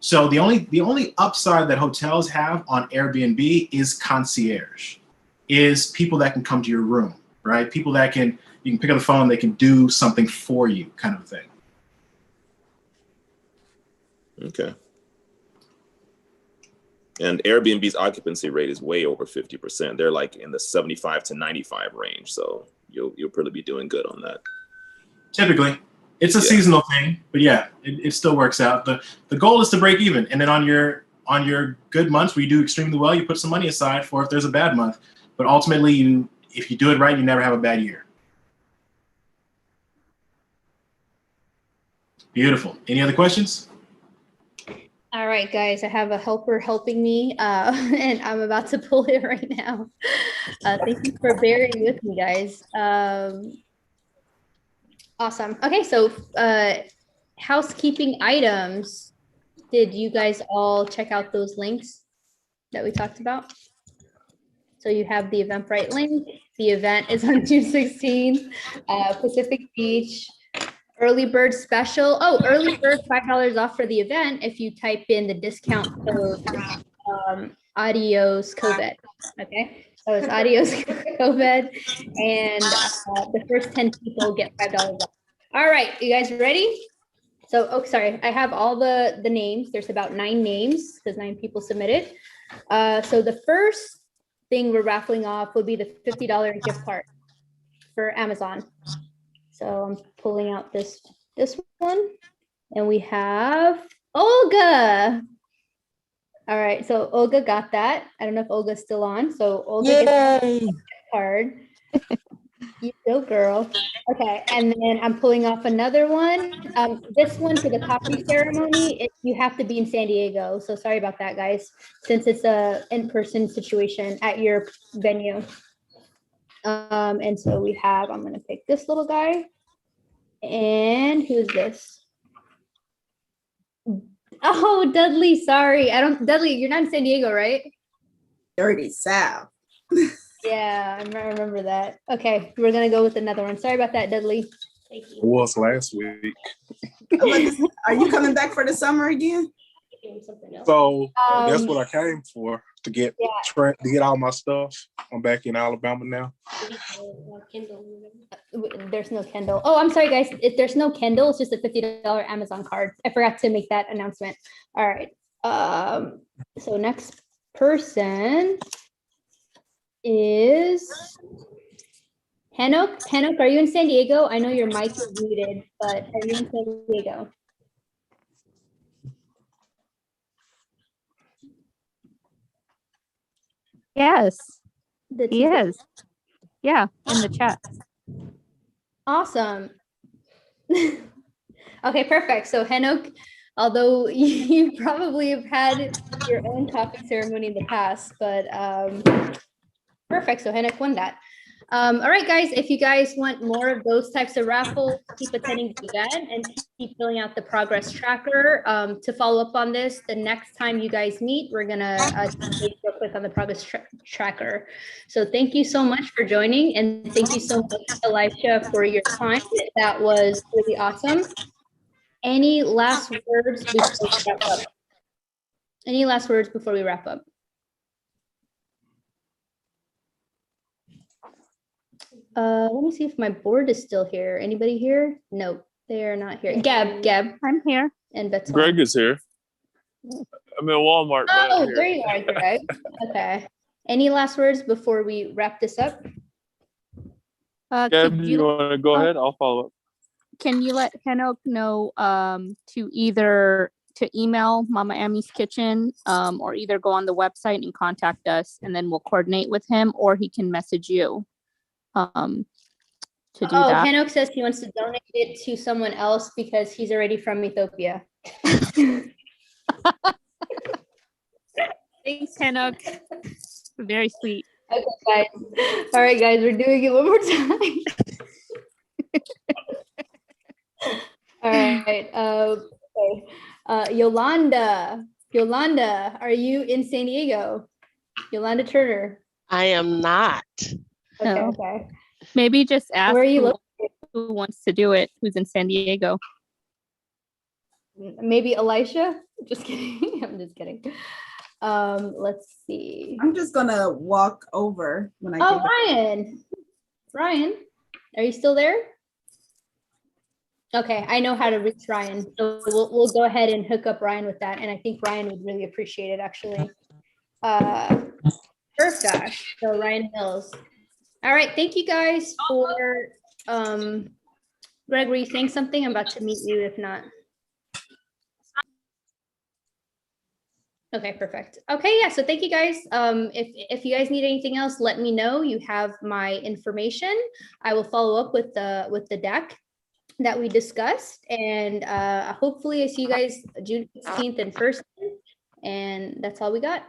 Speaker 19: So the only upside that hotels have on Airbnb is concierge, is people that can come to your room, right? People that you can pick up the phone, they can do something for you, kind of thing.
Speaker 8: Okay. And Airbnb's occupancy rate is way over 50%. They're like in the 75 to 95 range. So you'll probably be doing good on that.
Speaker 19: Typically. It's a seasonal thing, but yeah, it still works out. The goal is to break even. And then on your good months where you do extremely well, you put some money aside for if there's a bad month. But ultimately, if you do it right, you never have a bad year. Beautiful. Any other questions?
Speaker 15: All right, guys, I have a helper helping me, and I'm about to pull it right now. Thank you for bearing with me, guys. Awesome. Okay, so housekeeping items. Did you guys all check out those links that we talked about? So you have the Eventbrite link. The event is on June 16th, Pacific Beach. Early bird special. Oh, early bird, $5 off for the event if you type in the discount code adios COVID. Okay, So it's adios COVID, and the first 10 people get $5 off. All right, you guys ready? So, oh, sorry, I have all the names. There's about 9 names because 9 people submitted. So the first thing we're raffling off would be the $50 gift card for Amazon. So I'm pulling out this one, and we have Olga. All right, so Olga got that. I don't know if Olga's still on. So Olga gets a gift card. You go, girl. Okay, and then I'm pulling off another one. This one for the coffee ceremony, you have to be in San Diego. So sorry about that, guys, since it's a in-person situation at your venue. And so we have, I'm gonna pick this little guy. And who's this? Oh, Dudley, sorry. Dudley, you're not in San Diego, right?
Speaker 6: Dirty South.
Speaker 15: Yeah, I remember that. Okay, we're gonna go with another one. Sorry about that, Dudley. Thank you.
Speaker 9: It was last week.
Speaker 6: Are you coming back for the summer again?
Speaker 9: So that's what I came for, to get to get all my stuff. I'm back in Alabama now.
Speaker 15: There's no Kindle. Oh, I'm sorry, guys. There's no Kindle. It's just a $50 Amazon card. I forgot to make that announcement. All right. So next person is Henok. Henok, are you in San Diego? I know your mic is muted, but are you in San Diego?
Speaker 5: Yes, he is. Yeah, in the chat.
Speaker 15: Awesome. Okay, perfect. So Henok, although you probably have had your own coffee ceremony in the past, but perfect. So Henok won that. All right, guys, if you guys want more of those types of raffles, keep attending the event and keep filling out the progress tracker. To follow up on this, the next time you guys meet, we're gonna take real quick on the progress tracker. So thank you so much for joining, and thank you so much, Elisha, for your time. That was really awesome. Any last words before we wrap up? Any last words before we wrap up? Let me see if my board is still here. Anybody here? No, they are not here. Gab.
Speaker 5: I'm here.
Speaker 15: And Betsy.
Speaker 1: Greg is here. I'm in Walmart. But
Speaker 15: Oh,
Speaker 1: I'm here.
Speaker 15: there you are, Greg. Okay. Any last words before we wrap this up?
Speaker 1: Gab, do you want to go ahead? I'll follow up.
Speaker 5: Can you let Henok know to email Mama Amy's Kitchen or either go on the website and contact us, and then we'll coordinate with him, or he can message you to do that.
Speaker 15: Henok says he wants to donate it to someone else because he's already from Ethiopia.
Speaker 5: Thanks, Henok. Very sweet.
Speaker 15: Okay, guys. All right, guys, we're doing it one more time. All right. Okay. Yolanda, are you in San Diego? Yolanda Turner.
Speaker 10: I am not.
Speaker 15: Okay.
Speaker 5: No.
Speaker 15: Okay.
Speaker 5: Maybe just ask
Speaker 15: Where are you located?
Speaker 5: who wants to do it, who's in San Diego.
Speaker 15: Maybe Elisha? Just kidding. I'm just kidding. Let's see.
Speaker 6: I'm just gonna walk over when I
Speaker 15: Oh,
Speaker 6: get back.
Speaker 15: Ryan. Ryan, are you still there? Okay, I know how to reach Ryan, so we'll go ahead and hook up Ryan with that, and I think Ryan would really appreciate it, actually. Perfect. So Ryan Mills. All right, thank you guys for Greg, were you saying something? I'm about to meet you if not. Okay, perfect. Okay, yeah, so thank you guys. If you guys need anything else, let me know. You have my information. I will follow up with the deck that we discussed, and hopefully I see you guys June 16th in person, and that's all we got.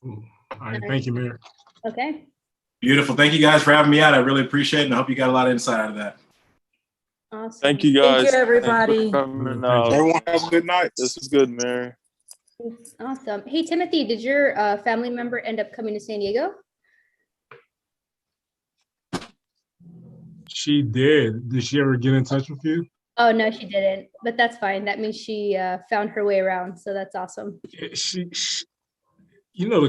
Speaker 22: All right, thank you, Mayor.
Speaker 15: Okay.
Speaker 19: Beautiful. Thank you guys for having me out. I really appreciate it, and I hope you got a lot of insight out of that.
Speaker 15: Awesome.
Speaker 1: Thank you, guys.
Speaker 21: Thank you, everybody.
Speaker 1: Everyone have a good night. This was good, Mary.
Speaker 15: Awesome. Hey, Timothy, did your family member end up coming to San Diego?
Speaker 22: She did. Did she ever get in touch with you?
Speaker 15: Oh, no, she didn't, but that's fine. That means she found her way around, so that's awesome.
Speaker 22: you know, the